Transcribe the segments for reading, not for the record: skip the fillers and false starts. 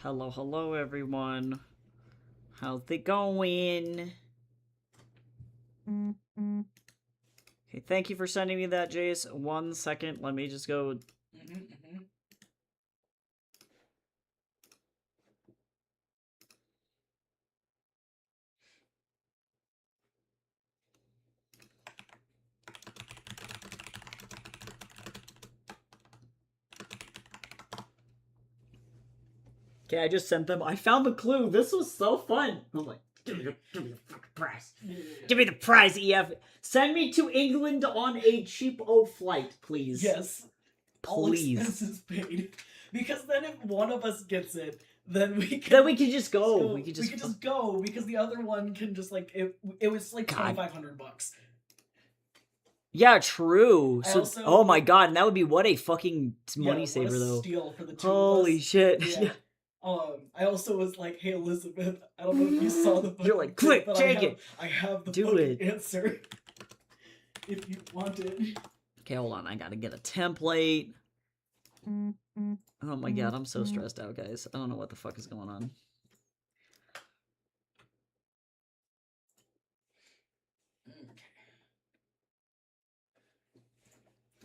Hello, everyone. How's it going? Okay, thank you for sending me that, Jace. 1 second, let me just go. Okay, I just sent them. I found the clue. This was so fun. I'm like, give me the fucking prize. Give me the prize, EF. Send me to England on a cheapo flight, please. Yes. All Please. expenses paid. Because then if one of us gets it, then we can. Then we can just go. We can just go because the other one can just like it was like God. $2,500. Yeah, true. So, also- oh my god, and that would be what a fucking money Yeah, saver, what a though. steal for the two Holy of us. shit. Yeah. I also was like, hey Elizabeth, I don't know if you saw the You're like, quick, but take it. I have the Do fucking it. answer. If you want it. Okay, hold on. I gotta get a template. Oh my god, I'm so stressed out, guys. I don't know what the fuck is going on.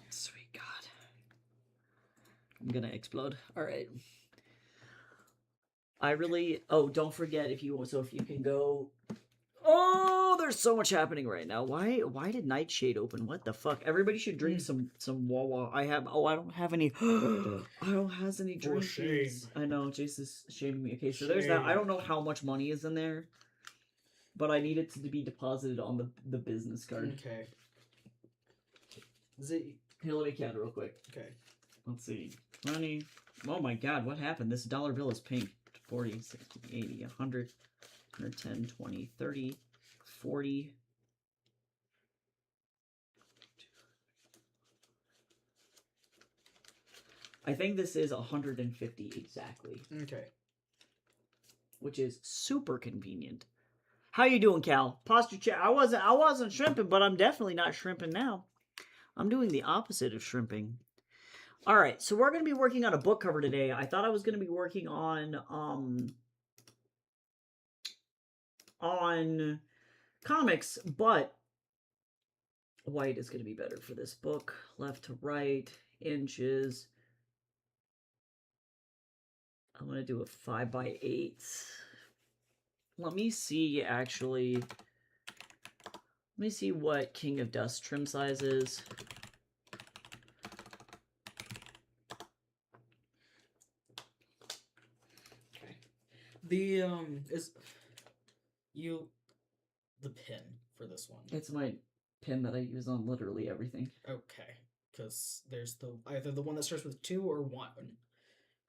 Sweet god. I'm gonna explode. Alright. I really... Oh, don't forget if you can go... Oh, there's so much happening right now. Why did Nightshade open? What the fuck? Everybody should drink some Wawa. I don't have any... I don't have any For drinks. shame. I know, Jace is shaming me. Okay, so there's that. I don't know how much money is in there, but I need it to be deposited on the business card. Okay. Here, let me count it real quick. Okay. Let's see. 20. Oh my god, what happened? This dollar bill is pink. 40, 60, 80, 100, 110, 20, 30, 40. I think this is 150 exactly. Okay. Which is super convenient. How you doing, Cal? Posture check. I wasn't shrimping, but I'm definitely not shrimping now. I'm doing the opposite of shrimping. All right, so we're going to be working on a book cover today. I thought I was going to be working on comics, but white is going to be better for this book. Left to right, inches. I'm going to do a 5x8. Let me see, actually. Let me see what King of Dust trim size is. The the pin for this one. It's my pin that I use on literally everything. Okay, because there's either the one that starts with 2 or 1.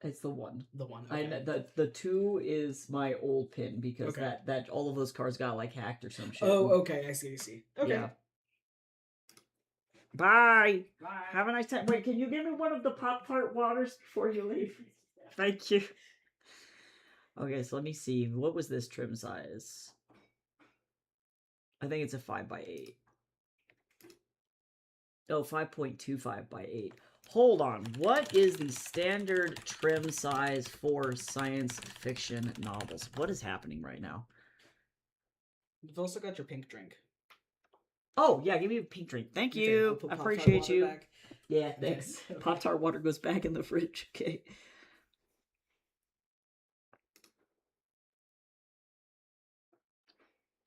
It's the 1. The 1. Okay. The 2 is my old pin because Okay. that all of those cards got like hacked or some shit. Oh, okay. I see. Okay. Yeah. Bye. Have a nice time. Wait, can you give me one of the Pop-Tart waters before you leave? Thank you. Okay, so let me see. What was this trim size? I think it's a 5x8. Oh, 5.25 by 8. Hold on. What is the standard trim size for science fiction novels? What is happening right now? You've also got your pink drink. Oh, yeah, give me a pink drink. Thank you. I appreciate you. Back. Yeah, thanks. Okay. Pop-Tart water goes back in the fridge. Okay.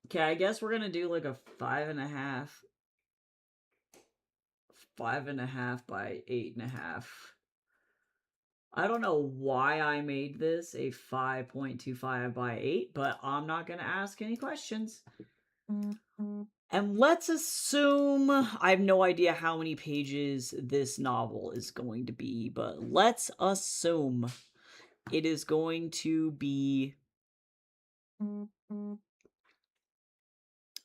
Okay, I guess we're gonna do like a 5.5. 5.5 by 8.5. I don't know why I made this a 5.25 by 8, but I'm not gonna ask any questions. And let's assume, I have no idea how many pages this novel is going to be, but let's assume it is going to be...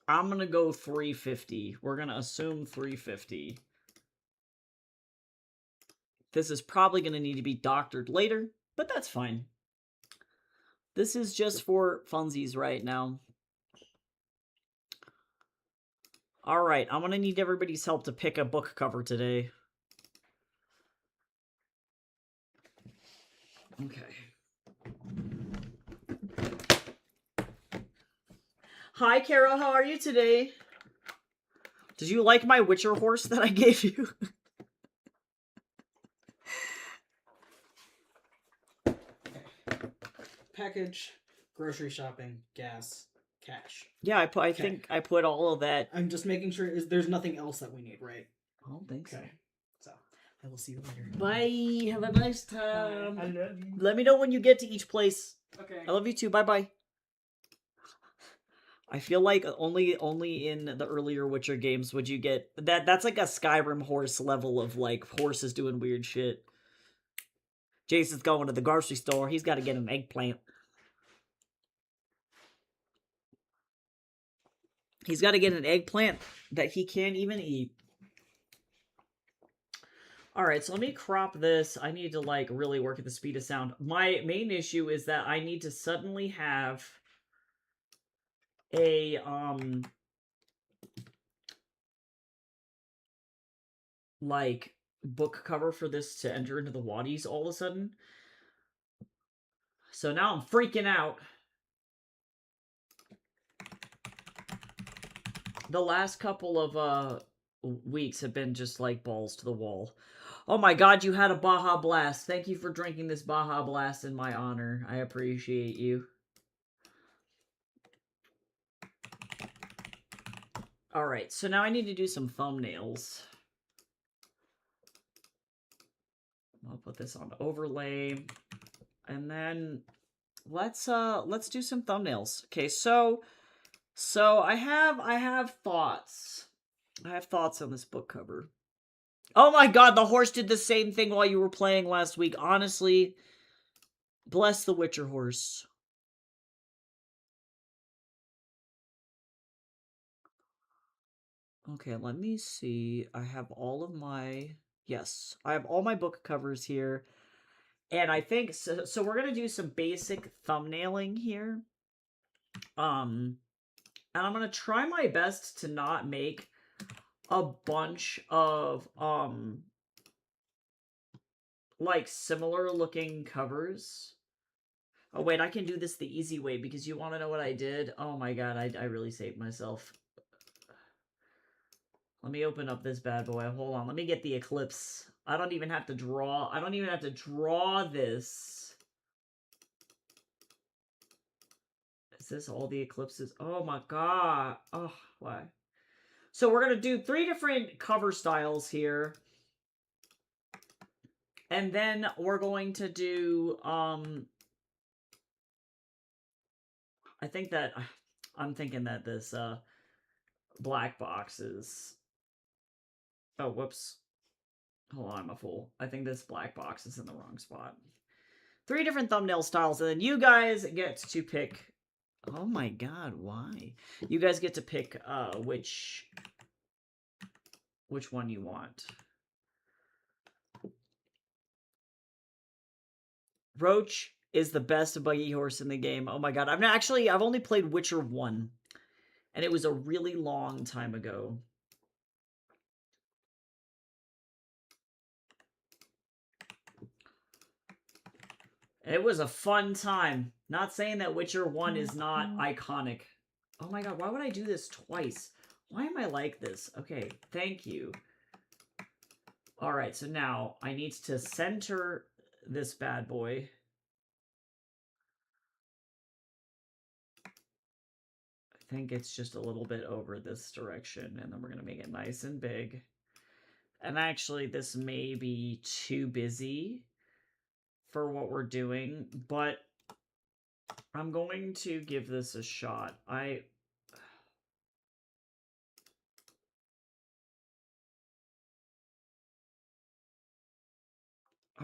I'm gonna go 350. We're gonna assume 350. This is probably gonna need to be doctored later, but that's fine. This is just for funsies right now. Alright, I'm gonna need everybody's help to pick a book cover today. Okay. Hi, Kara. How are you today? Did you like my Witcher horse that I gave you? Package, grocery shopping, gas, cash. Yeah, I Okay. think I put all of that. I'm just making sure there's nothing else that we need, right? I don't think so. Okay. So I will see you later. Bye. Have a nice Bye. time. I love you. Let me know when you get to each place. Okay. I love you too. Bye bye. I feel like only in the earlier Witcher games would you get that. That's like a Skyrim horse level of like horses doing weird shit. Jason's going to the grocery store. He's got to get an eggplant. He's got to get an eggplant that he can't even eat. Alright, so let me crop this. I need to, like, really work at the speed of sound. My main issue is that I need to suddenly have a, like, book cover for this to enter into the Waddies all of a sudden. So now I'm freaking out. The last couple of, weeks have been just, like, balls to the wall. Oh my god, you had a Baja Blast. Thank you for drinking this Baja Blast in my honor. I appreciate you. Alright, so now I need to do some thumbnails. I'll put this on overlay. And then let's do some thumbnails. Okay, so I have thoughts. I have thoughts on this book cover. Oh my god, the horse did the same thing while you were playing last week. Honestly, bless the Witcher horse. Okay, let me see. I have all of my... Yes, I have all my book covers here. And I think... So we're going to do some basic thumbnailing here. And I'm going to try my best to not make a bunch of, like, similar looking covers. Oh, wait, I can do this the easy way because you want to know what I did? Oh my god, I really saved myself. Let me open up this bad boy. Hold on, let me get the eclipse. I don't even have to draw. I don't even have to draw this. Is this all the eclipses? Oh my god. Oh, why? So we're going to do 3 different cover styles here. And then we're going to do, I think that, I'm thinking that this, black box is, oh, whoops. Hold on, I'm a fool. I think this black box is in the wrong spot. 3 different thumbnail styles, and then you guys get to pick, oh my god, why? You guys get to pick, which one you want. Roach is the best buggy horse in the game. Oh my god. I've only played Witcher 1. And it was a really long time ago. It was a fun time. Not saying that Witcher 1 is not iconic. Oh my god, why would I do this twice? Why am I like this? Okay, thank you. Alright, so now I need to center this bad boy. I think it's just a little bit over this direction, and then we're going to make it nice and big. And actually, this may be too busy for what we're doing, but I'm going to give this a shot. I'm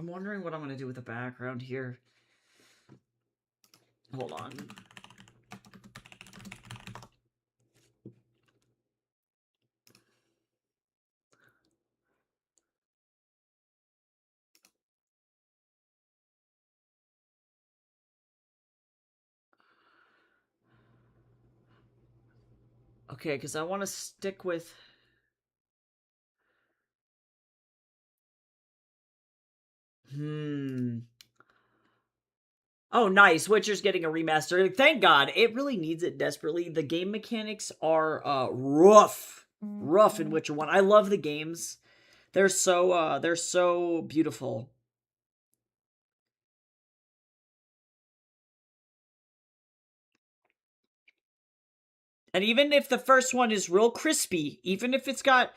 wondering what I'm going to do with the background here. Hold on. Okay, because I want to stick with... Oh, nice. Witcher's getting a remaster. Thank God. It really needs it desperately. The game mechanics are rough. Rough in Witcher 1. I love the games. They're so beautiful. And even if the first one is real crispy, even if it's got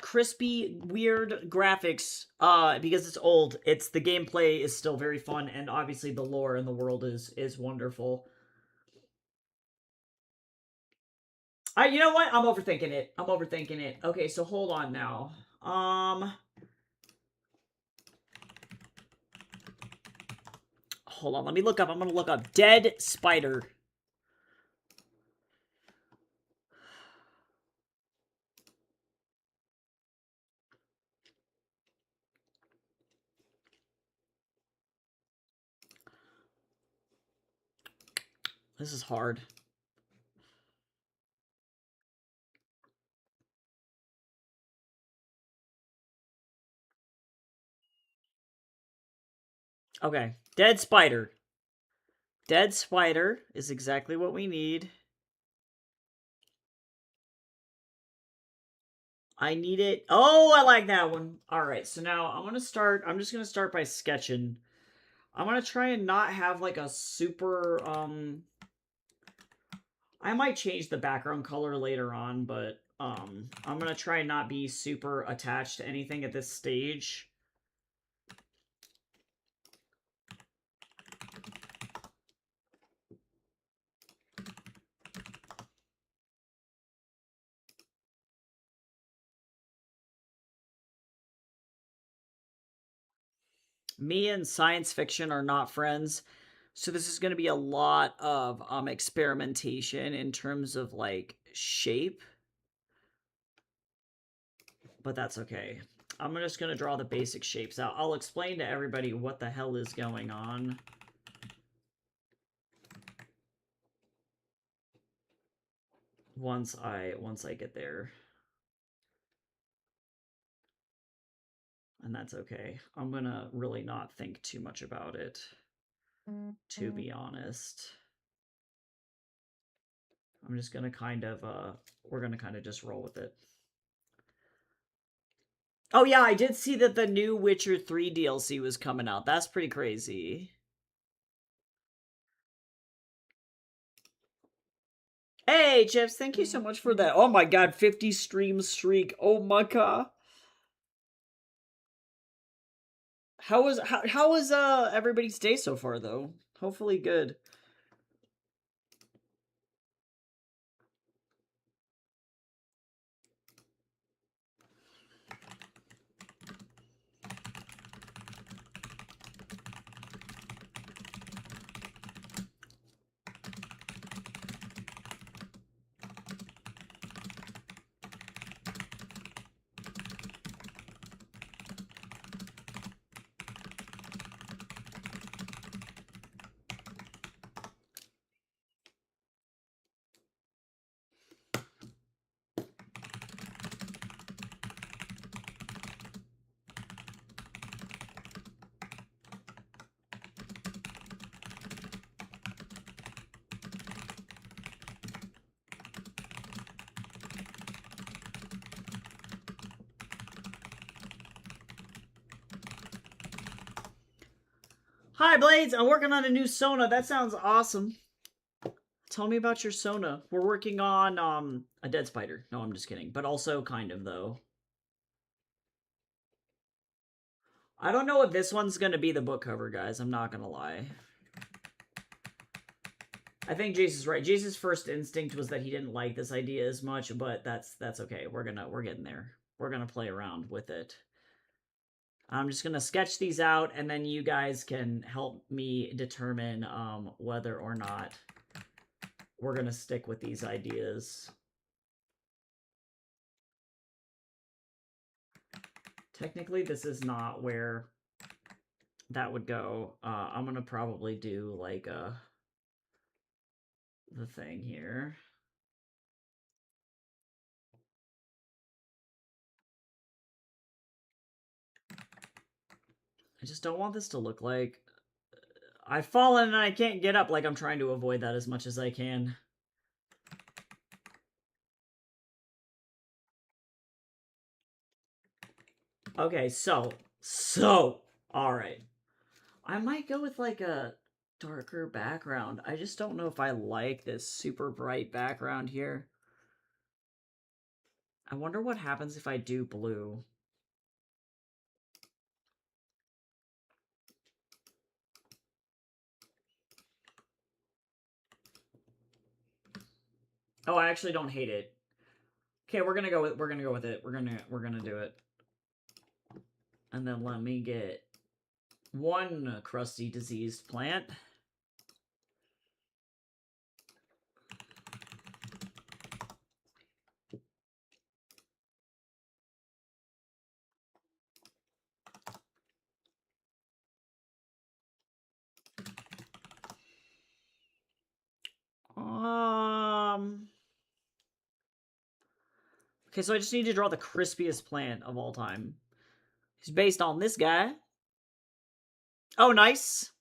crispy weird graphics because it's old, it's the gameplay is still very fun, and obviously the lore in the world is wonderful. You know what? I'm overthinking it. Okay, so hold on now. Hold on, let me look up. I'm gonna look up Dead Spider. This is hard. Okay, Dead Spider. Dead Spider is exactly what we need. I need it. Oh, I like that one. All right, so now I'm just gonna start by sketching. I'm gonna try and not have like a super I might change the background color later on, but I'm gonna try and not be super attached to anything at this stage. Me and science fiction are not friends, so this is going to be a lot of experimentation in terms of like shape, but that's okay. I'm just going to draw the basic shapes out. I'll explain to everybody what the hell is going on. Once I get there. And that's okay. I'm going to really not think too much about it, to be honest. I'm just going to kind of we're going to kind of just roll with it. Oh yeah, I did see that the new Witcher 3 DLC was coming out. That's pretty crazy. Hey, Chips, thank you so much for that. Oh my god, 50 stream streak. Oh my god. How was everybody's day so far though? Hopefully good. Hi, Blades. I'm working on a new Sona. That sounds awesome. Tell me about your Sona. We're working on a dead spider. No, I'm just kidding. But also kind of though. I don't know if this one's gonna be the book cover, guys. I'm not gonna lie. I think Jace's right. Jace's first instinct was that he didn't like this idea as much, but that's okay. We're getting there. We're gonna play around with it. I'm just gonna sketch these out, and then you guys can help me determine whether or not we're gonna stick with these ideas. Technically, this is not where that would go. I'm gonna probably do like the thing here. I just don't want this to look like I've fallen and I can't get up. Like, I'm trying to avoid that as much as I can. Okay, so, alright. I might go with, like, a darker background. I just don't know if I like this super bright background here. I wonder what happens if I do blue. Oh, I actually don't hate it. Okay, we're gonna go with it. We're gonna do it. And then let me get one crusty diseased plant. Okay, so I just need to draw the crispiest plant of all time. It's based on this guy. Oh, nice.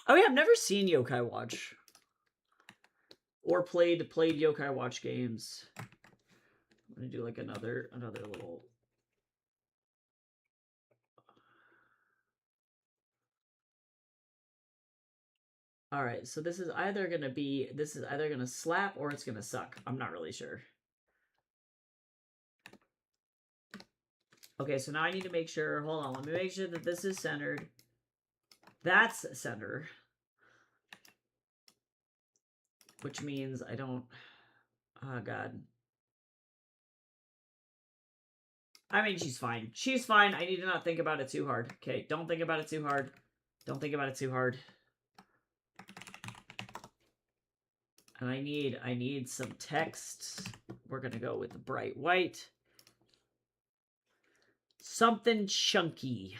Oh yeah, I've never seen Yokai Watch. Or played Yokai Watch games. I'm gonna do like another little. Alright, so this is either gonna slap or it's gonna suck. I'm not really sure. Okay, so now I need to make sure, hold on, let me make sure that this is centered. That's center. Which means I don't, oh god. I mean, she's fine. She's fine. I need to not think about it too hard. Okay, don't think about it too hard. Don't think about it too hard. And I need some text. We're gonna go with the bright white. Something chunky.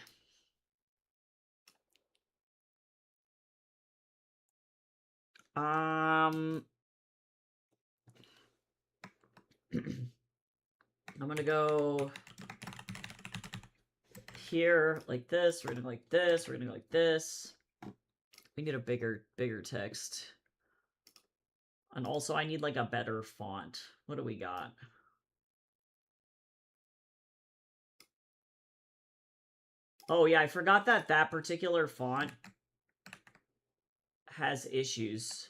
I'm gonna go here like this. We're gonna go like this. We're gonna go like this. We need a bigger text. And also I need like a better font. What do we got? Oh yeah, I forgot that particular font has issues.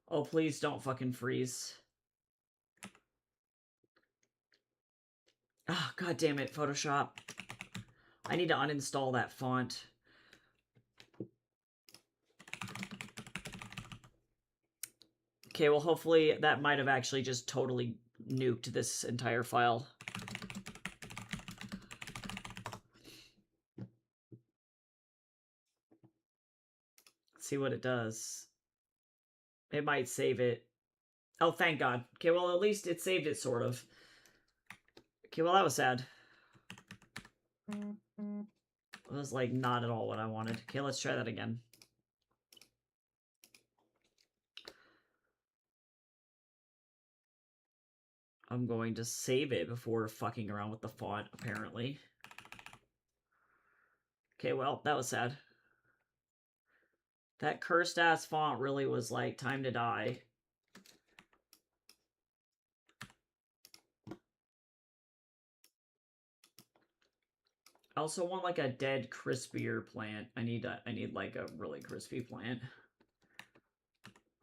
Oh, please don't fucking freeze. Oh, god damn it, Photoshop. I need to uninstall that font. Okay, well, hopefully that might have actually just totally nuked this entire file. Let's see what it does. It might save it. Oh, thank God. Okay, well, at least it saved it, sort of. Okay, well, that was sad. It was, like, not at all what I wanted. Okay, let's try that again. I'm going to save it before fucking around with the font, apparently. Okay, well, that was sad. That cursed-ass font really was, like, time to die. I also want, like, a dead, crispier plant. I need, like, a really crispy plant.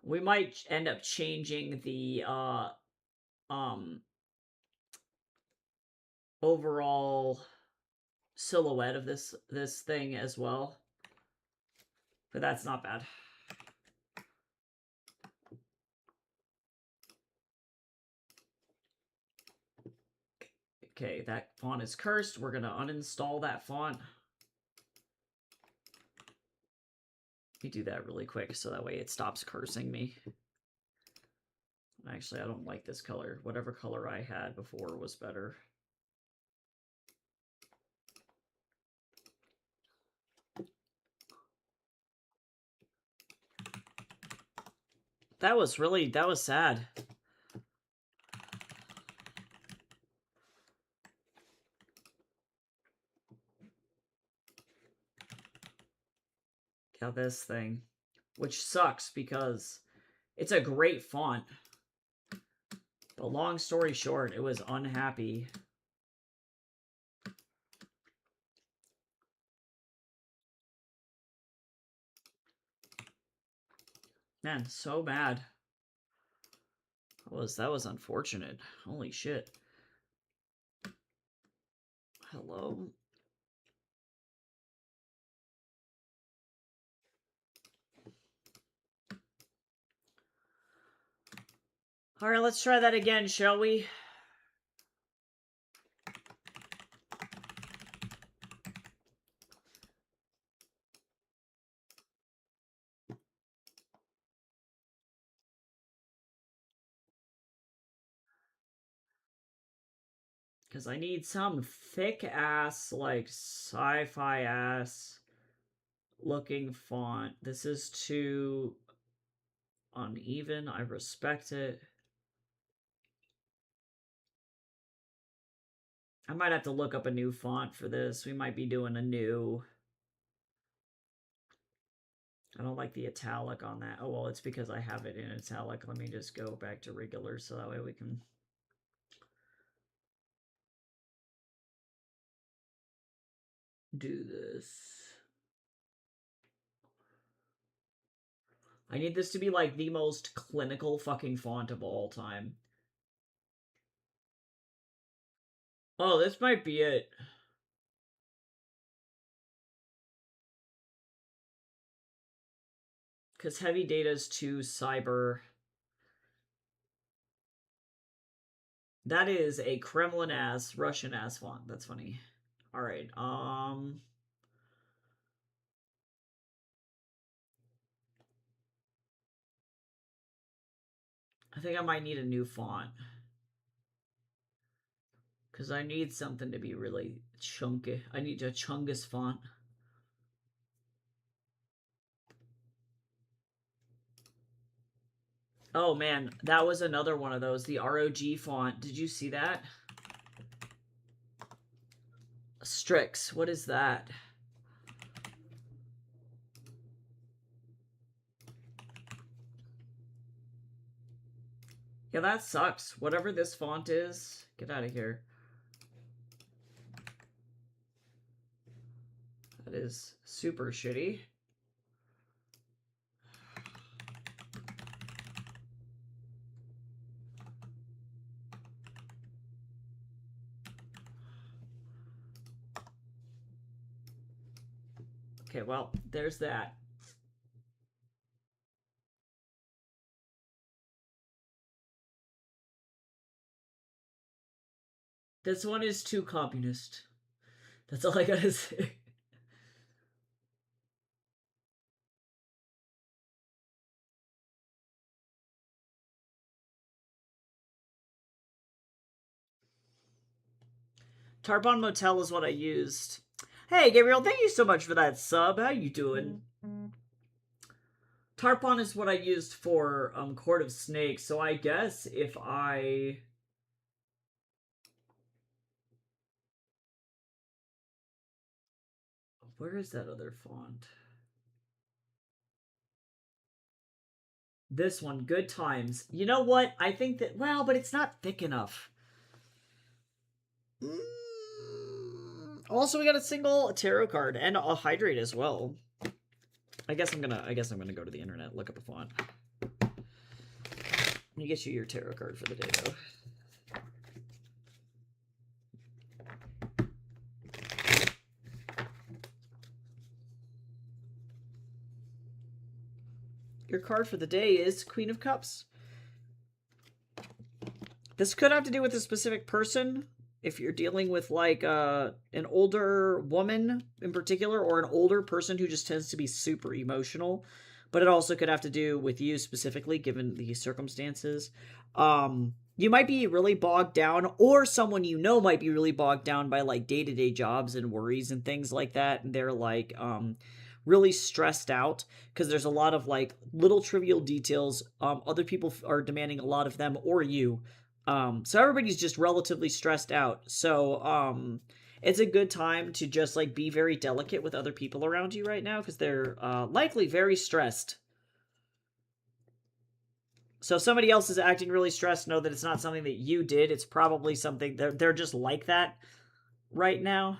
We might end up changing the, overall silhouette of this thing as well. But that's not bad. Okay, that font is cursed. We're gonna uninstall that font. Let me do that really quick so that way it stops cursing me. Actually, I don't like this color. Whatever color I had before was better. That was sad. Yeah, this thing. Which sucks because it's a great font. But long story short, it was unhappy. Man, so bad. That was unfortunate. Holy shit. Hello? Alright, let's try that again, shall we? Because I need some thick-ass, like, sci-fi-ass looking font. This is too uneven. I respect it. I might have to look up a new font for this. We might be doing a new... I don't like the italic on that. Oh, well, it's because I have it in italic. Let me just go back to regular so that way we can... do this. I need this to be like the most clinical fucking font of all time. Oh, this might be it. Because heavy data is too cyber. That is a Kremlin-ass, Russian-ass font. That's funny. Alright, I think I might need a new font. Because I need something to be really chunky. I need a Chungus font. Oh man, that was another one of those. The ROG font. Did you see that? Strix. What is that? Yeah, that sucks. Whatever this font is, get out of here. That is super shitty. Okay, well, there's that. This one is too communist. That's all I gotta say. Tarpon Motel is what I used. Hey, Gabriel, thank you so much for that sub. How you doing? Tarpon is what I used for Court of Snakes, so I guess if I... Where is that other font? This one, Good Times. You know what? I think that... Well, but it's not thick enough. Also, we got a single tarot card and a hydrate as well. I guess I'm gonna go to the internet, look up a font. Let me get you your tarot card for the day, though. Your card for the day is Queen of Cups. This could have to do with a specific person. If you're dealing with like an older woman in particular, or an older person who just tends to be super emotional, but it also could have to do with you specifically, given the circumstances. You might be really bogged down, or someone you know might be really bogged down by like day-to-day jobs and worries and things like that. And they're like really stressed out because there's a lot of like little trivial details. Other people are demanding a lot of them, or you. So everybody's just relatively stressed out. So it's a good time to just like be very delicate with other people around you right now because they're likely very stressed. So if somebody else is acting really stressed, know that it's not something that you did. It's probably something they're just like that right now.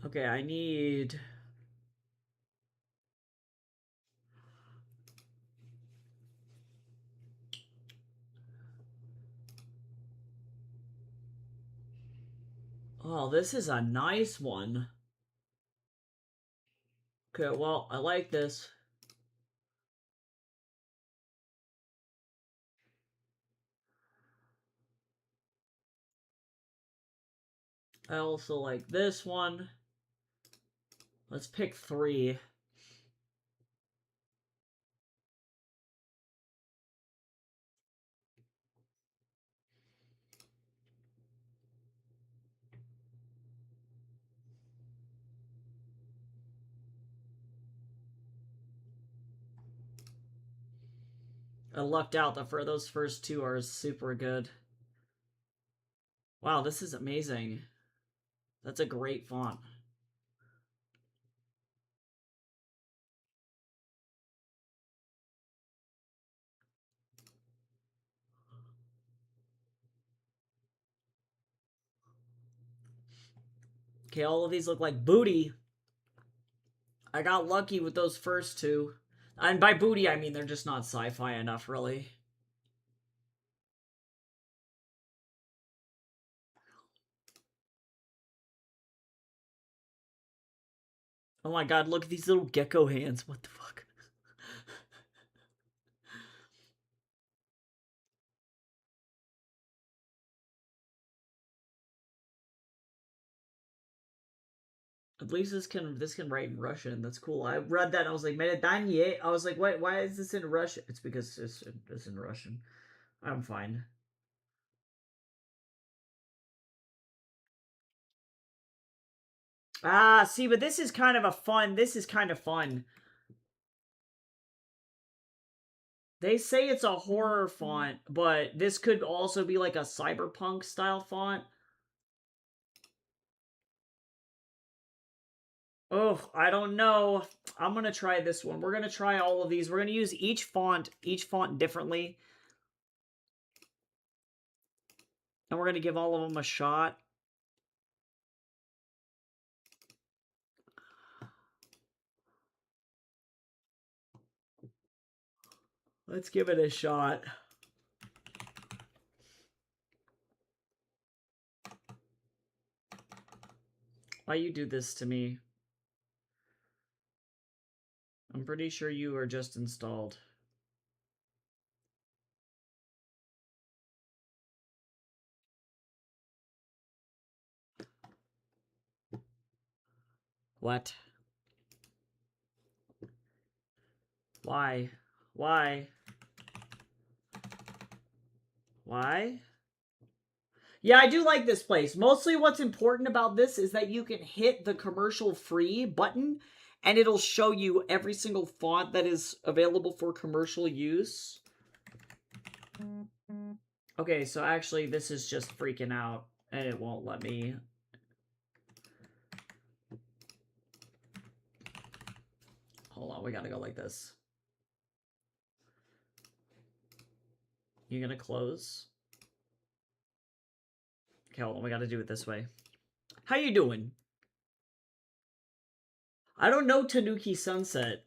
Okay, I need... Oh, this is a nice one. Okay, well, I like this. I also like this one. Let's pick 3. I lucked out that for those first 2 are super good. Wow, this is amazing. That's a great font. Okay, all of these look like booty. I got lucky with those first 2. And by booty, I mean they're just not sci-fi enough, really. Oh my god, look at these little gecko hands. What the fuck? At least this can write in Russian. That's cool. I read that and I was like, Medadanye. I was like, why is this in Russian? It's because it's in Russian. I'm fine. Ah, see, but this is kind of fun. They say it's a horror font, but this could also be like a cyberpunk style font. Oh, I don't know. I'm gonna try this one. We're gonna try all of these. We're gonna use each font differently. And we're gonna give all of them a shot. Let's give it a shot. Why you do this to me? I'm pretty sure you are just installed. What? Why? Why? Why? Yeah, I do like this place. Mostly what's important about this is that you can hit the commercial free button and it'll show you every single font that is available for commercial use. Okay, so actually this is just freaking out and it won't let me. Hold on, we gotta go like this. You gonna close? Okay, hold on, we gotta do it this way. How you doing? I don't know Tanuki Sunset.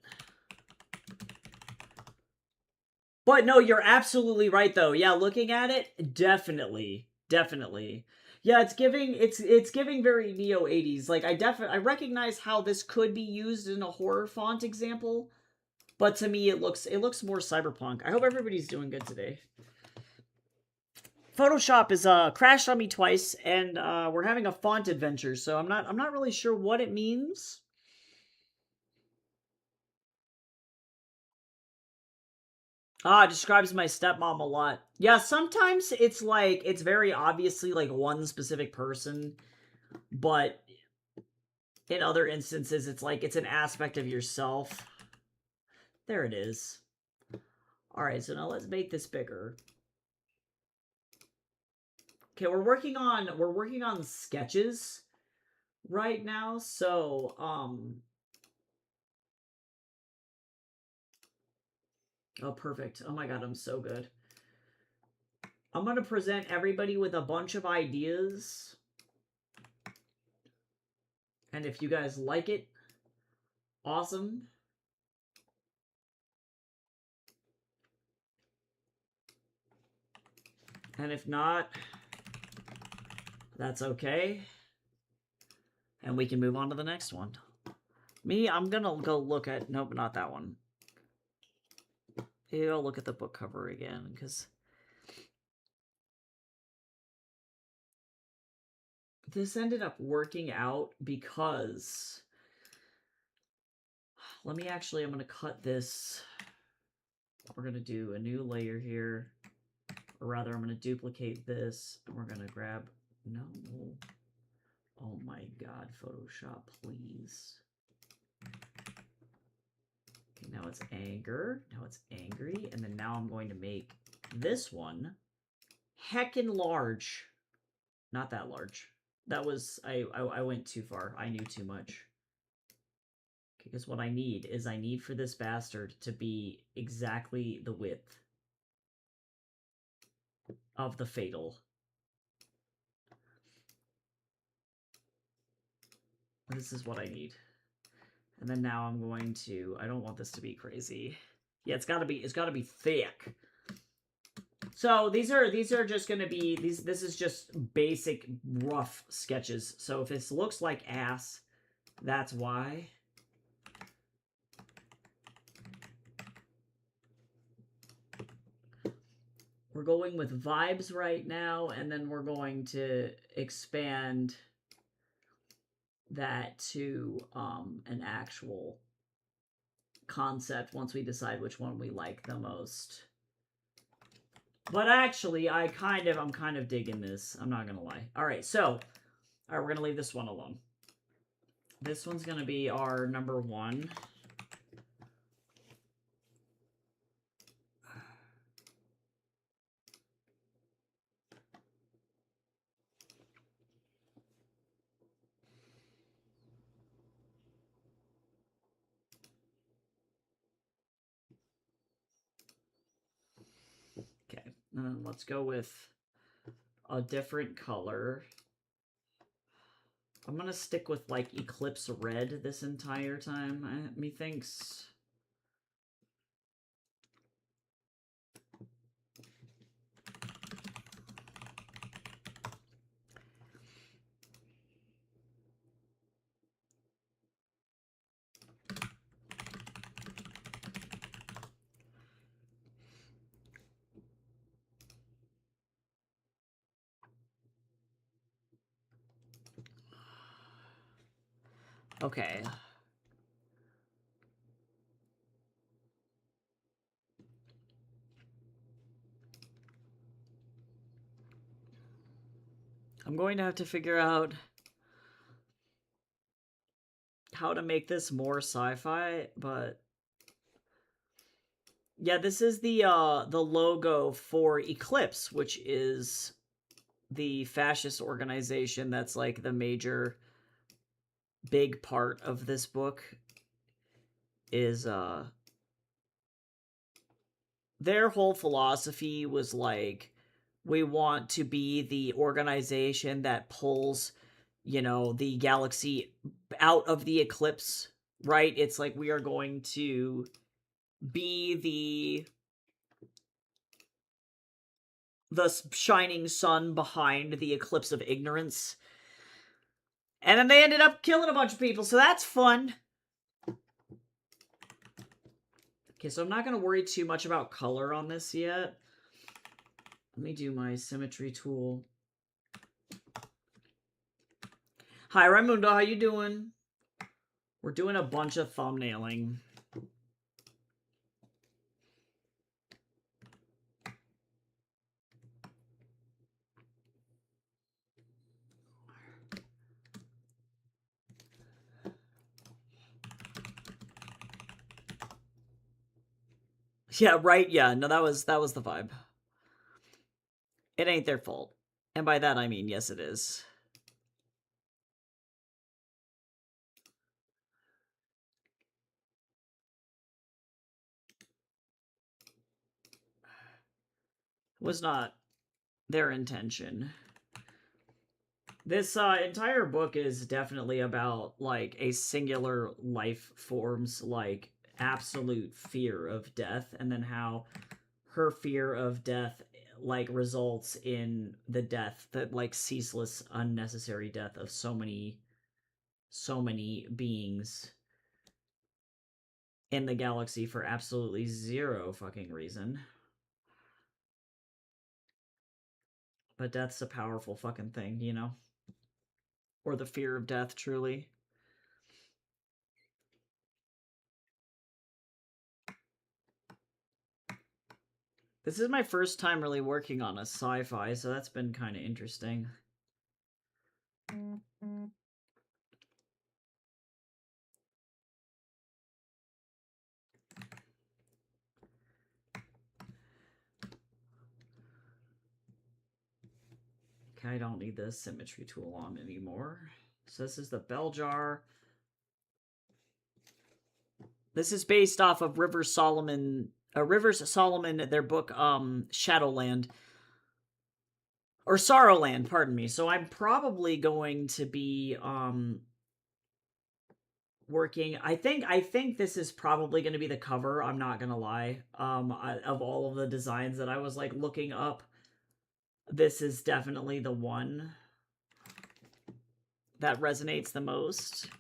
But no, you're absolutely right though. Yeah, looking at it, definitely. Yeah, it's giving very Neo 80s. Like I recognize how this could be used in a horror font example, but to me it looks more cyberpunk. I hope everybody's doing good today. Photoshop is crashed on me twice and we're having a font adventure, so I'm not really sure what it means. It describes my stepmom a lot. Yeah, sometimes it's like, it's very obviously like one specific person, but in other instances, it's like it's an aspect of yourself. There it is. Alright, so now let's make this bigger. Okay, we're working on sketches right now, so oh, perfect. Oh my god, I'm so good. I'm going to present everybody with a bunch of ideas. And if you guys like it, awesome. And if not, that's okay. And we can move on to the next one. Me, I'm going to go look at... Nope, not that one. Maybe I'll look at the book cover again, because... this ended up working out because... I'm going to cut this. We're going to do a new layer here. Or rather, I'm going to duplicate this. And we're going to grab... No. Oh my god, Photoshop, please. Okay, now it's anger. Now it's angry. And then now I'm going to make this one heckin' large. Not that large. That was... I went too far. I knew too much. Because what I need is I need for this bastard to be exactly the width of the fatal. This is what I need. And then now I'm going to... I don't want this to be crazy. Yeah, it's gotta be thick. So these are just gonna be... This is just basic rough sketches. So if this looks like ass, that's why. We're going with vibes right now, and then we're going to expand that to an actual concept once we decide which one we like the most. But actually, I'm kind of digging this. I'm not gonna lie. All right, we're gonna leave this one alone. This one's gonna be our number one. Okay, and then let's go with a different color. I'm gonna stick with like Eclipse Red this entire time, methinks. Okay. I'm going to have to figure out how to make this more sci-fi, but yeah, this is the logo for Eclipse, which is the fascist organization that's like the major big part of this book. Is their whole philosophy was like, we want to be the organization that pulls, you know, the galaxy out of the eclipse, right? It's like we are going to be the shining sun behind the eclipse of ignorance. And then they ended up killing a bunch of people, so that's fun. Okay, so I'm not going to worry too much about color on this yet. Let me do my symmetry tool. Hi, Raimundo, how you doing? We're doing a bunch of thumbnailing. Yeah, right. Yeah, no, that was the vibe. It ain't their fault. And by that I mean yes it is. Was not their intention. This entire book is definitely about like a singular life form's like absolute fear of death, and then how her fear of death like results in the death, that like ceaseless unnecessary death of so many beings in the galaxy for absolutely zero fucking reason. But death's a powerful fucking thing, you know? Or the fear of death, truly. This is my first time really working on a sci-fi, so that's been kind of interesting. Okay, I don't need the symmetry tool on anymore. So this is the bell jar. This is based off of Rivers Solomon, their book Shadowland. Or Sorrowland, pardon me. So I'm probably going to be working. I think this is probably going to be the cover, I'm not going to lie. Of all of the designs that I was like looking up, this is definitely the one that resonates the most.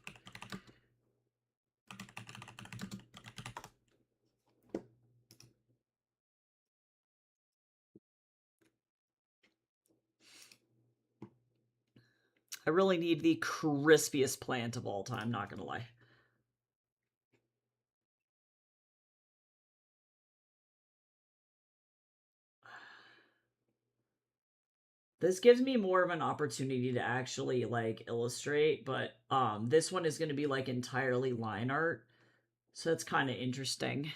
I really need the crispiest plant of all time, not gonna lie. This gives me more of an opportunity to actually like illustrate, but this one is going to be like entirely line art. So it's kind of interesting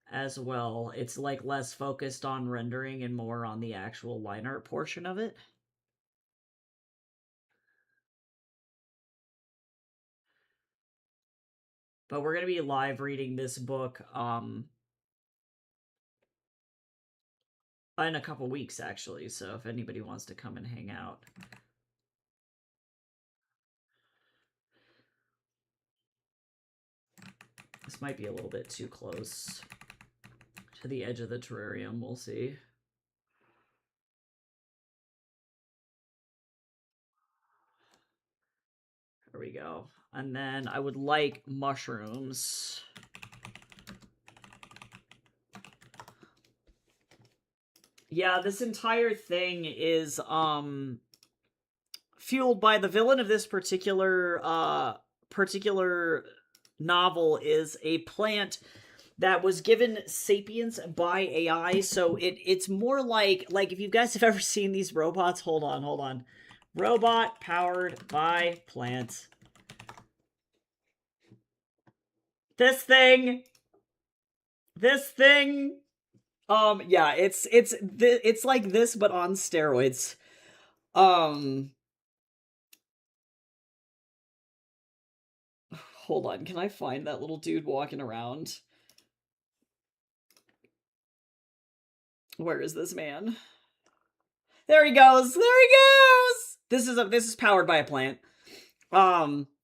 as well. It's like less focused on rendering and more on the actual line art portion of it. But we're going to be live reading this book in a couple weeks actually, so if anybody wants to come and hang out. This might be a little bit too close to the edge of the terrarium, we'll see. There we go. And then I would like mushrooms. Yeah, this entire thing is fueled by the villain of this particular novel is a plant that was given sapience by AI. So it's more like if you guys have ever seen these robots, hold on. Robot powered by plant. This thing. Yeah, it's like this but on steroids. Hold on, can I find that little dude walking around? Where is this man? There he goes. This is powered by a plant.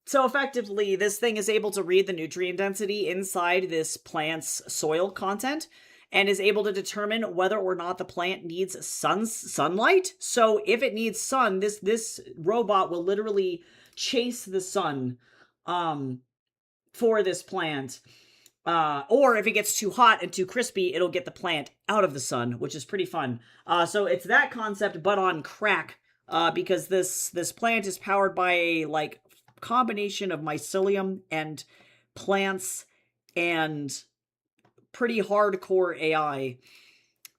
So effectively, this thing is able to read the nutrient density inside this plant's soil content and is able to determine whether or not the plant needs sunlight. So if it needs sun, this robot will literally chase the sun for this plant. Or if it gets too hot and too crispy, it'll get the plant out of the sun, which is pretty fun. So it's that concept, but on crack, because this plant is powered by a like combination of mycelium and plants and pretty hardcore AI.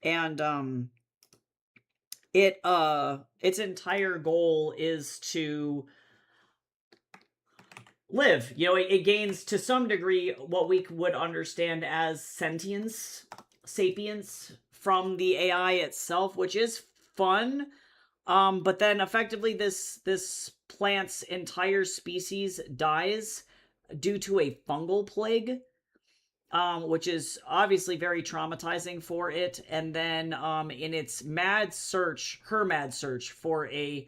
And its entire goal is to live. You know, it gains to some degree what we would understand as sentience, sapience from the AI itself, which is fun. But then effectively this plant's entire species dies due to a fungal plague, which is obviously very traumatizing for it. And then in its mad search, her mad search for a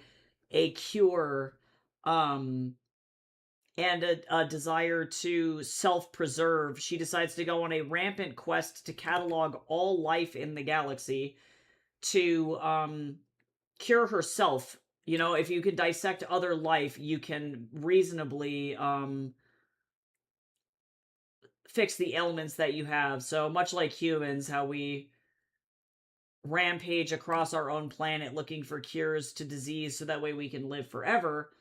cure, and a desire to self-preserve, she decides to go on a rampant quest to catalog all life in the galaxy to cure herself. You know, if you can dissect other life, you can reasonably fix the ailments that you have. So much like humans, how we rampage across our own planet looking for cures to disease so that way we can live forever.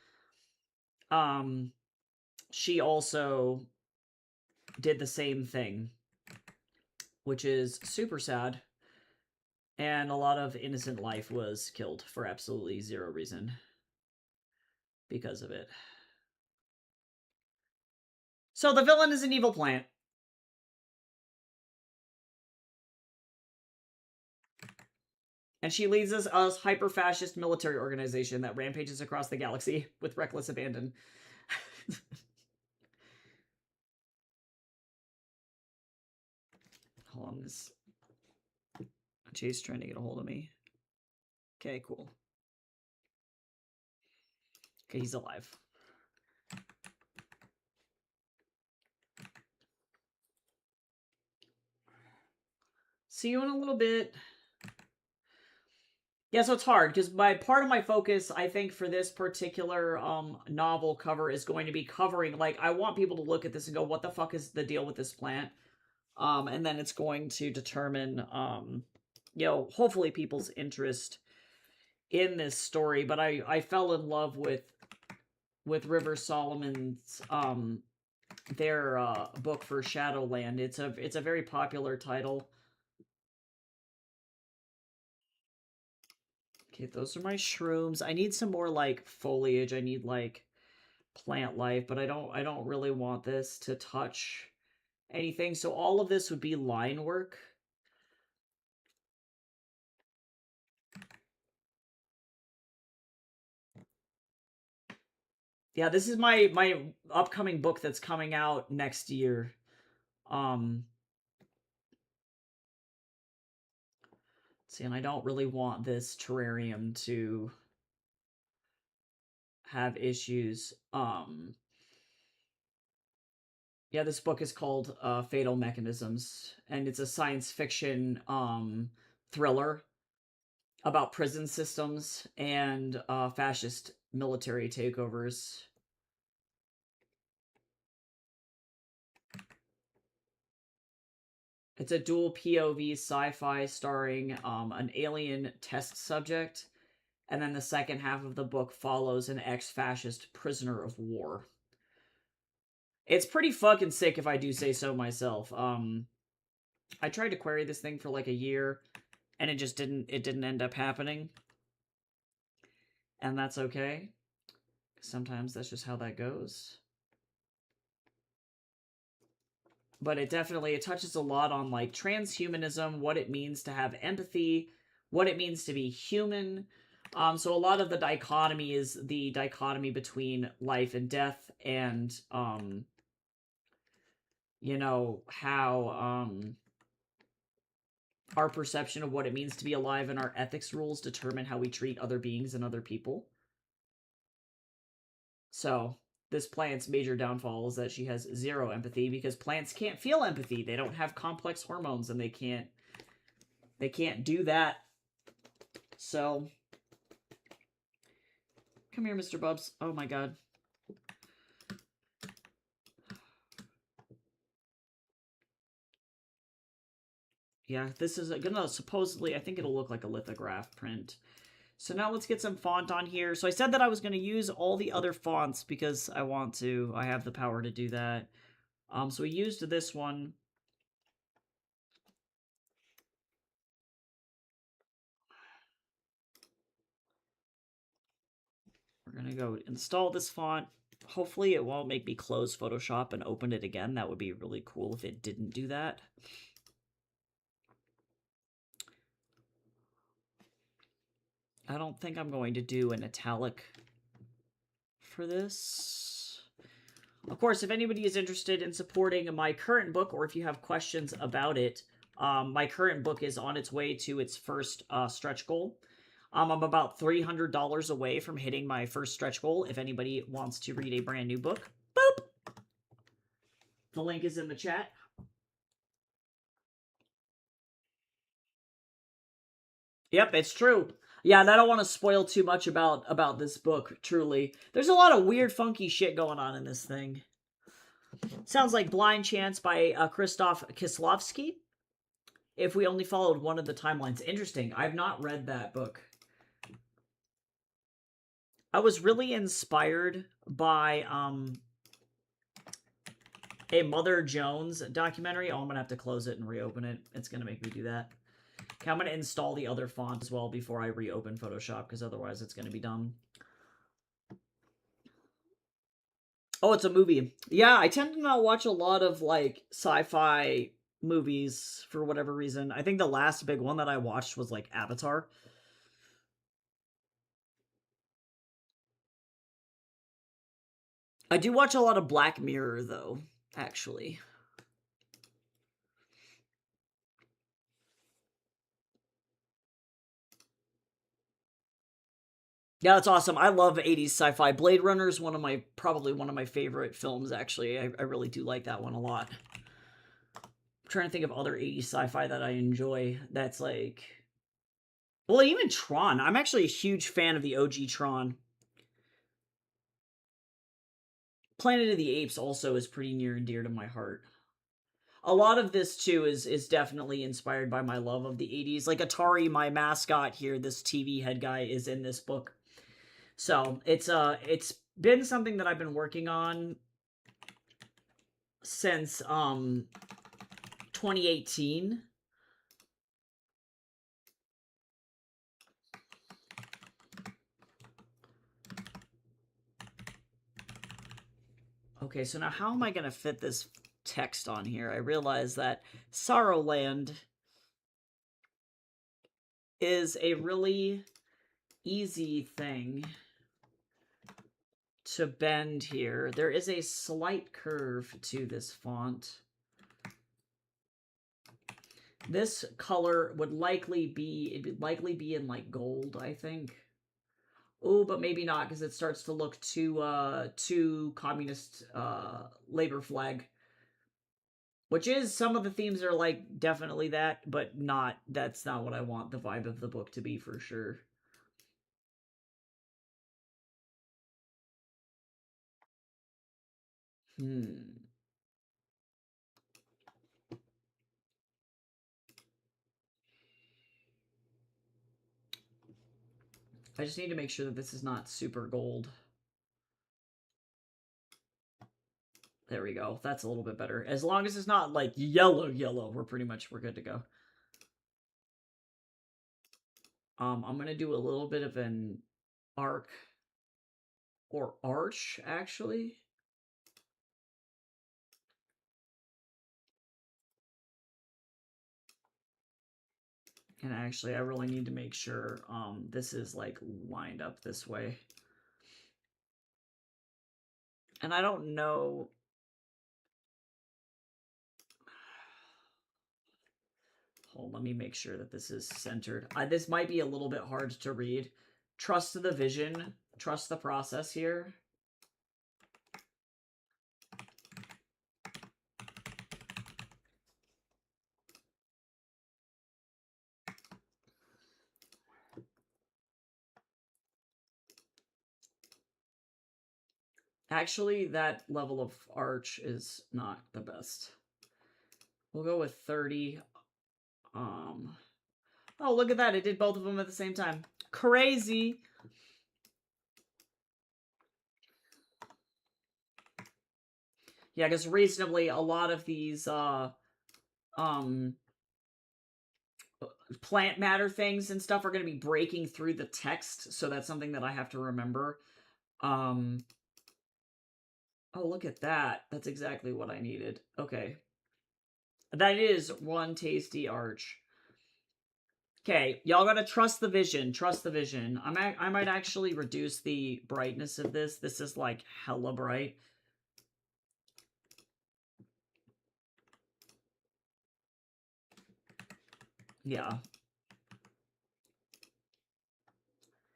She also did the same thing, which is super sad. And a lot of innocent life was killed for absolutely zero reason because of it. So the villain is an evil plant. And she leads us a hyper-fascist military organization that rampages across the galaxy with reckless abandon. Hold on, this Chase trying to get a hold of me. Okay, cool. Okay, he's alive. See you in a little bit. Yeah, so it's hard because part of my focus, I think, for this particular novel cover is going to be covering, like, I want people to look at this and go, what the fuck is the deal with this plant? And then it's going to determine, you know, hopefully people's interest in this story. But I fell in love with River Solomon's their book for Shadowland. It's a very popular title. Okay, those are my shrooms. I need some more like foliage. I need like plant life, but I don't really want this to touch anything. So all of this would be line work. Yeah, this is my upcoming book that's coming out next year. See, and I don't really want this terrarium to have issues. Yeah, this book is called Fatal Mechanisms, and it's a science fiction thriller about prison systems and fascist military takeovers. It's a dual POV sci-fi starring an alien test subject, and then the second half of the book follows an ex-fascist prisoner of war. It's pretty fucking sick if I do say so myself. I tried to query this thing for like a year, and it didn't end up happening. And that's okay. Sometimes that's just how that goes. But it touches a lot on like transhumanism, what it means to have empathy, what it means to be human. So a lot of the dichotomy is the dichotomy between life and death, and you know, how our perception of what it means to be alive and our ethics rules determine how we treat other beings and other people. So this plant's major downfall is that she has zero empathy, because plants can't feel empathy. They don't have complex hormones, and they can't do that. So come here, Mr. Bubs. Oh my god. Yeah, this is gonna supposedly, I think it'll look like a lithograph print. So now let's get some font on here. So I said that I was going to use all the other fonts because I want to. I have the power to do that. So we used this one. We're going to go install this font. Hopefully it won't make me close Photoshop and open it again. That would be really cool if it didn't do that. I don't think I'm going to do an italic for this. Of course, if anybody is interested in supporting my current book, or if you have questions about it, my current book is on its way to its first stretch goal. I'm about $300 away from hitting my first stretch goal. If anybody wants to read a brand new book, boop! The link is in the chat. Yep, it's true. Yeah, and I don't want to spoil too much about this book, truly. There's a lot of weird, funky shit going on in this thing. Sounds like Blind Chance by Krzysztof Kieslowski. If we only followed one of the timelines. Interesting. I've not read that book. I was really inspired by a Mother Jones documentary. Oh, I'm gonna have to close it and reopen it. It's gonna make me do that. Okay, I'm gonna install the other font as well before I reopen Photoshop, because otherwise it's gonna be dumb. Oh, it's a movie. Yeah, I tend to not watch a lot of like sci-fi movies for whatever reason. I think the last big one that I watched was like Avatar. I do watch a lot of Black Mirror though, actually. Yeah, that's awesome. I love 80s sci-fi. Blade Runner is probably one of my favorite films, actually. I really do like that one a lot. I'm trying to think of other 80s sci-fi that I enjoy. That's like... Well, even Tron. I'm actually a huge fan of the OG Tron. Planet of the Apes also is pretty near and dear to my heart. A lot of this, too, is definitely inspired by my love of the 80s. Like Atari, my mascot here, this TV head guy, is in this book. So it's been something that I've been working on since 2018. Okay, so now how am I going to fit this text on here? I realize that Sorrowland is a really easy thing to bend here. There is a slight curve to this font. This color would likely be in like gold, I think. Oh, but maybe not, because it starts to look too communist labor flag. Which is, some of the themes are like definitely that, but that's not what I want the vibe of the book to be for sure. I just need to make sure that this is not super gold. There we go. That's a little bit better. As long as it's not like yellow, we're good to go. I'm going to do a little bit of an arc or arch, actually. And actually, I really need to make sure this is like lined up this way. And I don't know. Hold, let me make sure that this is centered. This might be a little bit hard to read. Trust the vision. Trust the process here. Actually, that level of arch is not the best. We'll go with 30. Oh, look at that. It did both of them at the same time. Crazy. Yeah, because reasonably, a lot of these plant matter things and stuff are going to be breaking through the text, so that's something that I have to remember. Oh, look at that. That's exactly what I needed. Okay. That is one tasty arch. Okay, y'all gotta trust the vision. Trust the vision. I might actually reduce the brightness of this. This is like hella bright. Yeah.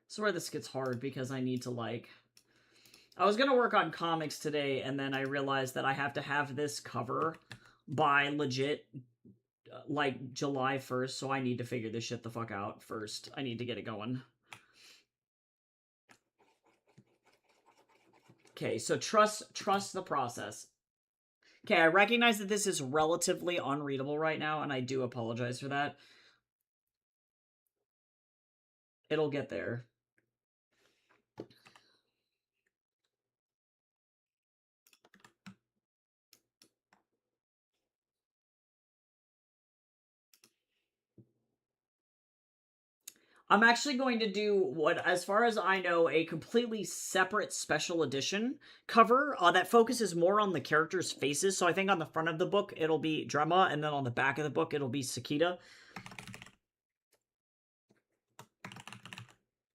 This is where this gets hard because I need to like... I was gonna work on comics today, and then I realized that I have to have this cover by legit like July 1st, so I need to figure this shit the fuck out first. I need to get it going. Okay, so trust the process. Okay, I recognize that this is relatively unreadable right now, and I do apologize for that. It'll get there. I'm actually going to do what, as far as I know, a completely separate special edition cover that focuses more on the characters' faces. So I think on the front of the book, it'll be Drema, and then on the back of the book, it'll be Sakita.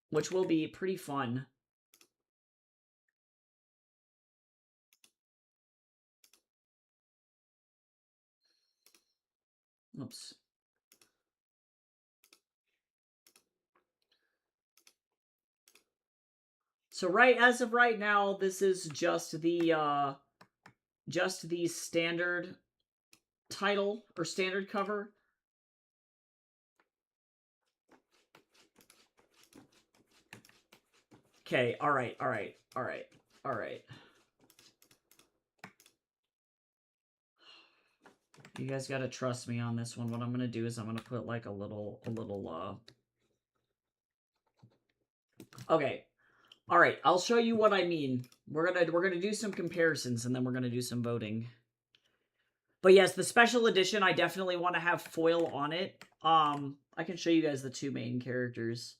Which will be pretty fun. Oops. So as of right now, this is just the standard title or standard cover. Okay, all right. You guys gotta trust me on this one. What I'm gonna do is I'm gonna put like a little okay. All right, I'll show you what I mean. We're gonna do some comparisons, and then we're gonna do some voting. But yes, the special edition, I definitely want to have foil on it. I can show you guys the two main characters.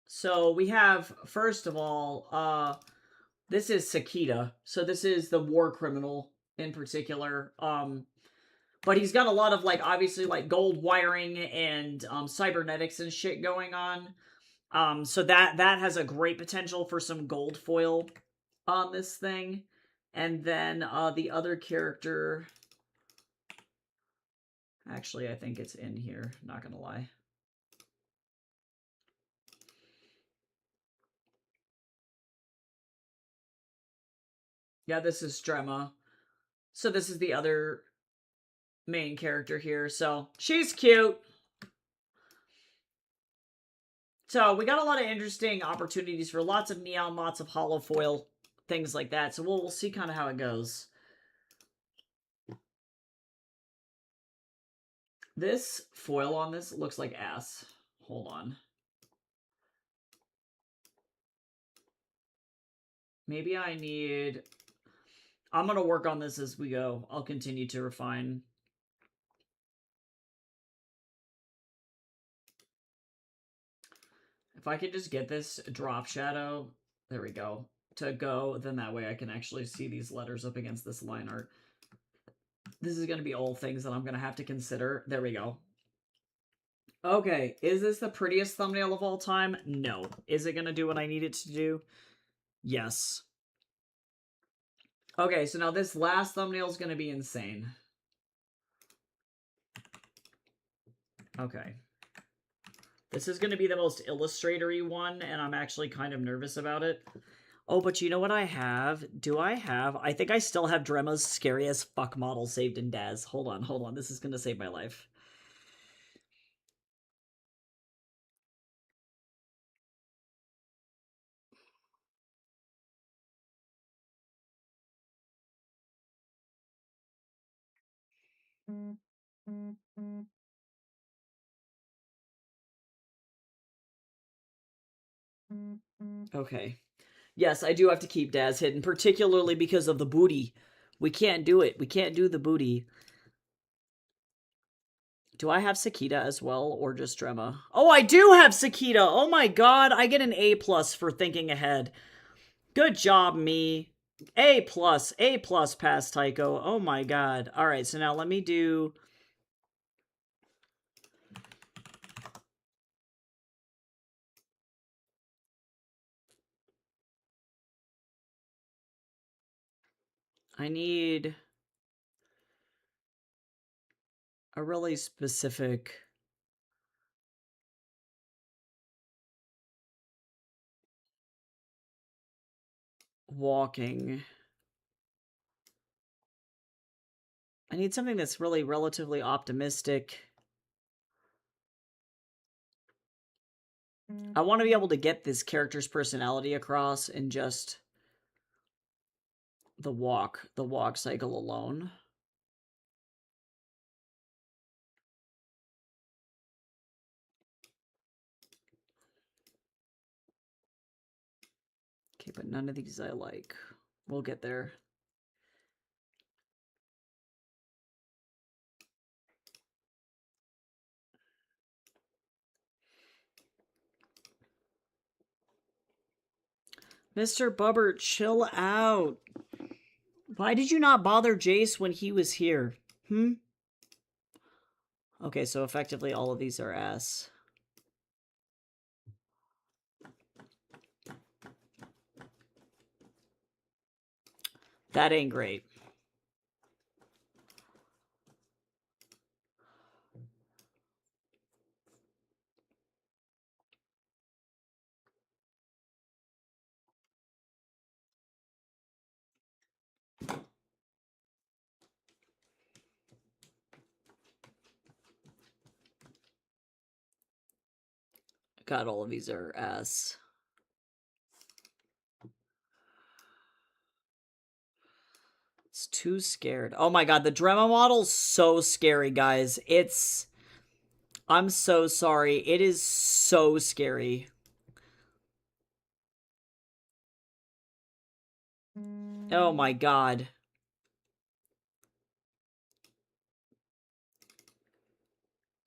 So we have, first of all, this is Sakita. So this is the war criminal in particular. But he's got a lot of, like, obviously, like, gold wiring and cybernetics and shit going on. So that has a great potential for some gold foil on this thing. And then the other character... Actually, I think it's in here. Not gonna lie. Yeah, this is Drema. So this is the other main character here. So she's cute. So we got a lot of interesting opportunities for lots of neon, lots of hollow foil, things like that. So we'll see kind of how it goes. This foil on this looks like ass. Hold on. Maybe I need... I'm going to work on this as we go. I'll continue to refine. If I could just get this drop shadow, there we go, to go, then that way I can actually see these letters up against this line art. This is going to be all things that I'm going to have to consider. There we go. Okay, is this the prettiest thumbnail of all time? No. Is it going to do what I need it to do? Yes. Okay, so now this last thumbnail is going to be insane. Okay. This is going to be the most illustratory one, and I'm actually kind of nervous about it. Oh, but you know what I have? Do I have... I think I still have Drema's scary as fuck model saved in Daz. Hold on. This is going to save my life. Okay. Yes, I do have to keep Daz hidden, particularly because of the booty. We can't do it. We can't do the booty. Do I have Sakita as well, or just Drema? Oh, I do have Sakita! Oh my god, I get an A+ for thinking ahead. Good job, me. A+, A+ past Tycho. Oh my god. Alright, so now let me do... I need a really specific... walking. I need something that's really relatively optimistic. I want to be able to get this character's personality across in just the walk cycle alone. Okay, but none of these I like. We'll get there. Mr. Bubbert, chill out. Why did you not bother Jace when he was here? Okay, so effectively all of these are S. That ain't great. God, all of these are S. It's too scared. Oh my god, the Drema model's so scary, guys. I'm so sorry. It is so scary. Oh my god.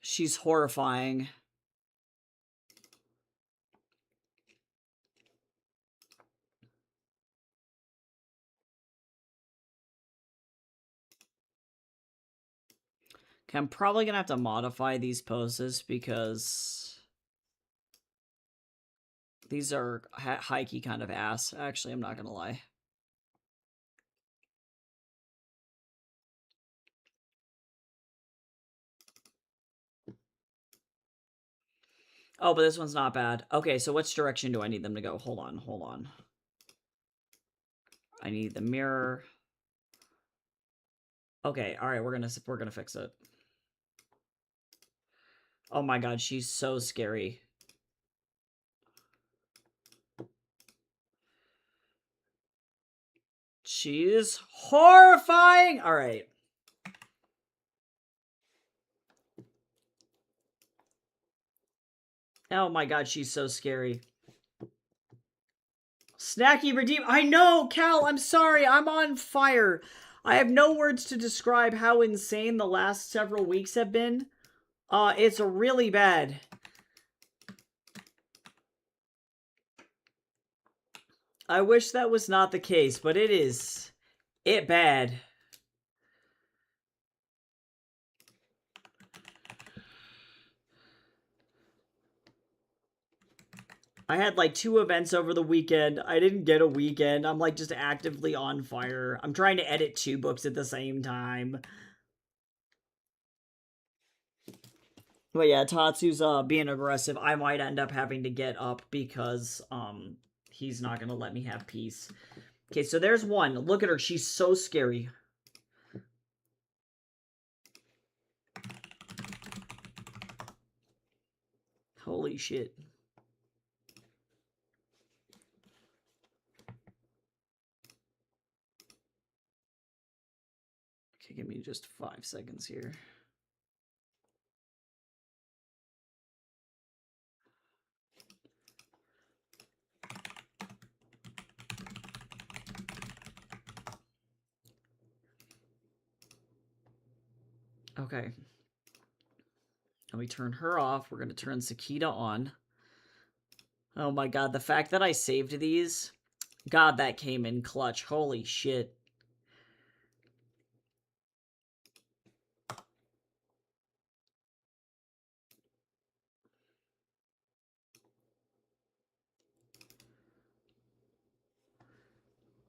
She's horrifying. Okay, I'm probably gonna have to modify these poses because these are high-key kind of ass. Actually, I'm not gonna lie. Oh, but this one's not bad. Okay, so which direction do I need them to go? Hold on. I need the mirror. Okay, all right, we're gonna fix it. Oh my god, she's so scary. She is horrifying. All right. Oh my god, she's so scary. Snacky redeem. I know, Cal, I'm sorry. I'm on fire. I have no words to describe how insane the last several weeks have been. It's really bad. I wish that was not the case, but it is. It bad. I had like 2 events over the weekend. I didn't get a weekend. I'm like just actively on fire. I'm trying to edit 2 books at the same time. But yeah, Tatsu's being aggressive. I might end up having to get up because he's not gonna let me have peace. Okay, so there's one. Look at her. She's so scary. Holy shit. Okay, give me just 5 seconds here. Okay. And we turn her off. We're going to turn Sakita on. Oh my god, the fact that I saved these. God, that came in clutch. Holy shit.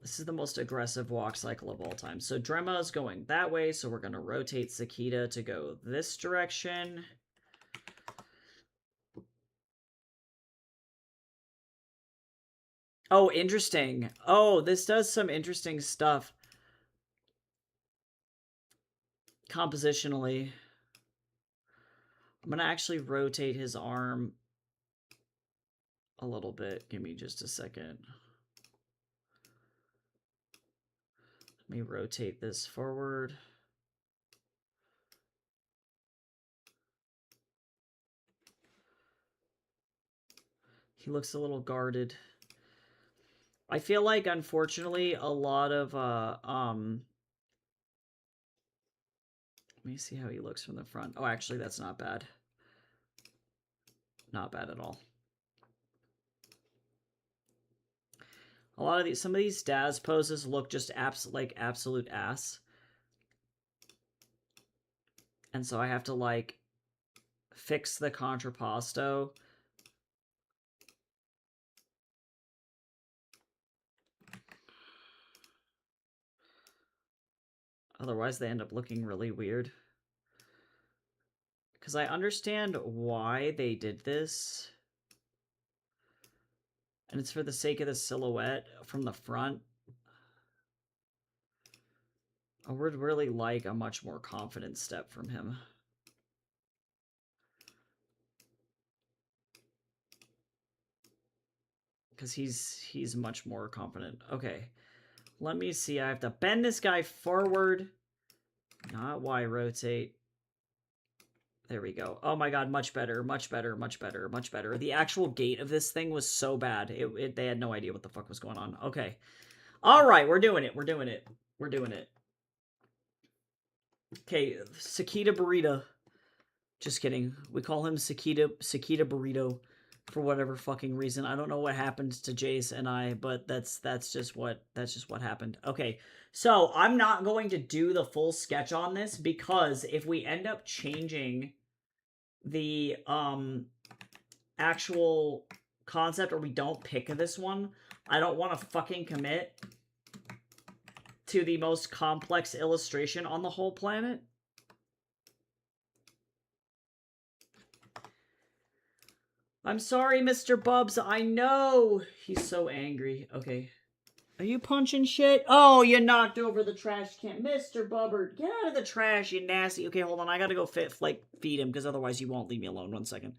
This is the most aggressive walk cycle of all time. So Drema is going that way, so we're going to rotate Sakita to go this direction. Oh, interesting. Oh, this does some interesting stuff. Compositionally. I'm going to actually rotate his arm a little bit. Give me just a second. Let me rotate this forward. He looks a little guarded. I feel like, unfortunately, a lot of, let me see how he looks from the front. Oh, actually, that's not bad. Not bad at all. A lot of these, some of these Daz poses look just like absolute ass. And so I have to, like, fix the contrapposto. Otherwise, they end up looking really weird. Because I understand why they did this. And it's for the sake of the silhouette from the front. I would really like a much more confident step from him. Because he's much more confident. Okay. Let me see. I have to bend this guy forward. Not Y rotate. There we go. Oh my god, much better, much better, much better, much better. The actual gait of this thing was so bad. They had no idea what the fuck was going on. Okay. All right, we're doing it. We're doing it. We're doing it. Okay, Sakita Burrito. Just kidding. We call him Sakita Burrito for whatever fucking reason. I don't know what happened to Jace and I, but that's just what happened. Okay. So, I'm not going to do the full sketch on this because if we end up changing the actual concept or we don't pick this one, I don't want to fucking commit to the most complex illustration on the whole planet. I'm sorry, Mr. Bubs. I know. He's so angry. Okay. Are you punching shit? Oh, you knocked over the trash can. Mr. Bubbard, get out of the trash, you nasty. Okay, hold on. I gotta go feed him, because otherwise you won't leave me alone. 1 second.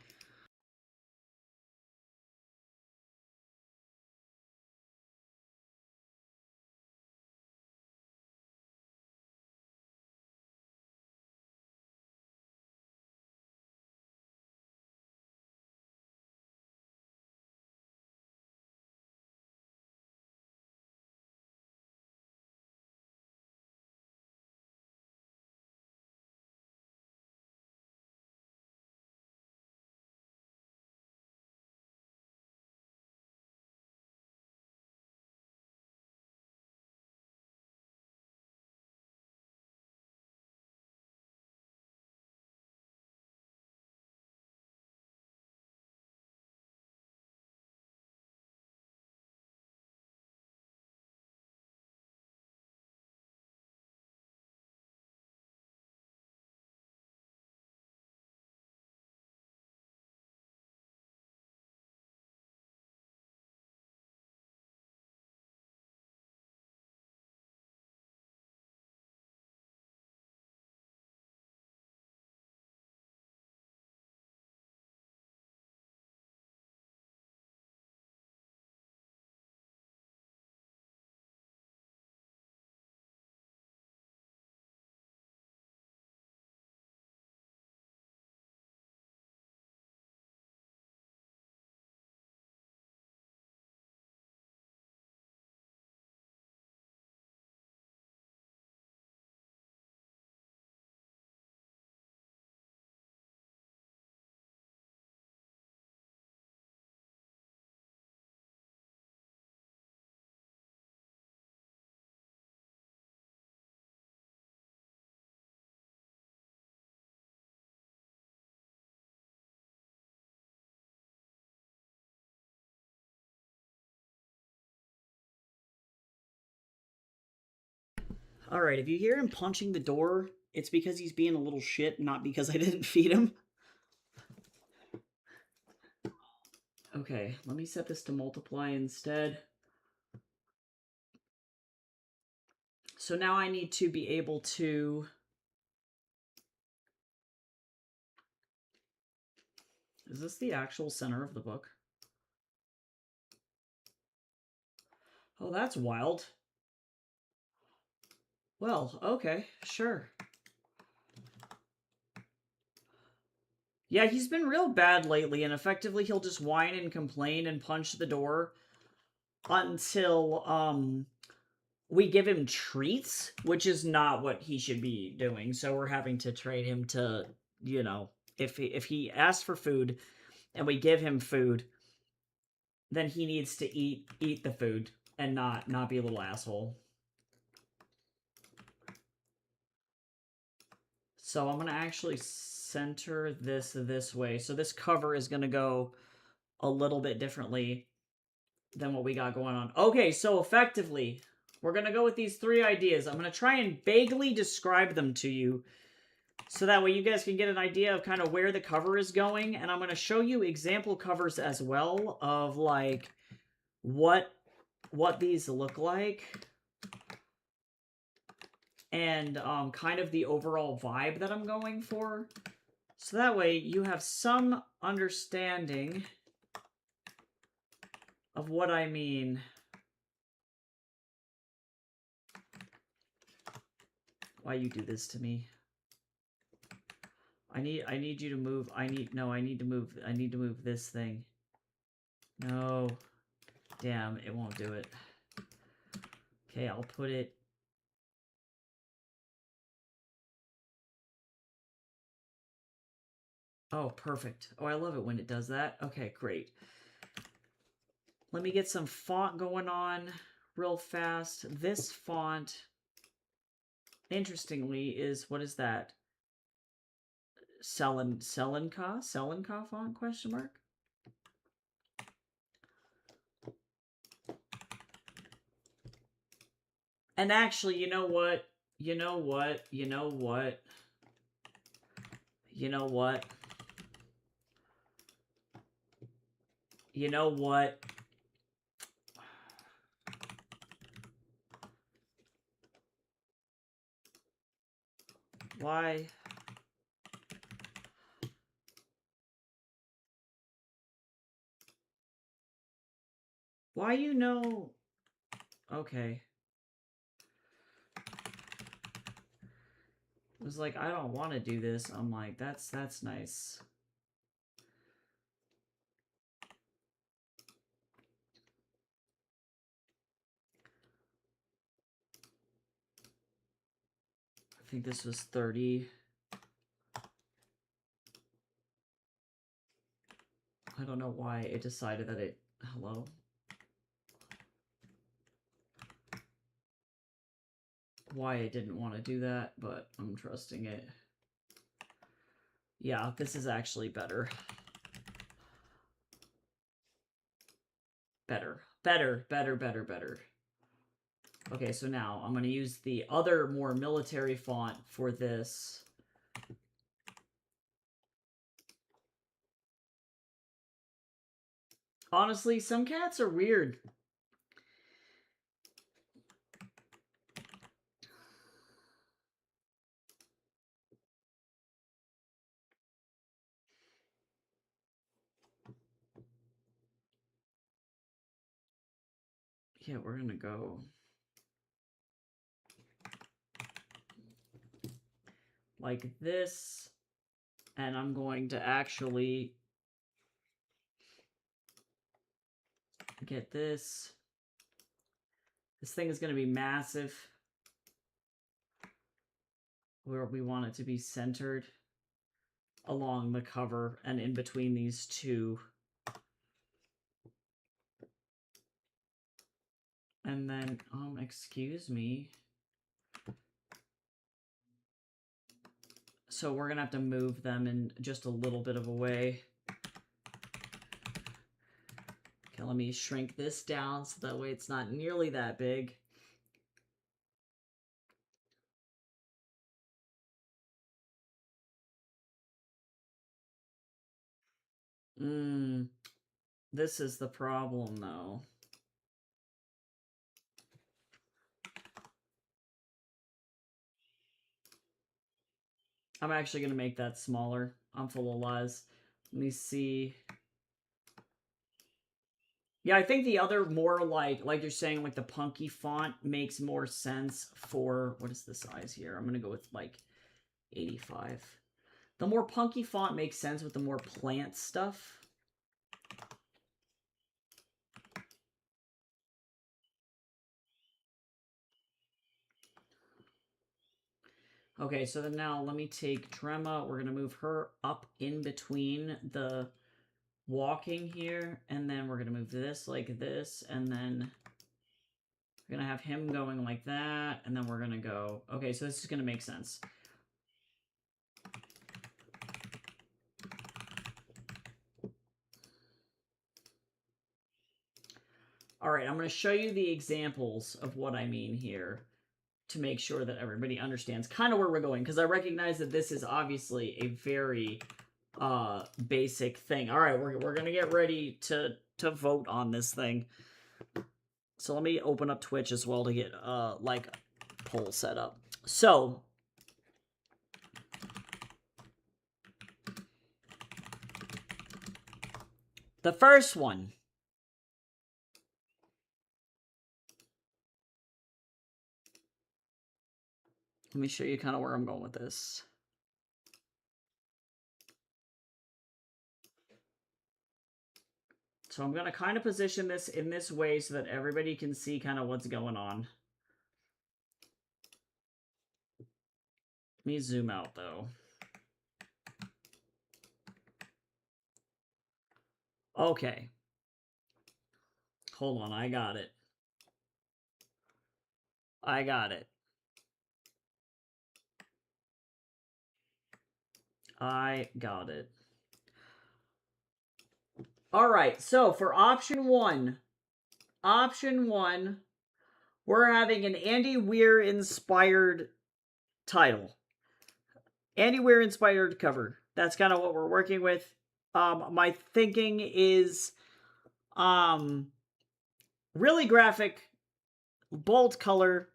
Alright, if you hear him punching the door, it's because he's being a little shit, not because I didn't feed him. Okay, let me set this to multiply instead. So now I need to be able to... Is this the actual center of the book? Oh, that's wild. Well, okay, sure. Yeah, he's been real bad lately, and effectively he'll just whine and complain and punch the door until, we give him treats, which is not what he should be doing. So we're having to trade him to, you know, if he asks for food and we give him food, then he needs to eat the food and not be a little asshole. So I'm gonna actually center this way. So this cover is gonna go a little bit differently than what we got going on. Okay, so effectively, we're going to go with these 3 ideas. I'm going to try and vaguely describe them to you so that way you guys can get an idea of kind of where the cover is going. And I'm going to show you example covers as well of like what these look like and kind of the overall vibe that I'm going for. So that way you have some understanding of what I mean. Why you do this to me? I need you to move. I need to move this thing. No. Damn, it won't do it. Okay, I'll put it. Oh, perfect. Oh, I love it when it does that. Okay, great. Let me get some font going on real fast. This font, interestingly, is, what is that? Selenka font, question mark? And actually, you know what? You know what? You know what? You know what? You know what? Why? Why you know? Okay. It was like, I don't want to do this. I'm like, that's nice. I think this was 30. I don't know why it decided that it... Hello? Why it didn't want to do that, but I'm trusting it. Yeah, this is actually better. Better. Okay, so now I'm going to use the other more military font for this. Honestly, some cats are weird. Yeah, we're going to go... like this, and I'm going to actually get this. This thing is going to be massive, where we want it to be centered along the cover and in between these two. And then, excuse me. So we're going to have to move them in just a little bit of a way. Okay, let me shrink this down so that way it's not nearly that big. This is the problem, though. I'm actually going to make that smaller. I'm full of lies. Let me see. Yeah, I think the other more like you're saying, like the punky font makes more sense for, what is the size here? I'm going to go with like 85. The more punky font makes sense with the more plant stuff. Okay, so then now let me take Drema. We're going to move her up in between the walking here. And then we're going to move this like this. And then we're going to have him going like that. And then we're going to go... Okay, so this is going to make sense. All right, I'm going to show you the examples of what I mean here to make sure that everybody understands kind of where we're going, because I recognize that this is obviously a very basic thing. All right, we're going to get ready to vote on this thing. So let me open up Twitch as well to get like a poll set up. So the first one. Let me show you kind of where I'm going with this. So I'm going to kind of position this in this way so that everybody can see kind of what's going on. Let me zoom out, though. Okay. Hold on, I got it. I got it. I got it. All right, so for option one, we're having an Andy Weir-inspired title. Andy Weir-inspired cover. That's kind of what we're working with. My thinking is really graphic, bold color,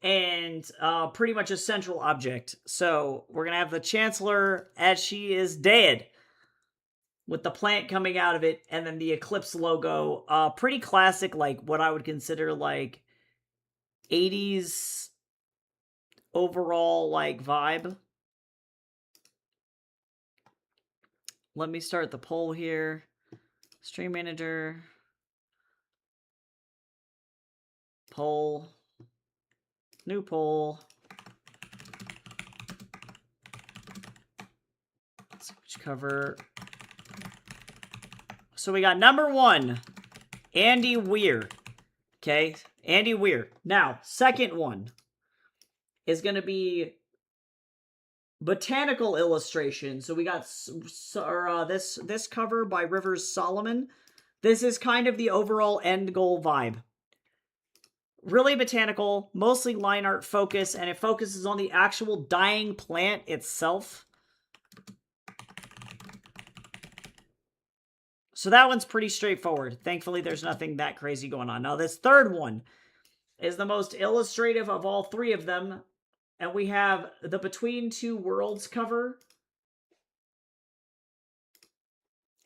and pretty much a central object. So we're going to have the Chancellor as she is dead, with the plant coming out of it, and then the Eclipse logo. Pretty classic, like what I would consider like 80s overall like vibe. Let me start the poll here. Stream manager. Poll. New poll. Switch cover. So we got number one, Andy Weir. Okay, Andy Weir. Now, second one is going to be botanical illustration. So we got this cover by Rivers Solomon. This is kind of the overall end goal vibe. Really botanical, mostly line art focus, and it focuses on the actual dying plant itself. So that one's pretty straightforward. Thankfully, there's nothing that crazy going on. Now, this third one is the most illustrative of all three of them. And we have the Between Two Worlds cover.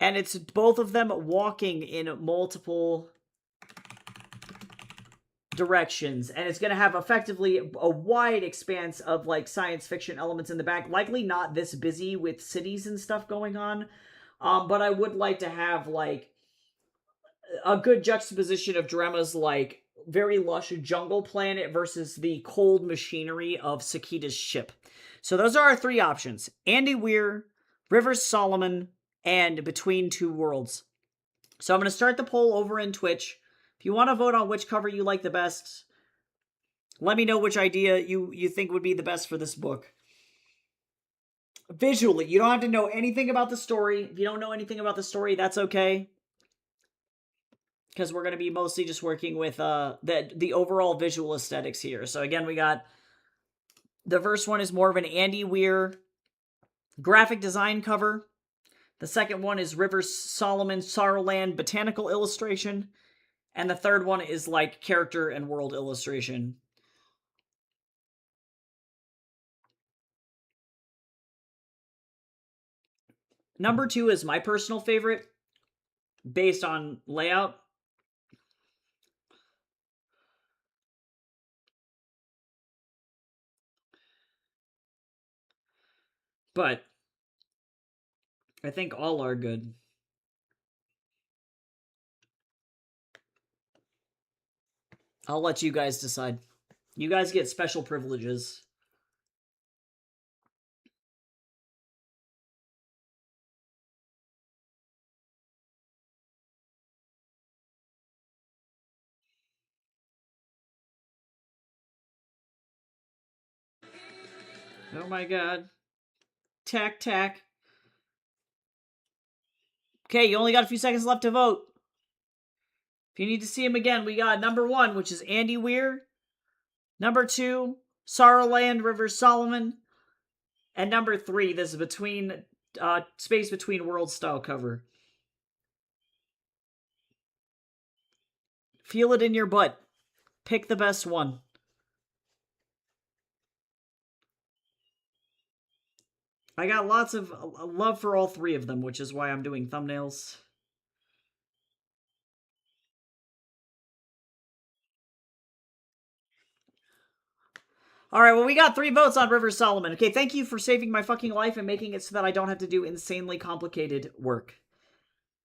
And it's both of them walking in multiple directions. And it's going to have effectively a wide expanse of like science fiction elements in the back. Likely not this busy with cities and stuff going on. But I would like to have like a good juxtaposition of Drema's like very lush jungle planet versus the cold machinery of Sakita's ship. So those are our three options. Andy Weir, Rivers Solomon, and Between Two Worlds. So I'm going to start the poll over in Twitch. If you want to vote on which cover you like the best, let me know which idea you think would be the best for this book. Visually, you don't have to know anything about the story. If you don't know anything about the story, that's okay. Because we're going to be mostly just working with the overall visual aesthetics here. So again, we got the first one is more of an Andy Weir graphic design cover. The second one is River Solomon Saruland botanical illustration. And the third one is like character and world illustration. Number 2 is my personal favorite based on layout. But I think all are good. I'll let you guys decide. You guys get special privileges. Oh my god. Tack, tack. Okay, you only got a few seconds left to vote. If you need to see him again, we got number 1, which is Andy Weir. Number 2, Saruland River Solomon. And number 3, this is between Space Between Worlds style cover. Feel it in your butt. Pick the best one. I got lots of love for all 3 of them, which is why I'm doing thumbnails. Alright, well, we got 3 votes on River Solomon. Okay, thank you for saving my fucking life and making it so that I don't have to do insanely complicated work.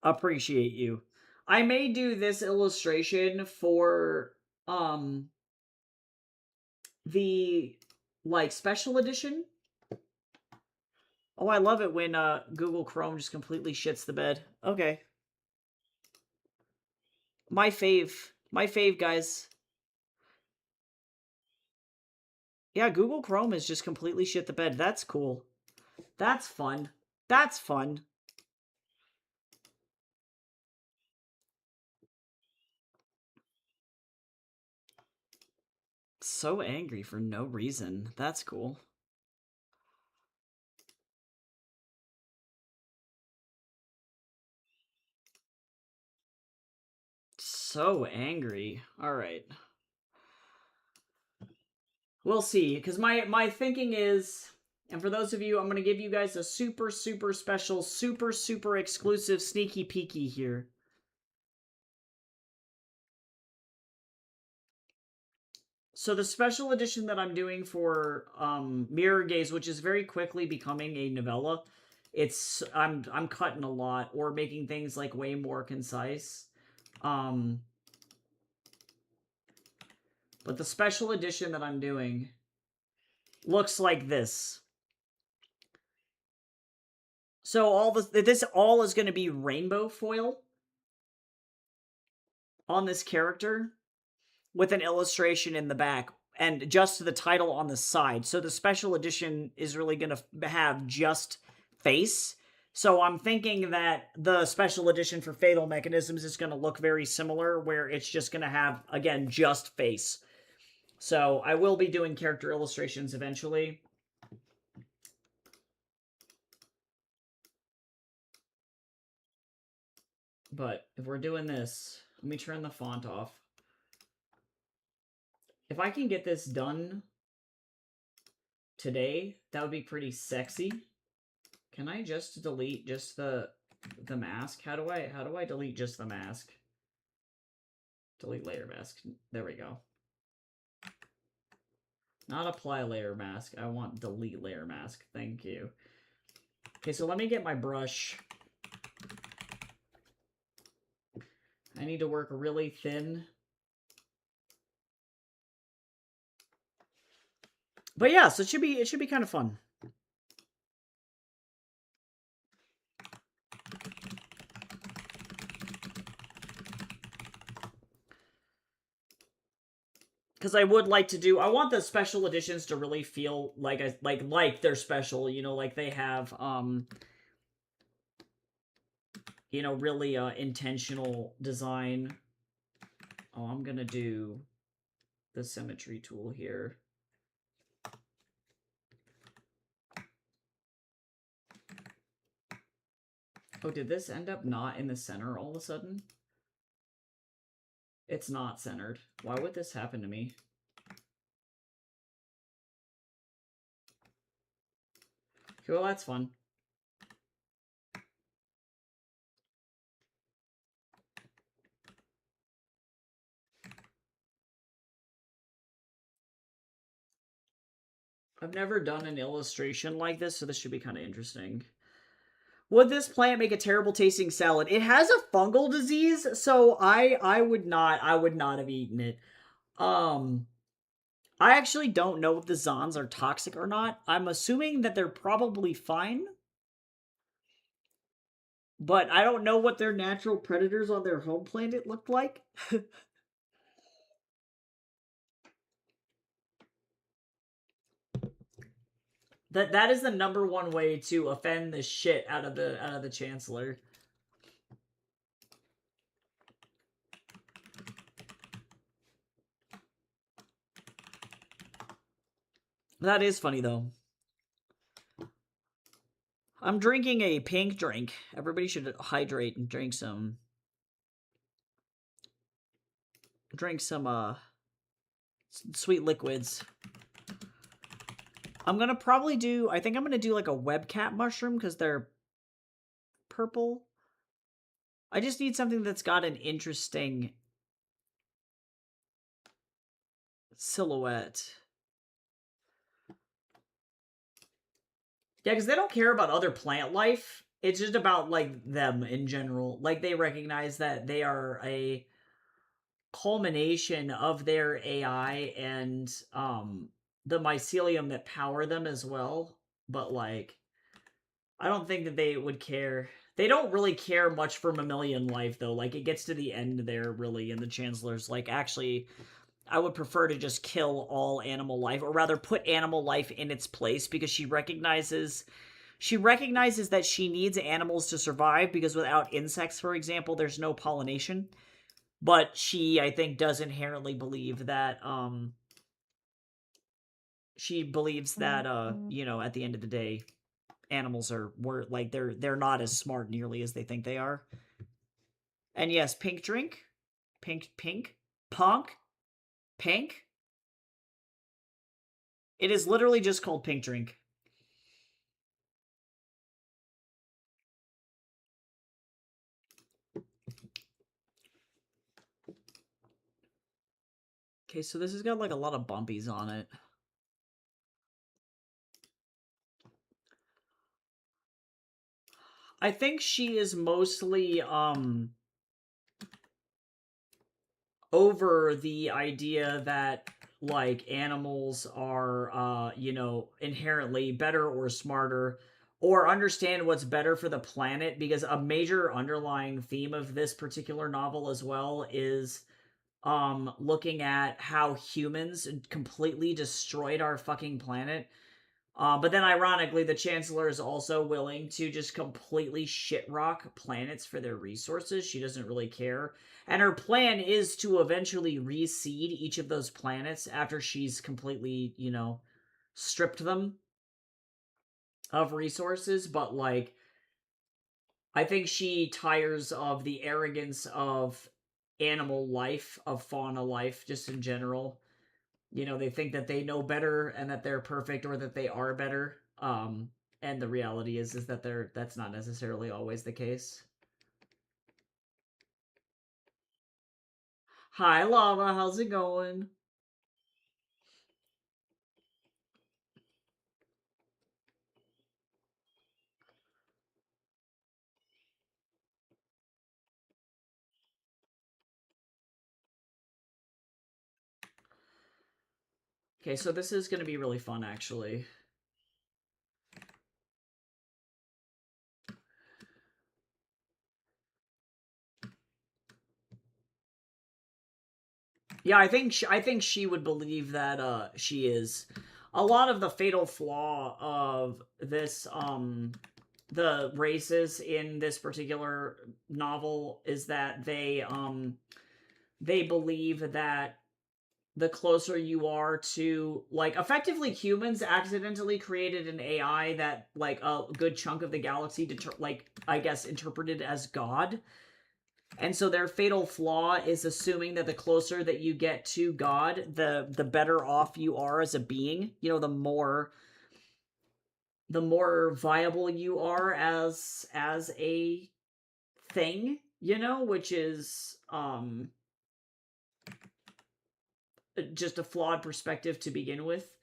Appreciate you. I may do this illustration for, the, like, special edition. Oh, I love it when, Google Chrome just completely shits the bed. Okay. My fave. My fave, guys. Yeah, Google Chrome is just completely shit the bed. That's cool. That's fun. That's fun. So angry for no reason. That's cool. So angry. Alright. We'll see, because my thinking is, and for those of you, I'm going to give you guys a super, super special, super, super exclusive sneaky peeky here. So the special edition that I'm doing for Mirror Gaze, which is very quickly becoming a novella, I'm cutting a lot or making things like way more concise. But the special edition that I'm doing looks like this. So this all is going to be rainbow foil on this character with an illustration in the back and just the title on the side. So the special edition is really going to have just face. So I'm thinking that the special edition for Fatal Mechanisms is going to look very similar, where it's just going to have, again, just face. So I will be doing character illustrations eventually. But if we're doing this, let me turn the font off. If I can get this done today, that would be pretty sexy. Can I just delete just the mask? How do I delete just the mask? Delete layer mask. There we go. Not apply layer mask. I want delete layer mask. Thank you. Okay, so let me get my brush. I need to work really thin. But yeah, so it should be kind of fun. Because I would like to do, I want the special editions to really feel like they're special, you know, like they have you know, really intentional design. Oh, I'm gonna do the symmetry tool here. Oh, did this end up not in the center all of a sudden? It's not centered. Why would this happen to me? Okay, well, that's fun. I've never done an illustration like this, so this should be kind of interesting. Would this plant make a terrible tasting salad? It has a fungal disease, so I would not have eaten it. I actually don't know if the Zons are toxic or not. I'm assuming that they're probably fine. But I don't know what their natural predators on their home planet looked like. That is the number one way to offend the shit out of the Chancellor. That is funny though. I'm drinking a pink drink. Everybody should hydrate and drink some sweet liquids. I'm gonna probably do, I think I'm gonna do like a webcat mushroom because they're purple. I just need something that's got an interesting silhouette. Yeah, because they don't care about other plant life. It's just about, like, them in general. Like, they recognize that they are a culmination of their AI and the mycelium that power them as well. But, like, I don't think that they would care. They don't really care much for mammalian life, though. Like, it gets to the end there, really, and the Chancellor's like, actually, I would prefer to just kill all animal life, or rather put animal life in its place, because she recognizes that she needs animals to survive, because without insects, for example, there's no pollination. But she, I think, does inherently believe that she believes that you know, at the end of the day, animals were like they're not as smart nearly as they think they are. And yes, pink drink, pink, punk, pink. It is literally just called pink drink. Okay, so this has got like a lot of bumpies on it. I think she is mostly over the idea that, like, animals are you know, inherently better or smarter, or understand what's better for the planet, because a major underlying theme of this particular novel as well is looking at how humans completely destroyed our fucking planet. But then, ironically, the Chancellor is also willing to just completely shitrock planets for their resources. She doesn't really care. And her plan is to eventually reseed each of those planets after she's completely, you know, stripped them of resources. But, like, I think she tires of the arrogance of animal life, of fauna life, just in general. You know, they think that they know better and that they're perfect, or that they are better. And the reality is that that's not necessarily always the case. Hi, Lava. How's it going? Okay, so this is going to be really fun, actually. Yeah, I think she would believe that she is. A lot of the fatal flaw of this the races in this particular novel is that they believe that the closer you are to, like, effectively humans accidentally created an AI that, like, a good chunk of the galaxy I guess interpreted as God. And so their fatal flaw is assuming that the closer that you get to God, the better off you are as a being. You know, the more viable you are as a thing, you know, which is just a flawed perspective to begin with.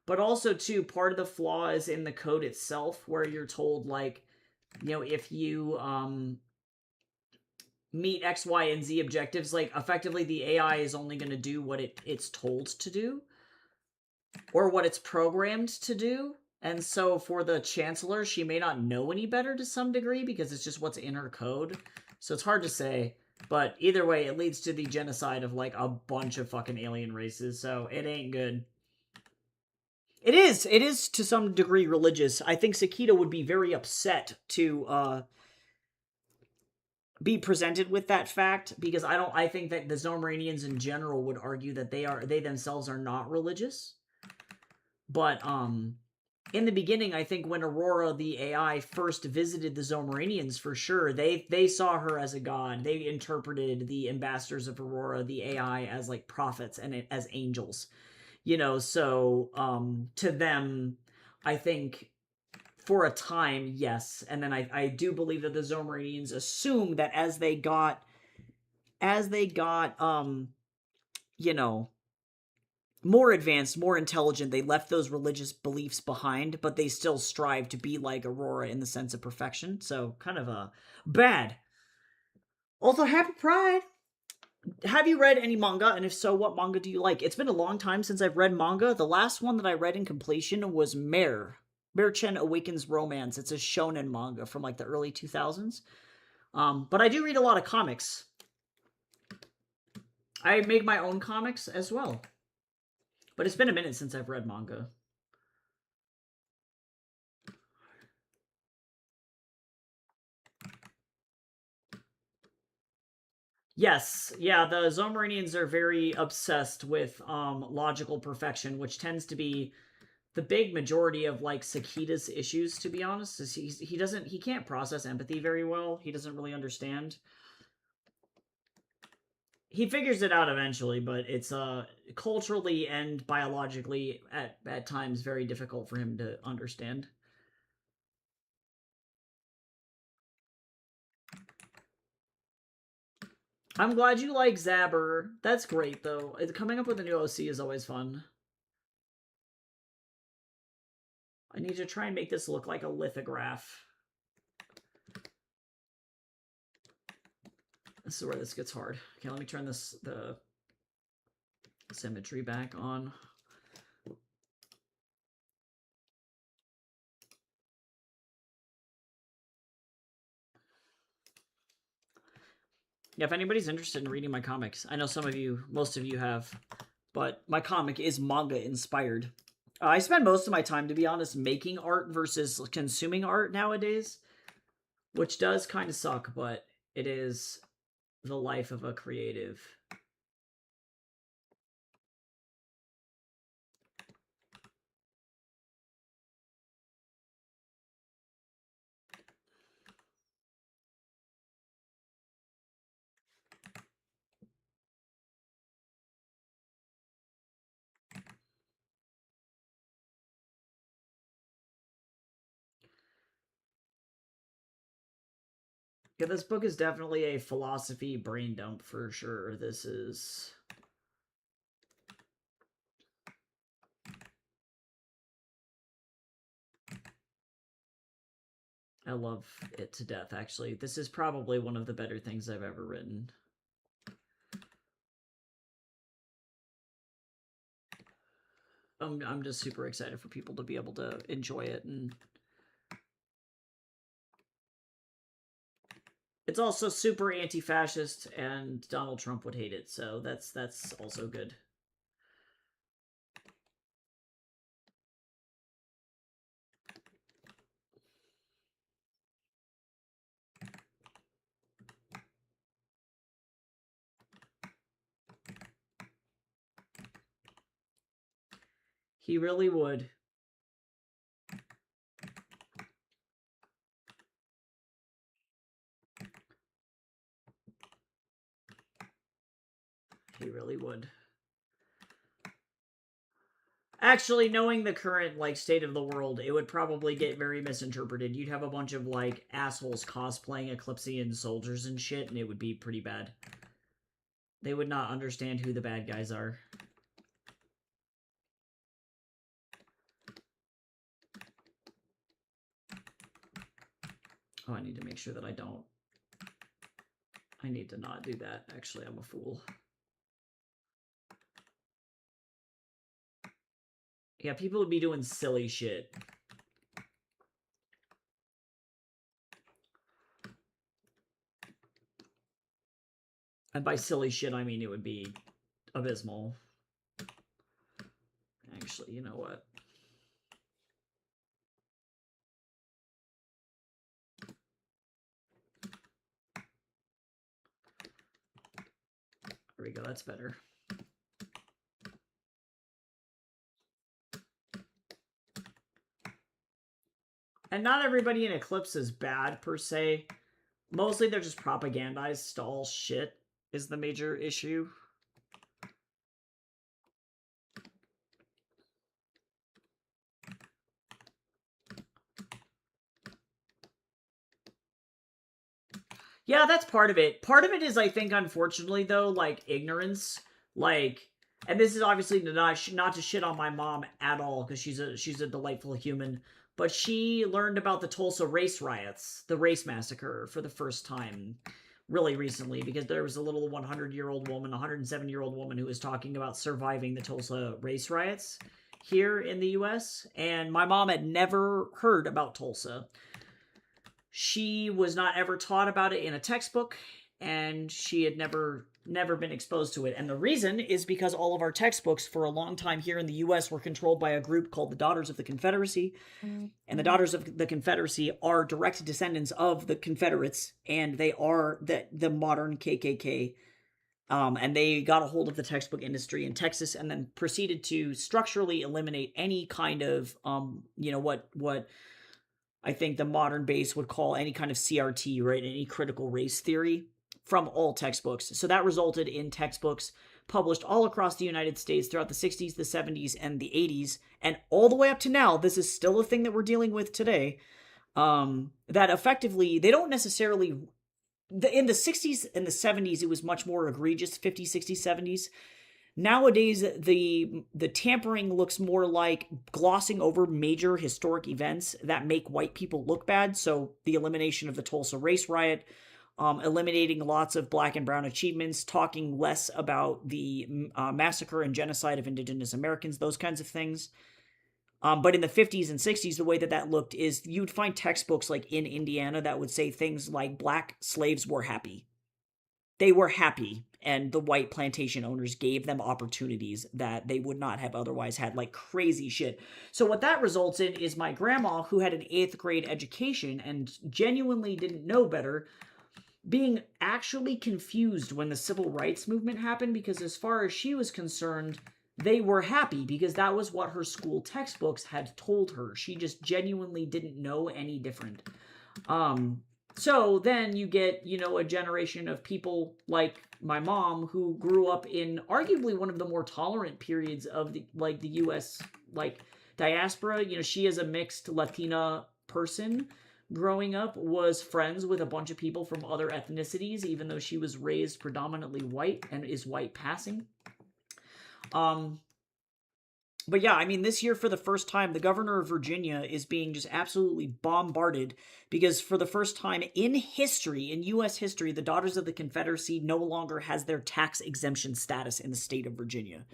But also, too, part of the flaw is in the code itself, where you're told, like, you know, if you meet X, Y, and Z objectives, like, effectively the AI is only going to do what it's told to do, or what it's programmed to do. And so for the Chancellor, she may not know any better to some degree, because it's just what's in her code. So it's hard to say. But either way, it leads to the genocide of, like, a bunch of fucking alien races, so it ain't good. It is to some degree religious. I think Sakita would be very upset to be presented with that fact, because I think that the Zomoranians in general would argue that they themselves are not religious. But in the beginning, I think when Aurora the AI first visited the Zomoranians, for sure, they saw her as a god. They interpreted the ambassadors of Aurora the AI as, like, prophets and as angels. You know, so to them, I think for a time, yes. And then I do believe that the Zomoranians assume that as they got you know, more advanced, more intelligent, they left those religious beliefs behind, but they still strive to be like Aurora in the sense of perfection. So kind of a bad. Also, happy Pride. Have you read any manga? And if so, what manga do you like? It's been a long time since I've read manga. The last one that I read in completion was Mare-chen Awakens Romance. It's a shonen manga from, like, the early 2000s. But I do read a lot of comics. I make my own comics as well. But it's been a minute since I've read manga. Yes, yeah, the Zomoranians are very obsessed with logical perfection, which tends to be the big majority of, like, Sakita's issues, to be honest. Is he can't process empathy very well. He doesn't really understand. He figures it out eventually, but it's culturally and biologically at times very difficult for him to understand. I'm glad you like Zabber. That's great, though. Coming up with a new OC is always fun. I need to try and make this look like a lithograph. This is where this gets hard. Okay, let me turn the symmetry back on. Yeah, if anybody's interested in reading my comics, I know most of you have, but my comic is manga inspired. I spend most of my time, to be honest, making art versus consuming art nowadays, which does kind of suck, but it is the life of a creative. Yeah, this book is definitely a philosophy brain dump for sure. This is... I love it to death, actually. This is probably one of the better things I've ever written. I'm just super excited for people to be able to enjoy it, and it's also super anti-fascist, and Donald Trump would hate it, so that's also good. He really would. He really would. Actually, knowing the current like state of the world, it would probably get very misinterpreted. You'd have a bunch of like assholes cosplaying Eclipsean soldiers and shit, and it would be pretty bad. They would not understand who the bad guys are. Oh, I need to make sure that I don't. I need to not do that. Actually, I'm a fool. Yeah, people would be doing silly shit. And by silly shit, I mean it would be abysmal. Actually, you know what? There we go, that's better. And not everybody in Eclipse is bad, per se. Mostly they're just propagandized stall shit is the major issue. Yeah, that's part of it. Part of it is, I think, unfortunately, though, like, ignorance. Like, and this is obviously not to shit on my mom at all, because she's a delightful human. But she learned about the Tulsa race riots, the race massacre, for the first time really recently, because there was a little 100-year-old woman, 107-year-old woman who was talking about surviving the Tulsa race riots here in the U.S. And my mom had never heard about Tulsa. She was not ever taught about it in a textbook, and she had never been exposed to it. And the reason is because all of our textbooks for a long time here in the US were controlled by a group called the Daughters of the Confederacy. And the Daughters of the Confederacy are direct descendants of the Confederates, and they are the modern KKK. And they got a hold of the textbook industry in Texas and then proceeded to structurally eliminate any kind of what I think the modern base would call any kind of CRT, right? Any critical race theory from all textbooks. So that resulted in textbooks published all across the United States throughout the 60s, the 70s, and the 80s, and all the way up to now. This is still a thing that we're dealing with today. That effectively, they don't necessarily. In the 60s and the 70s, it was much more egregious, 50s, 60s, 70s. Nowadays, the tampering looks more like glossing over major historic events that make white people look bad. So the elimination of the Tulsa race riot, eliminating lots of black and brown achievements, talking less about the massacre and genocide of indigenous Americans, those kinds of things. But in the 50s and 60s, the way that looked is you'd find textbooks like in Indiana that would say things like black slaves were happy. They were happy, and the white plantation owners gave them opportunities that they would not have otherwise had, like crazy shit. So what that results in is my grandma, who had an 8th grade education and genuinely didn't know better, being actually confused when the civil rights movement happened, because as far as she was concerned, they were happy because that was what her school textbooks had told her. She just genuinely didn't know any different. So then you get, a generation of people like my mom who grew up in arguably one of the more tolerant periods of the US diaspora. She is a mixed Latina person growing up, was friends with a bunch of people from other ethnicities, even though she was raised predominantly white and is white passing. But yeah, I mean, this year for the first time, the governor of Virginia is being just absolutely bombarded because for the first time in history, in U.S. history, the Daughters of the Confederacy no longer has their tax exemption status in the state of Virginia.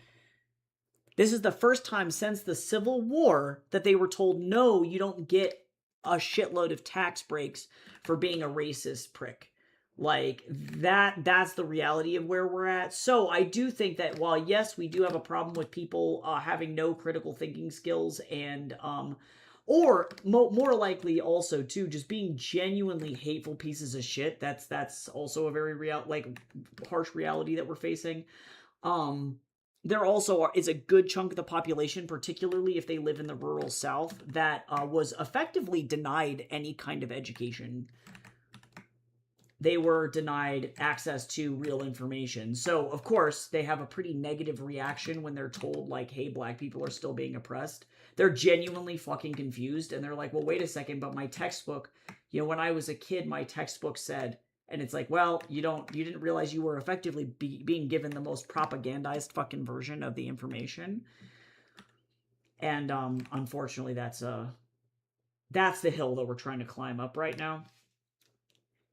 This is the first time since the Civil War that they were told, no, you don't get a shitload of tax breaks for being a racist prick. Like that's the reality of where we're at. So I do think that while yes, we do have a problem with people having no critical thinking skills and or more likely also too just being genuinely hateful pieces of shit. That's also a very harsh reality that we're facing. there also is a good chunk of the population, particularly if they live in the rural South, that was effectively denied any kind of education. They were denied access to real information. So, of course, they have a pretty negative reaction when they're told, like, hey, black people are still being oppressed. They're genuinely fucking confused, and they're like, well, wait a second, but my textbook, when I was a kid, my textbook said, and it's like, well, you didn't realize you were effectively being given the most propagandized fucking version of the information. And unfortunately, that's the hill that we're trying to climb up right now.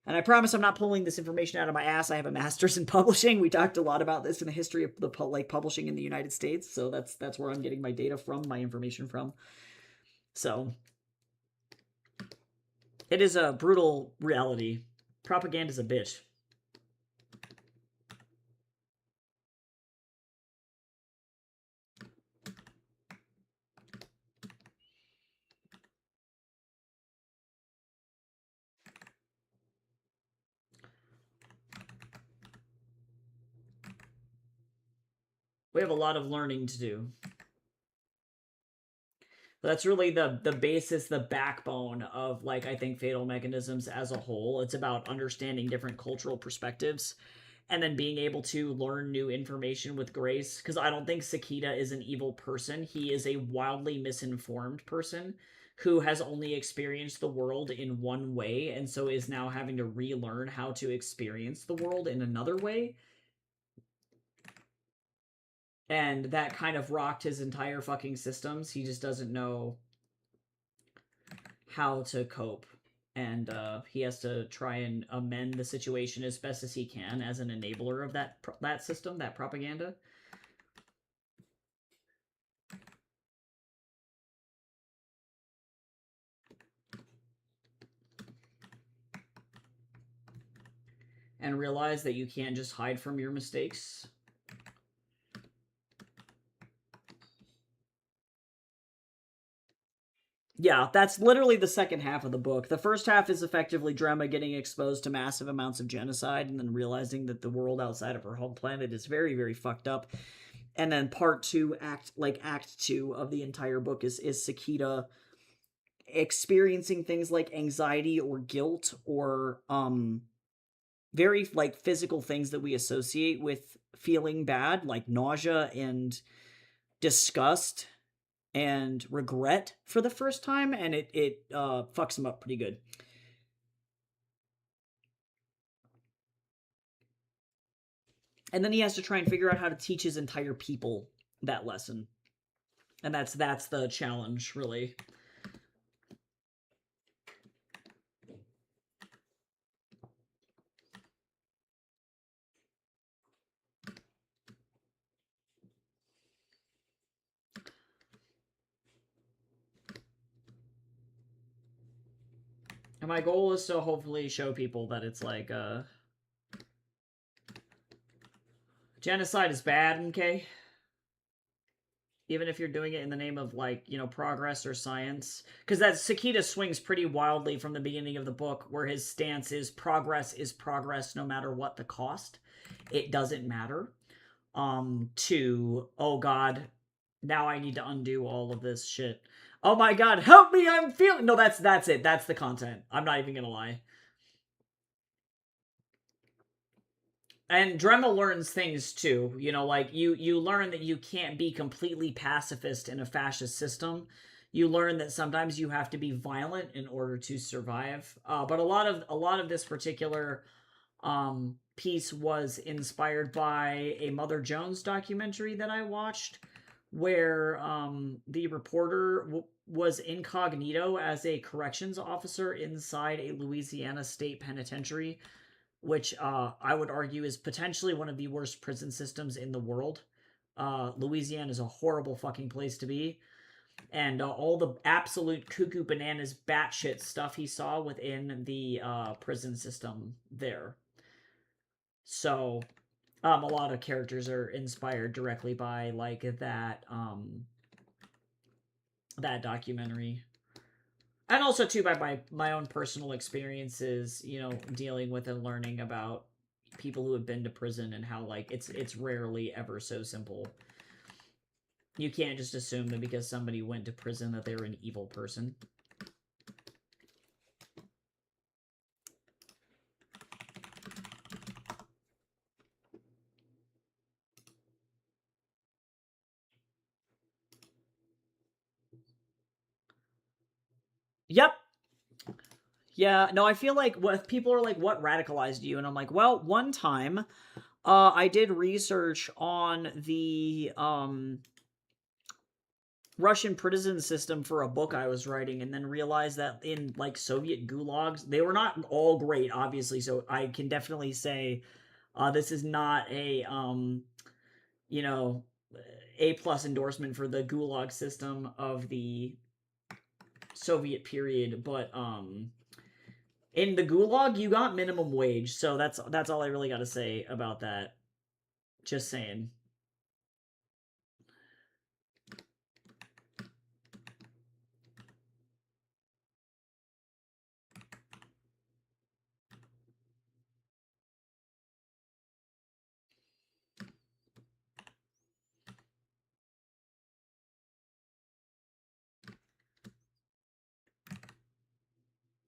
And I promise I'm not pulling this information out of my ass. I have a master's in publishing. We talked a lot about this in the history of the publishing in the United States. So that's where I'm getting my data from, my information from. So it is a brutal reality. Propaganda's a bitch. We have a lot of learning to do. That's really the basis, the backbone of, like, I think Fatal Mechanisms as a whole. It's about understanding different cultural perspectives and then being able to learn new information with grace. Because I don't think Sakita is an evil person. He is a wildly misinformed person who has only experienced the world in one way, and so is now having to relearn how to experience the world in another way. And that kind of rocked his entire fucking systems. He just doesn't know how to cope. And he has to try and amend the situation as best as he can as an enabler of that system, that propaganda. And realize that you can't just hide from your mistakes. Yeah, that's literally the second half of the book. The first half is effectively Drema getting exposed to massive amounts of genocide and then realizing that the world outside of her home planet is very, very fucked up. And then part two, act 2 of the entire book is Sakita experiencing things like anxiety or guilt or very, like, physical things that we associate with feeling bad, like nausea and disgust and regret for the first time, and it fucks him up pretty good. And then he has to try and figure out how to teach his entire people that lesson. And that's the challenge, really. And my goal is to hopefully show people that it's like, genocide is bad, okay? Even if you're doing it in the name of, like, progress or science. Because that Sakita swings pretty wildly from the beginning of the book, where his stance is progress no matter what the cost. It doesn't matter. To, oh god, now I need to undo all of this shit. Oh my god, help me, I'm feeling... No, that's it. That's the content. I'm not even gonna lie. And Dremel learns things too, like you learn that you can't be completely pacifist in a fascist system. You learn that sometimes you have to be violent in order to survive. But a lot of this particular piece was inspired by a Mother Jones documentary that I watched, where the reporter was incognito as a corrections officer inside a Louisiana state penitentiary, which I would argue is potentially one of the worst prison systems in the world. Louisiana is a horrible fucking place to be. And all the absolute cuckoo bananas batshit stuff he saw within the prison system there. So, a lot of characters are inspired directly by, like, that documentary. And also, too, by my own personal experiences, dealing with and learning about people who have been to prison and how, like, it's rarely ever so simple. You can't just assume that because somebody went to prison that they're an evil person. Yep. Yeah, no, I feel like what people are like, what radicalized you? And I'm like, well, one time, I did research on the Russian prison system for a book I was writing, and then realized that in like Soviet gulags, they were not all great, obviously. So I can definitely say, this is not a you know, A+ endorsement for the gulag system of the Soviet period, but in the gulag you got minimum wage, so that's all I really got to say about that. Just saying.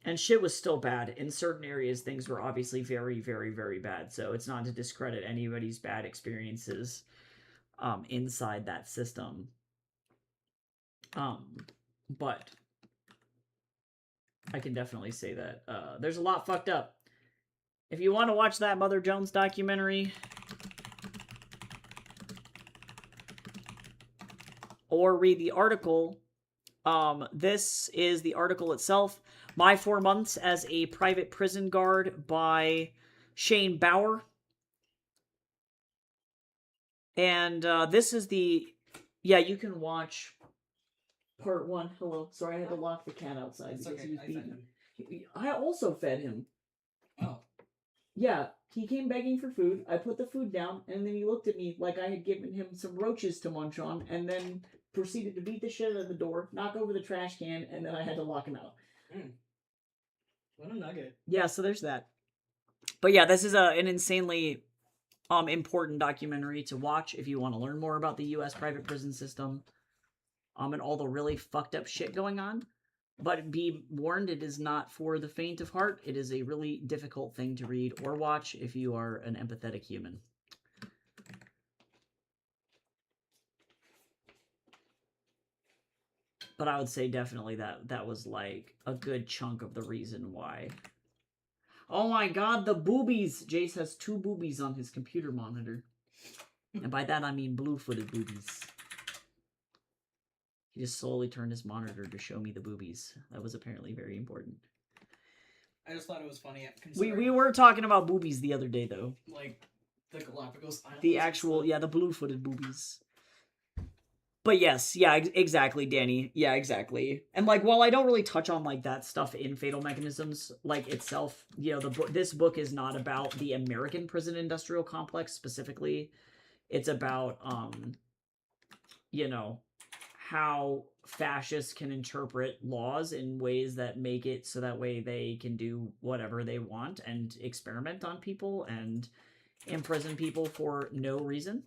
And shit was still bad. In certain areas, things were obviously very, very, very bad. So it's not to discredit anybody's bad experiences inside that system. But I can definitely say that there's a lot fucked up. If you want to watch that Mother Jones documentary, or read the article, this is the article itself. My 4 Months as a Private Prison Guard by Shane Bauer. And this is the... Yeah, you can watch part 1. Hello. Sorry, I had to lock the cat outside because okay. he was beaten. I also fed him. Oh. Yeah, he came begging for food. I put the food down, and then he looked at me like I had given him some roaches to munch on, and then proceeded to beat the shit out of the door, knock over the trash can, and then I had to lock him out. What a nugget. Yeah, so there's that. But yeah, this is an insanely important documentary to watch if you want to learn more about the U.S. private prison system and all the really fucked up shit going on. But be warned, it is not for the faint of heart. It is a really difficult thing to read or watch if you are an empathetic human. But I would say definitely that was like a good chunk of the reason why. Oh my god, the boobies! Jace has 2 boobies on his computer monitor. And by that I mean blue-footed boobies. He just slowly turned his monitor to show me the boobies. That was apparently very important. I just thought it was funny. We were talking about boobies the other day, though. Like, the Galapagos Islands. The actual, yeah, the blue-footed boobies. But yes, yeah, exactly, Danny. Yeah, exactly. And like, while I don't really touch on like that stuff in Fatal Mechanisms, like itself, you know, this book is not about the American prison industrial complex specifically. It's about, you know, how fascists can interpret laws in ways that make it so that way they can do whatever they want and experiment on people and imprison people for no reason.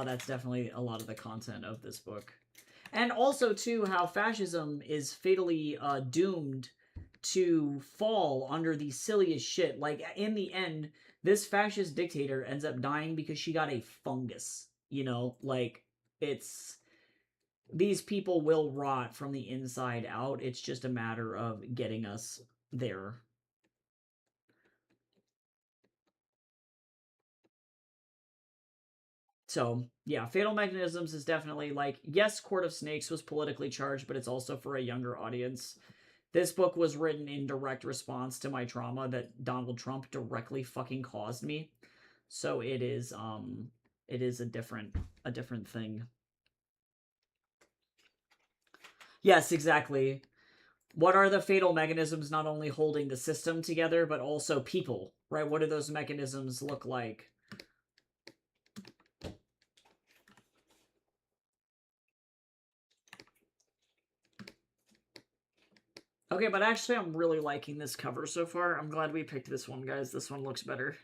That's definitely a lot of the content of this book. And also, too, how fascism is fatally doomed to fall under the silliest shit. Like, in the end, this fascist dictator ends up dying because she got a fungus. You know, like, it's... These people will rot from the inside out. It's just a matter of getting us there. So, yeah, Fatal Mechanisms is definitely like, yes, Court of Snakes was politically charged, but it's also for a younger audience. This book was written in direct response to my trauma that Donald Trump directly fucking caused me. So it is a different thing. Yes, exactly. What are the fatal mechanisms not only holding the system together, but also people, right? What do those mechanisms look like? Okay, but actually I'm really liking this cover so far. I'm glad we picked this one, guys. This one looks better.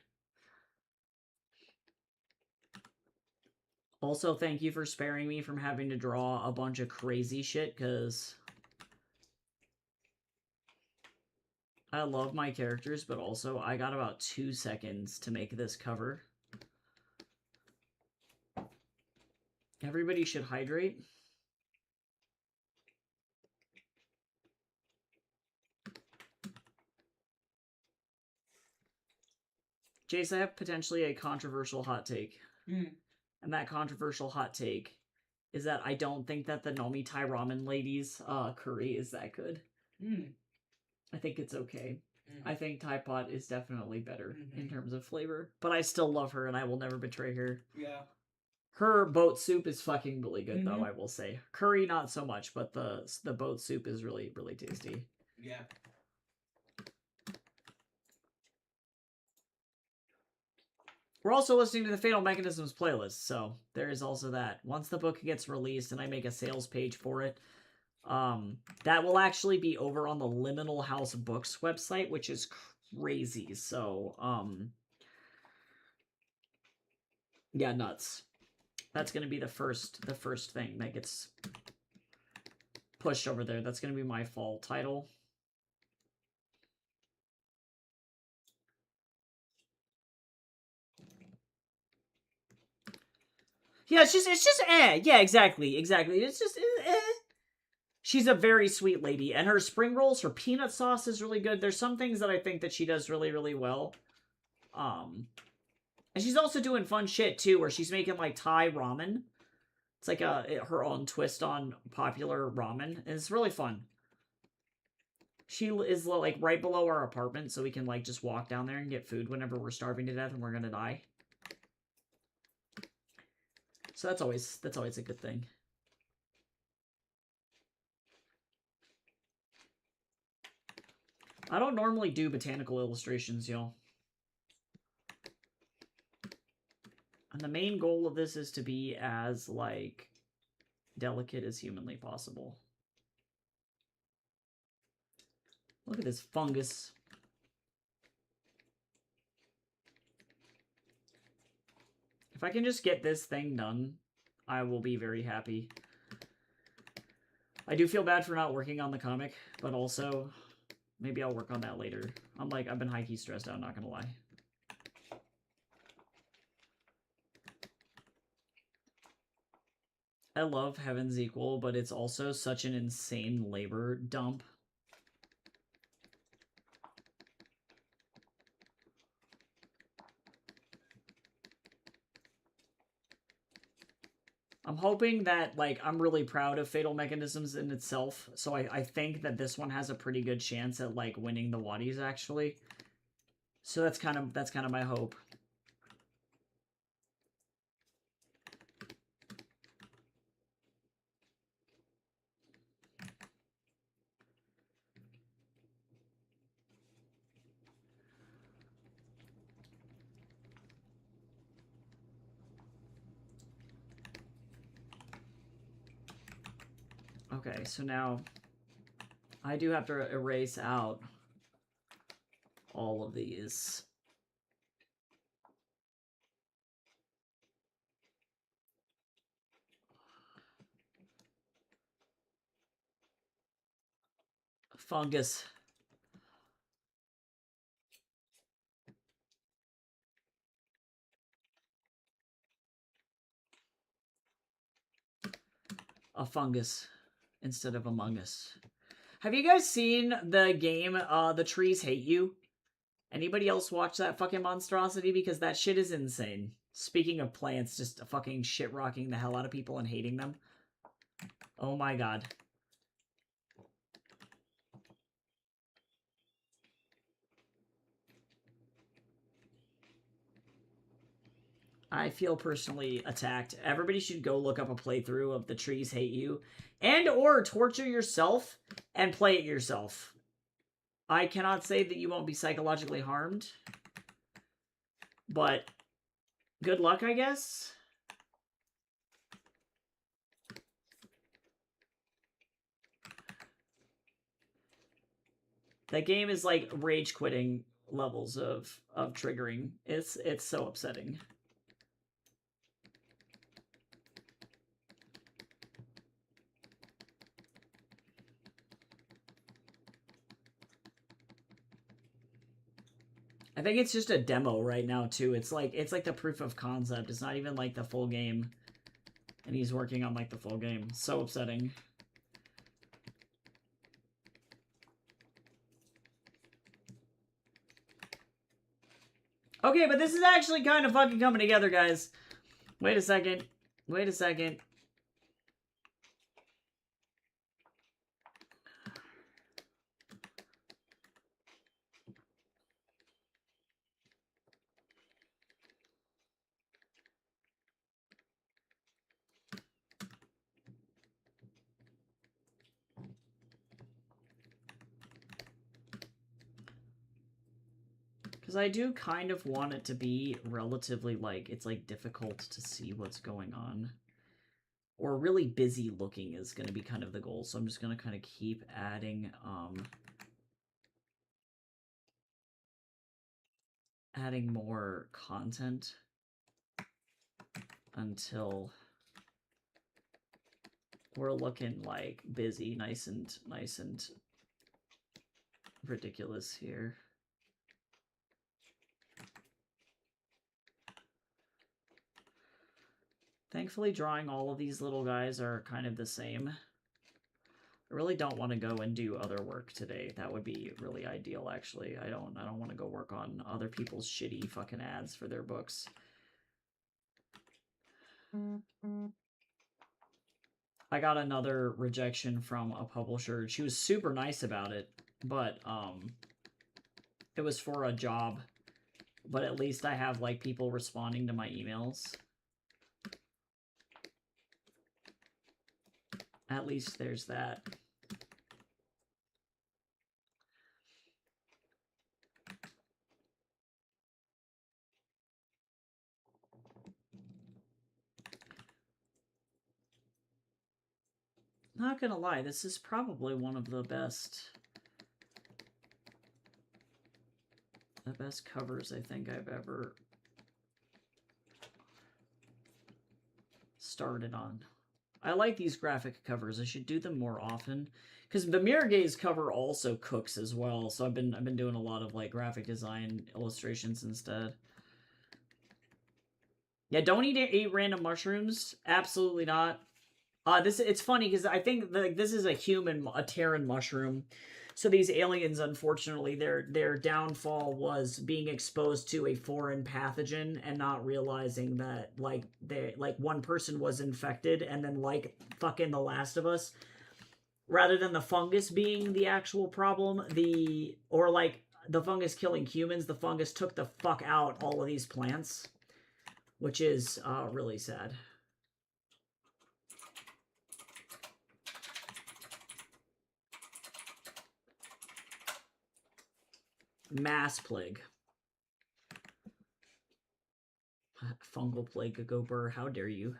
Also, thank you for sparing me from having to draw a bunch of crazy shit, because I love my characters, but also I got about 2 seconds to make this cover. Everybody should hydrate. Jace, I have potentially a controversial hot take. And that controversial hot take is that I don't think that the Nomi Thai Ramen ladies' curry is that good. I think it's okay. I think Thai Pot is definitely better in terms of flavor. But I still love her and I will never betray her. Yeah. Her boat soup is fucking really good, though, I will say. Curry, not so much, but the boat soup is really, really tasty. Yeah. We're also listening to the Fatal Mechanisms playlist, so there is also that. Once the book gets released and I make a sales page for it, that will actually be over on the Liminal House Books website, which is crazy. So, yeah, nuts. That's gonna be the first thing that gets pushed over there. That's gonna be my fall title. Yeah, it's just yeah, exactly. It's just She's a very sweet lady, and her spring rolls, her peanut sauce is really good. There's some things that I think that she does really, really well. And she's also doing fun shit too, where she's making like Thai ramen. It's like her own twist on popular ramen, and it's really fun. She is like right below our apartment, so we can like just walk down there and get food whenever we're starving to death and we're gonna die. So that's always a good thing. I don't normally do botanical illustrations, y'all. And the main goal of this is to be as, like, delicate as humanly possible. Look at this fungus. If I can just get this thing done, I will be very happy. I do feel bad for not working on the comic, but also, maybe I'll work on that later. I've been high-key stressed out, not gonna lie. I love Heaven's Equal, but it's also such an insane labor dump. I'm hoping that, like, I'm really proud of Fatal Mechanisms in itself, so I think that this one has a pretty good chance at, like, winning the Waddies, actually. So that's kind of my hope. Okay, so now I do have to erase out all of these. Fungus. A fungus instead of Among Us. Have you guys seen the game, The Trees Hate You? Anybody else watch that fucking monstrosity? Because that shit is insane. Speaking of plants just fucking shit-rocking the hell out of people and hating them. Oh my god. I feel personally attacked. Everybody should go look up a playthrough of The Trees Hate You. And or torture yourself and play it yourself. I cannot say that you won't be psychologically harmed. But good luck, I guess. That game is like rage quitting levels of triggering. It's so upsetting. I think it's just a demo right now too. It's like the proof of concept. It's not even like the full game. And he's working on like the full game. So upsetting. Okay, but this is actually kind of fucking coming together, guys. Wait a second. Wait a second. Because I do kind of want it to be relatively, like, it's, like, difficult to see what's going on. Or really busy looking is going to be kind of the goal. So I'm just going to kind of keep adding, adding more content until we're looking, like, busy, nice and ridiculous here. Thankfully, drawing all of these little guys are kind of the same. I really don't want to go and do other work today. That would be really ideal, actually. I don't want to go work on other people's shitty fucking ads for their books. I got another rejection from a publisher. She was super nice about it, but it was for a job. But at least I have, like, people responding to my emails. At least there's that. Not gonna lie, this is probably one of the best covers I think I've ever started on. I like these graphic covers. I should do them more often. Because the Mirror Gaze cover also cooks as well, so I've been doing a lot of, like, graphic design illustrations instead. Yeah, don't eat random mushrooms. Absolutely not. It's funny because I think this is a Terran mushroom. So these aliens, unfortunately, their downfall was being exposed to a foreign pathogen and not realizing that, like, one person was infected, and then, like, fucking The Last of Us, rather than the fungus being the actual problem, the fungus killing humans, the fungus took the fuck out all of these plants, which is really sad. Mass plague. Fungal plague, go burr, how dare you.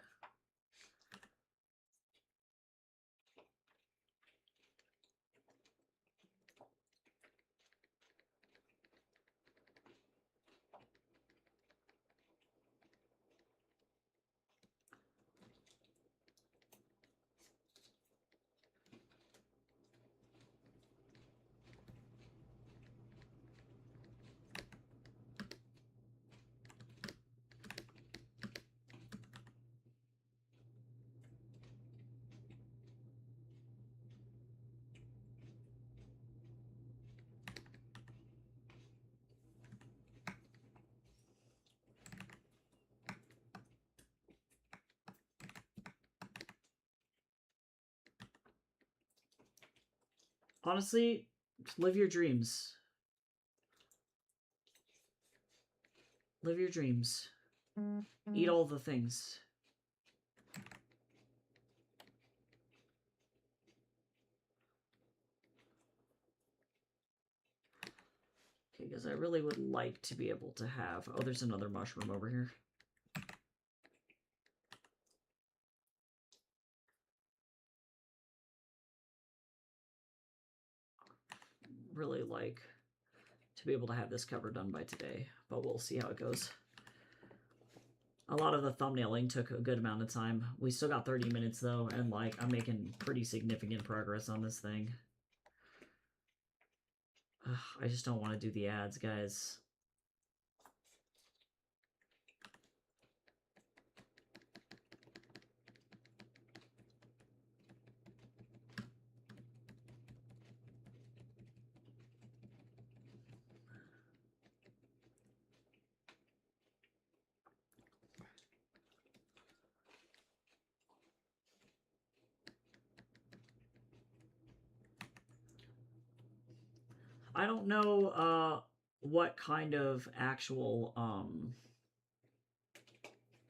Honestly, live your dreams. Live your dreams. Eat all the things. Okay, because I really would like to be able to have... Oh, there's another mushroom over here. Really like to be able to have this cover done by today, but we'll see how it goes. A lot of the thumbnailing took a good amount of time. We still got 30 minutes though, and, like, I'm making pretty significant progress on this thing. Ugh, I just don't want to do the ads, guys. I don't know what kind of actual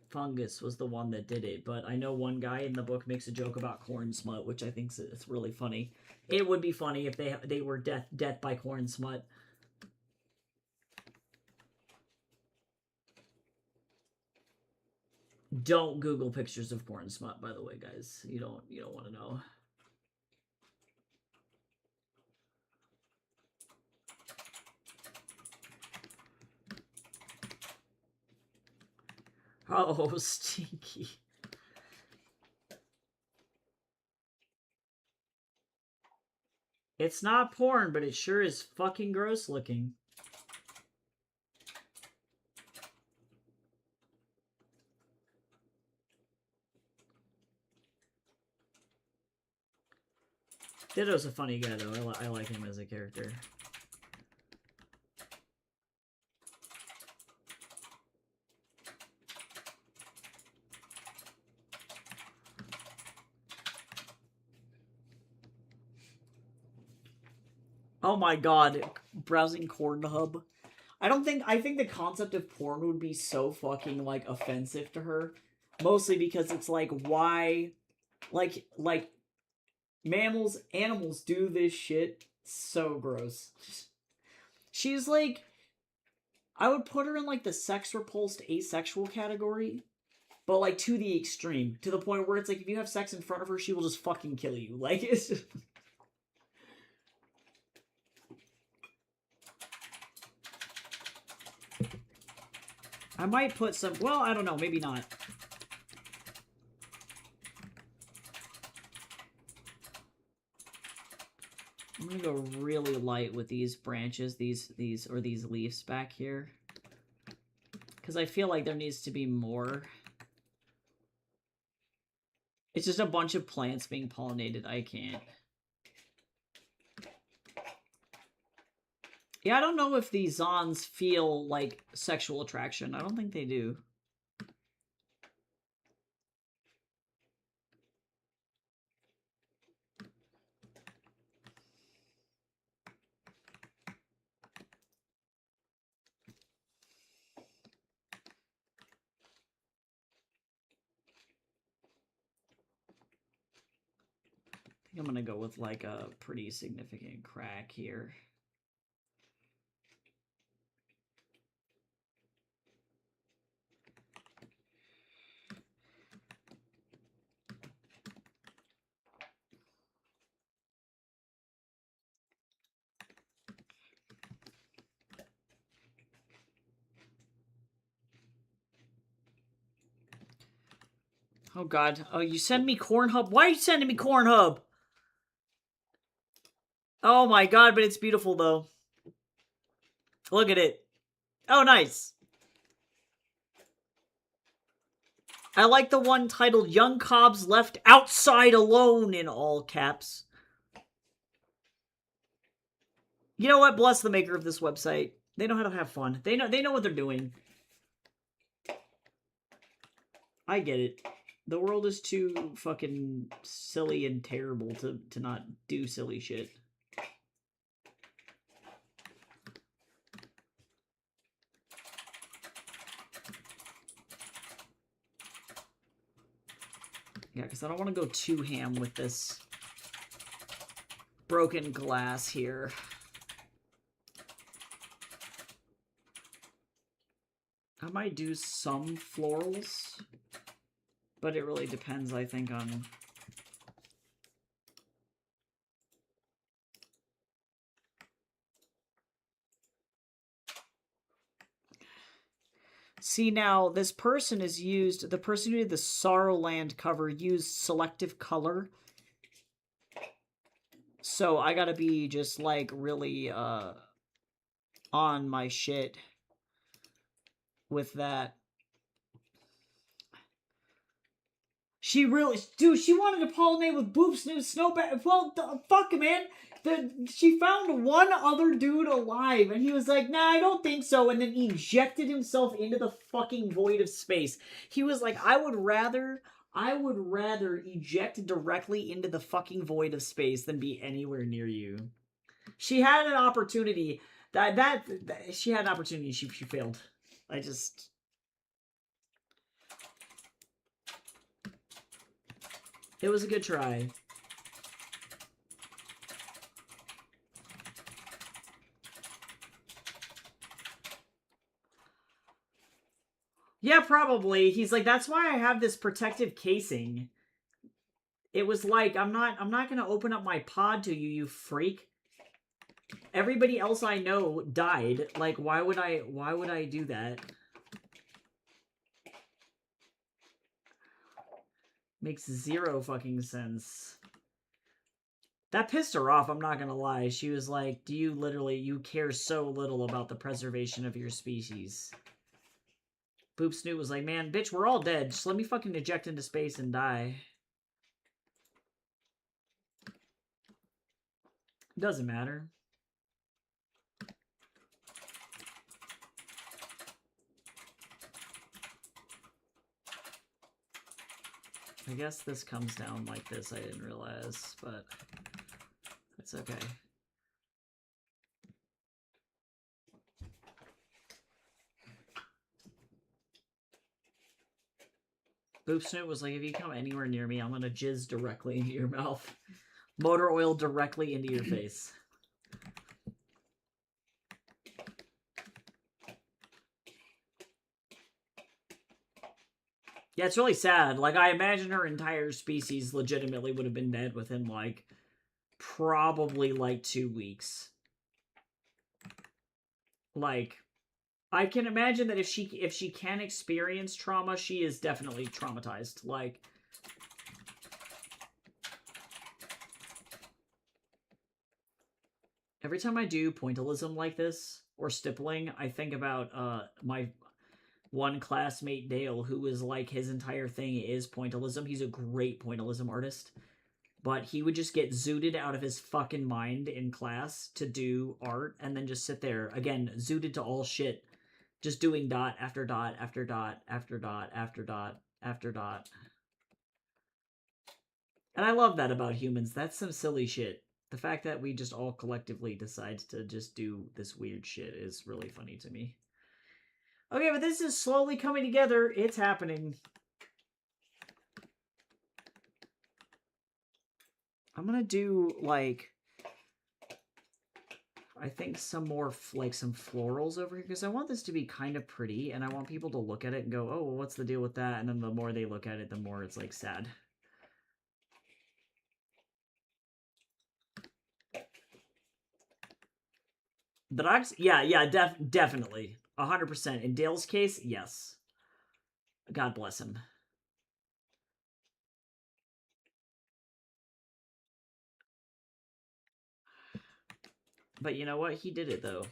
fungus was the one that did it, but I know one guy in the book makes a joke about corn smut, which I think is really funny. It would be funny if they were death by corn smut. Don't Google pictures of corn smut, by the way, guys. You don't want to know. Oh, stinky. It's not porn, but it sure is fucking gross looking. Ditto's a funny guy, though. I like him as a character. Oh my god, browsing Pornhub. I think the concept of porn would be so fucking, like, offensive to her. Mostly because it's like, why... Like, animals do this shit. So gross. She's like... I would put her in, like, the sex-repulsed asexual category. But, like, to the extreme. To the point where it's like, if you have sex in front of her, she will just fucking kill you. Like, it's just... I might put some... Well, I don't know. Maybe not. I'm gonna go really light with these branches, these leaves back here. Because I feel like there needs to be more. It's just a bunch of plants being pollinated. I can't. Yeah, I don't know if these Zons feel like sexual attraction. I don't think they do. I think I'm gonna go with like a pretty significant crack here. Oh god. Oh, you send me Cornhub? Why are you sending me Cornhub? Oh my god, but it's beautiful though. Look at it. Oh, nice. I like the one titled Young Cobbs Left Outside Alone in all caps. You know what? Bless the maker of this website. They know how to have fun. They know what they're doing. I get it. The world is too fucking silly and terrible to not do silly shit. Yeah, because I don't want to go too ham with this broken glass here. I might do some florals, but it really depends, I think, on... See, now, this person is used... The person who did the Sorrowland cover used selective color. So I gotta be just, like, really, on my shit with that. She really... Dude, she wanted to pollinate with Boop Snoop Snowbat... Well, fuck, man. She found one other dude alive, and he was like, nah, I don't think so, and then he ejected himself into the fucking void of space. He was like, I would rather eject directly into the fucking void of space than be anywhere near you. She had an opportunity. That she had an opportunity. She failed. I just. It was a good try. Yeah, probably. He's like, that's why I have this protective casing. It was like, I'm not gonna open up my pod to you, you freak. Everybody else I know died. Like, why would I do that? Makes zero fucking sense. That pissed her off, I'm not gonna lie. She was like, you care so little about the preservation of your species. Boop Snoot was like, man, bitch, we're all dead. Just let me fucking eject into space and die. Doesn't matter. I guess this comes down like this, I didn't realize, but it's okay. Boop Snoot was like, if you come anywhere near me, I'm gonna jizz directly into your mouth. Motor oil directly into your face. Yeah, it's really sad. Like, I imagine her entire species legitimately would have been dead within, like, probably, like, 2 weeks. Like, I can imagine that if she can experience trauma, she is definitely traumatized. Like, every time I do pointillism like this, or stippling, I think about my one classmate, Dale, who is like, his entire thing is pointillism. He's a great pointillism artist. But he would just get zooted out of his fucking mind in class to do art and then just sit there, again, zooted to all shit, just doing dot after dot after dot after dot after dot after dot. And I love that about humans. That's some silly shit. The fact that we just all collectively decide to just do this weird shit is really funny to me. Okay, but this is slowly coming together. It's happening. I'm gonna do, like, I think some more, like, some florals over here, because I want this to be kind of pretty, and I want people to look at it and go, oh, well, what's the deal with that? And then the more they look at it, the more it's, like, sad. The dogs? Yeah, definitely. 100%. In Dale's case, yes. God bless him. But you know what? He did it, though.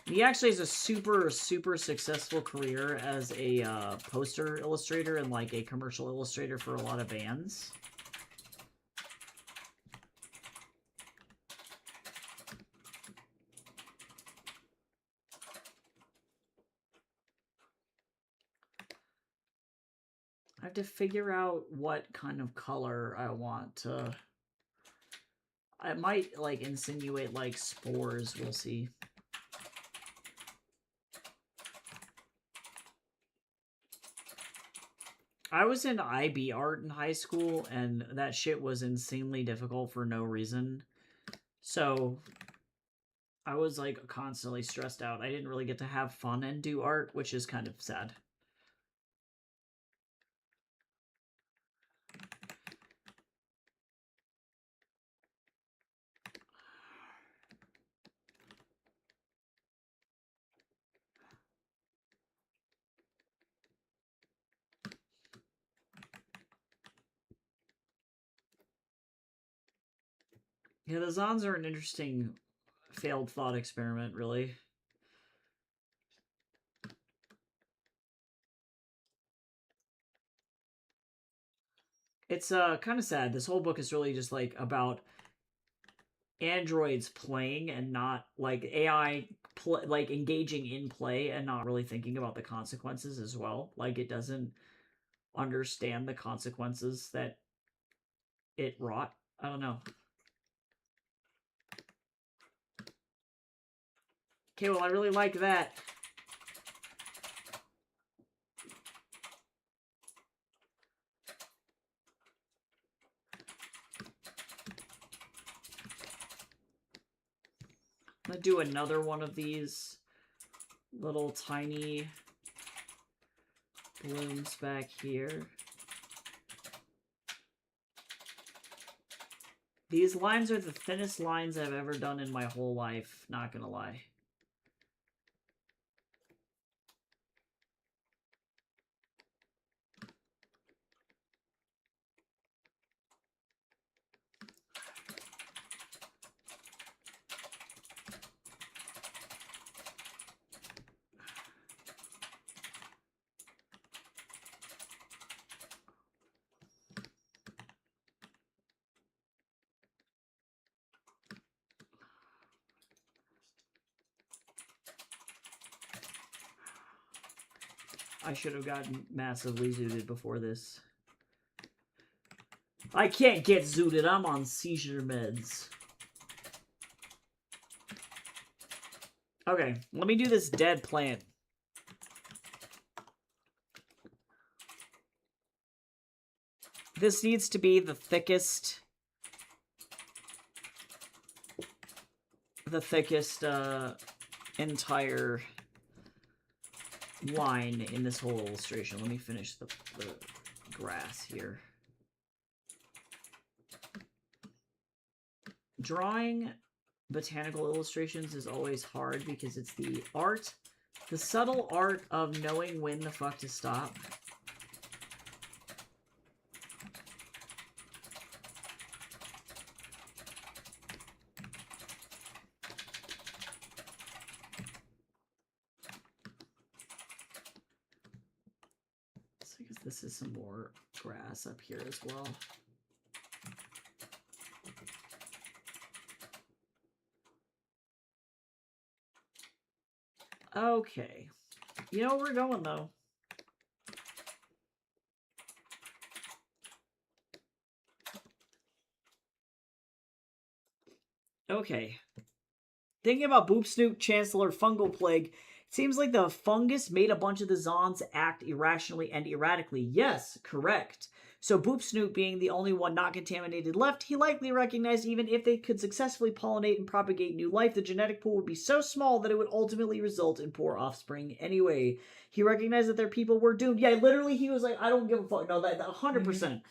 He actually has a super, super successful career as a poster illustrator and, like, a commercial illustrator for a lot of bands. I have to figure out what kind of color I want to... I might, like, insinuate, like, spores. We'll see. I was in IB art in high school, and that shit was insanely difficult for no reason. So I was, like, constantly stressed out. I didn't really get to have fun and do art, which is kind of sad. Yeah, the Zons are an interesting failed thought experiment, really. It's kind of sad. This whole book is really just, like, about androids playing and not, like, AI like, engaging in play and not really thinking about the consequences as well. Like, it doesn't understand the consequences that it wrought. I don't know. Okay, well, I really like that. I'm gonna do another one of these little tiny blooms back here. These lines are the thinnest lines I've ever done in my whole life, not gonna lie. I should have gotten massively zooted before this. I can't get zooted. I'm on seizure meds. Okay, let me do this dead plant. This needs to be the thickest entire line in this whole illustration. Let me finish the grass here. Drawing botanical illustrations is always hard because it's the subtle art of knowing when the fuck to stop. So I guess this is some more grass up here as well. Okay. You know where we're going, though. Okay. Thinking about Boop Snoot, Chancellor, Fungal Plague, it seems like the fungus made a bunch of the Zons act irrationally and erratically. Yes, correct. So Boop Snoot being the only one not contaminated left, he likely recognized even if they could successfully pollinate and propagate new life, the genetic pool would be so small that it would ultimately result in poor offspring anyway. He recognized that their people were doomed. Yeah, literally he was like, I don't give a fuck. No, that 100%.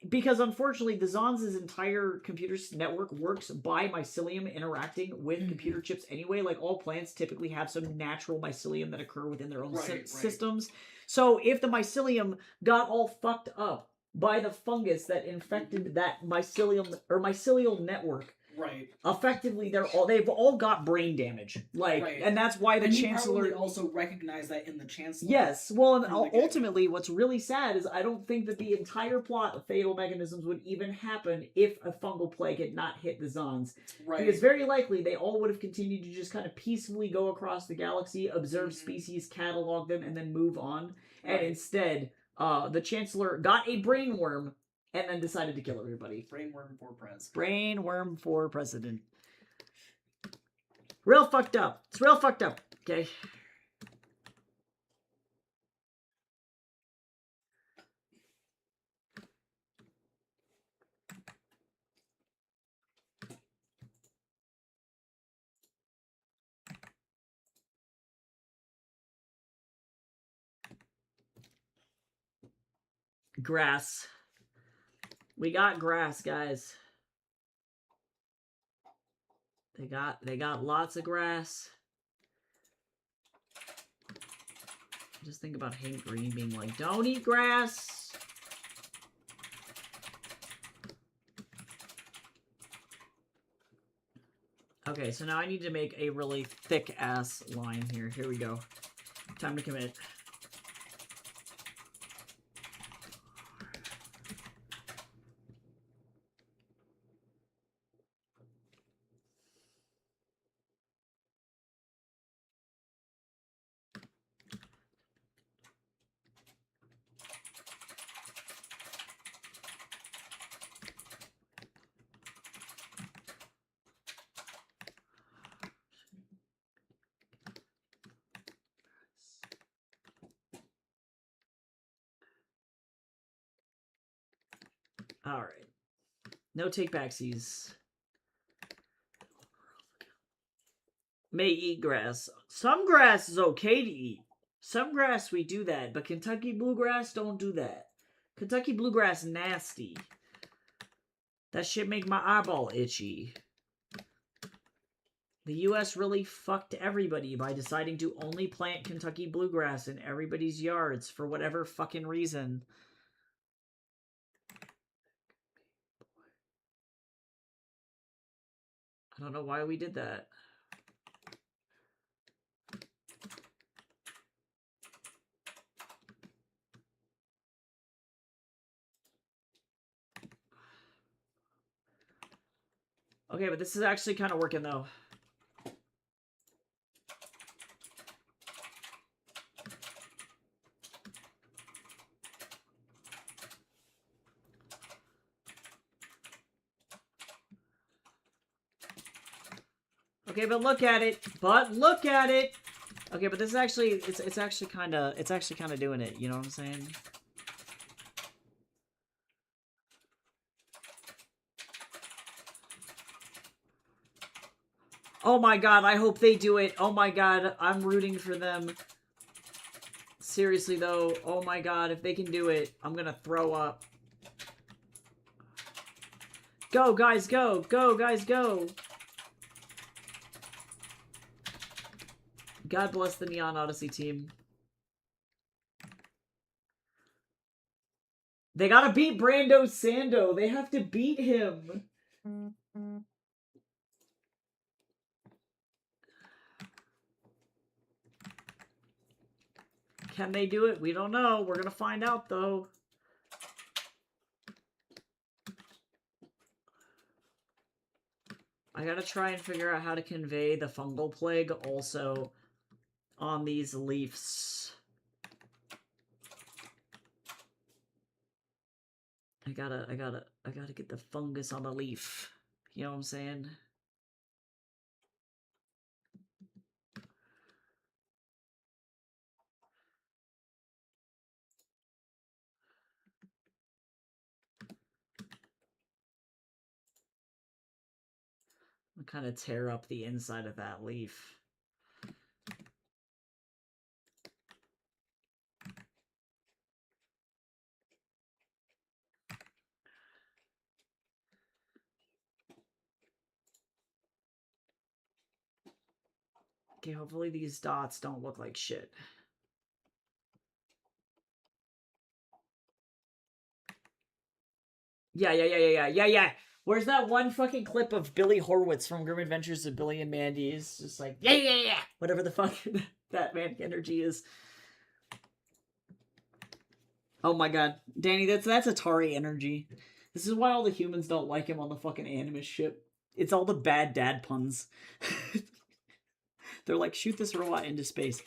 Because unfortunately, the Zons' entire computer network works by mycelium interacting with computer chips anyway. Like, all plants typically have some natural mycelium that occur within their own systems. So if the mycelium got all fucked up by the fungus that infected that mycelium or mycelial network, effectively they've all got brain damage. And that's why the Chancellor you also recognize that in the Chancellor. Yes, well, and ultimately what's really sad is I don't think that the entire plot of Fatal Mechanisms would even happen if a fungal plague had not hit the Zons. Because very likely they all would have continued to just kind of peacefully go across the galaxy, observe species, catalog them, and then move on. And instead, the Chancellor got a brainworm and then decided to kill everybody. Brainworm for president. Brainworm for president. Real fucked up. It's real fucked up. Okay. Grass. We got grass, guys. They got lots of grass. Just think about Hank Green being like, don't eat grass. Okay, so now I need to make a really thick ass line here. Here we go. Time to commit. All right. No take-backsies. May eat grass. Some grass is okay to eat. Some grass we do that, but Kentucky bluegrass don't do that. Kentucky bluegrass nasty. That shit make my eyeball itchy. The U.S. really fucked everybody by deciding to only plant Kentucky bluegrass in everybody's yards for whatever fucking reason. I don't know why we did that. Okay, but this is actually kind of working, though. Okay, but look at it. But look at it. Okay, but this is actually it's actually kind of doing it. You know what I'm saying? Oh my god, I hope they do it. Oh my god, I'm rooting for them. Seriously though, oh my god, if they can do it, I'm gonna throw up. Go, guys, go! Go, guys, go! God bless the Neon Odyssey team. They gotta beat Brando Sando. They have to beat him. Can they do it? We don't know. We're gonna find out, though. I gotta try and figure out how to convey the fungal plague also on these leaves. I gotta get the fungus on the leaf. You know what I'm saying? I'll kind of tear up the inside of that leaf. Okay, hopefully these dots don't look like shit. Yeah. Where's that one fucking clip of Billy Horowitz from Grim Adventures of Billy and Mandy? It's just like, yeah. Whatever the fuck that man energy is. Oh my god. Danny, that's Atari energy. This is why all the humans don't like him on the fucking Animus ship. It's all the bad dad puns. They're like, shoot this robot into space.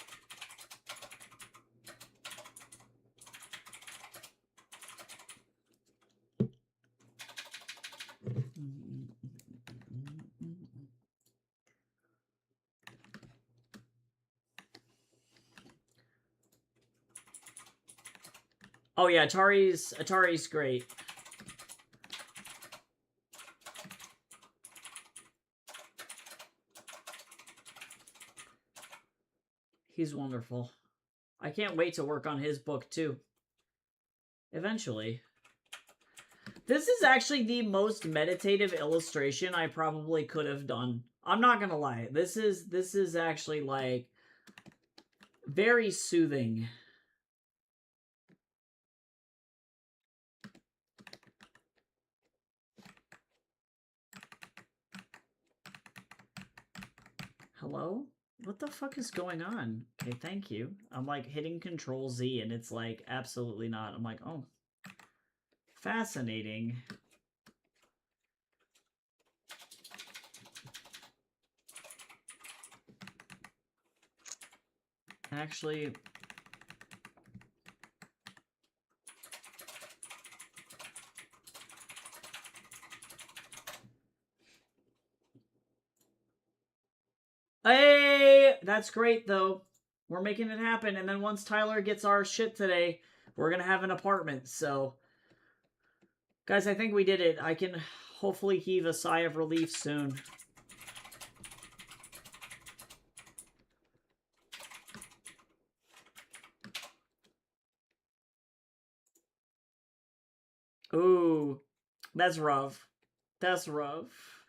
Oh yeah, Atari's great. He's wonderful. I can't wait to work on his book too. Eventually. This is actually the most meditative illustration I probably could have done. I'm not gonna lie. This is actually like very soothing. Hello? What the fuck is going on? Okay, thank you. I'm like hitting Control Z and it's like absolutely not. I'm like, oh. Fascinating. Actually, hey, that's great though. We're making it happen. And then once Tyler gets our shit today, we're gonna have an apartment. So Guys, I think we did it. I can hopefully heave a sigh of relief soon. Ooh, that's rough. That's rough.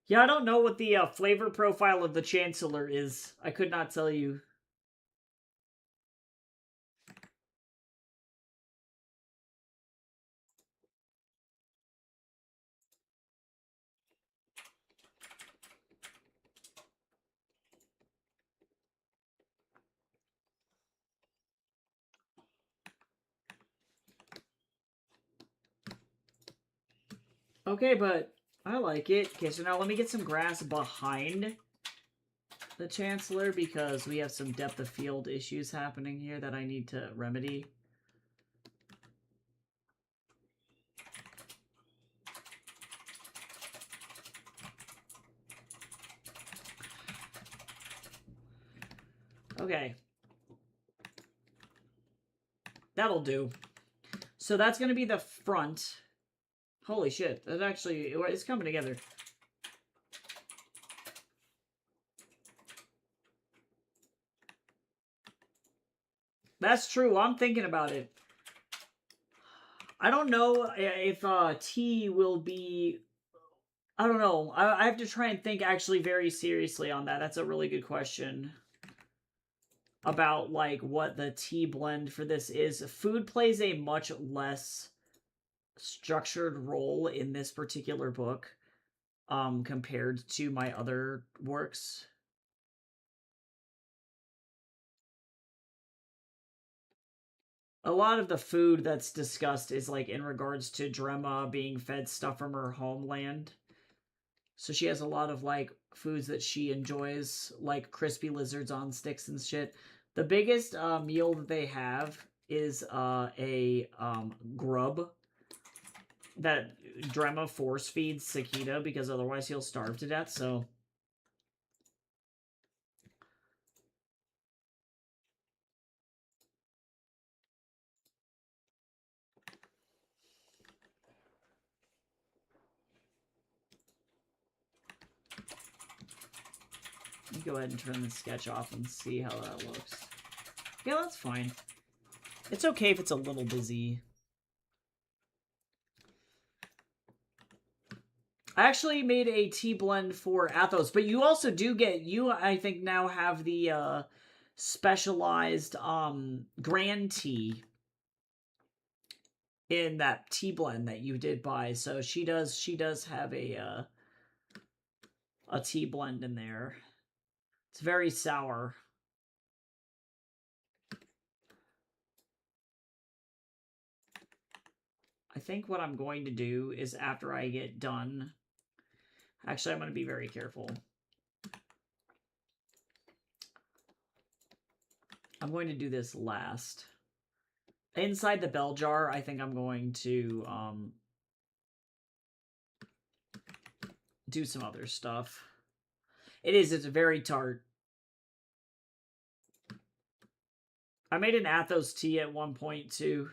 Yeah, I don't know what the flavor profile of the Chancellor is. I could not tell you. Okay, but I like it. Okay, so now let me get some grass behind the Chancellor because we have some depth of field issues happening here that I need to remedy. Okay. That'll do. So that's going to be the front. Holy shit. That actually, it's coming together. That's true. I'm thinking about it. I don't know if T will be... I don't know. I have to try and think actually very seriously on that. That's a really good question. About, like, what the tea blend for this is. Food plays a much less structured role in this particular book compared to my other works. A lot of the food that's discussed is, like, in regards to Drema being fed stuff from her homeland. So she has a lot of, like, foods that she enjoys, like crispy lizards on sticks and shit. The biggest meal that they have is a grub that Drema force feeds Sakita because otherwise he'll starve to death, so... Let me go ahead and turn the sketch off and see how that looks. Yeah, that's fine. It's okay if it's a little busy. I actually made a tea blend for Athos, but you also do get, I think now have the specialized grand tea in that tea blend that you did buy. So she does have a tea blend in there. It's very sour. I think what I'm going to do is after I get done... Actually, I'm going to be very careful. I'm going to do this last. Inside the bell jar, I think I'm going to do some other stuff. It's very tart. I made an Athos tea at one point, too.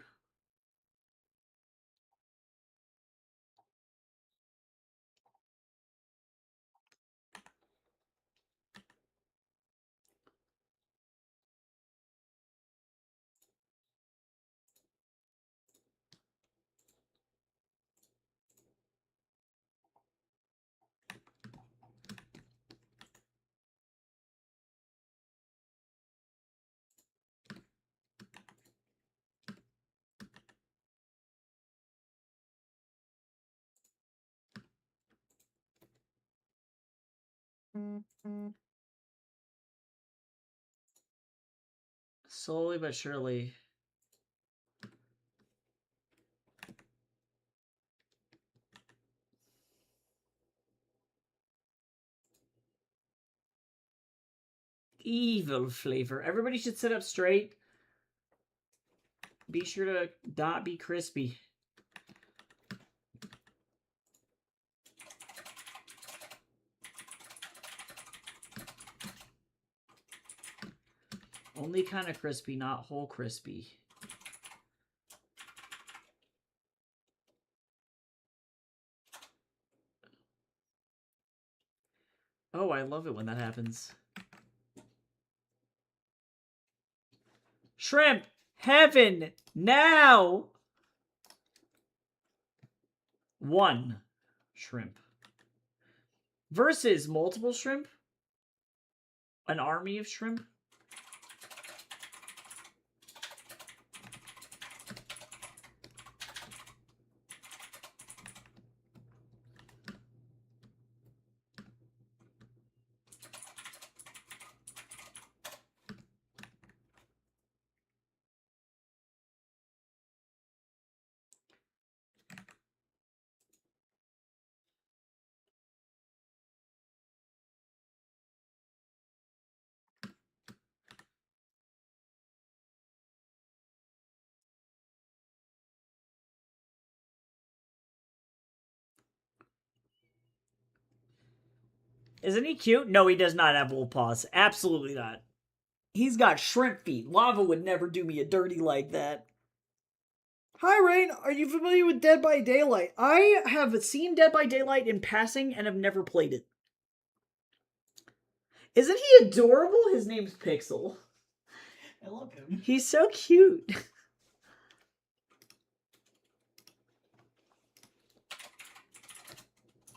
Slowly but surely. Evil flavor. Everybody should sit up straight. Be sure to not be crispy. Only kind of crispy, not whole crispy. Oh, I love it when that happens. Shrimp! Heaven! Now! 1 shrimp. Versus multiple shrimp? An army of shrimp? Isn't he cute? No, he does not have wolf paws. Absolutely not. He's got shrimp feet. Lava would never do me a dirty like that. Hi, Rain. Are you familiar with Dead by Daylight? I have seen Dead by Daylight in passing and have never played it. Isn't he adorable? His name's Pixel. I love him. He's so cute.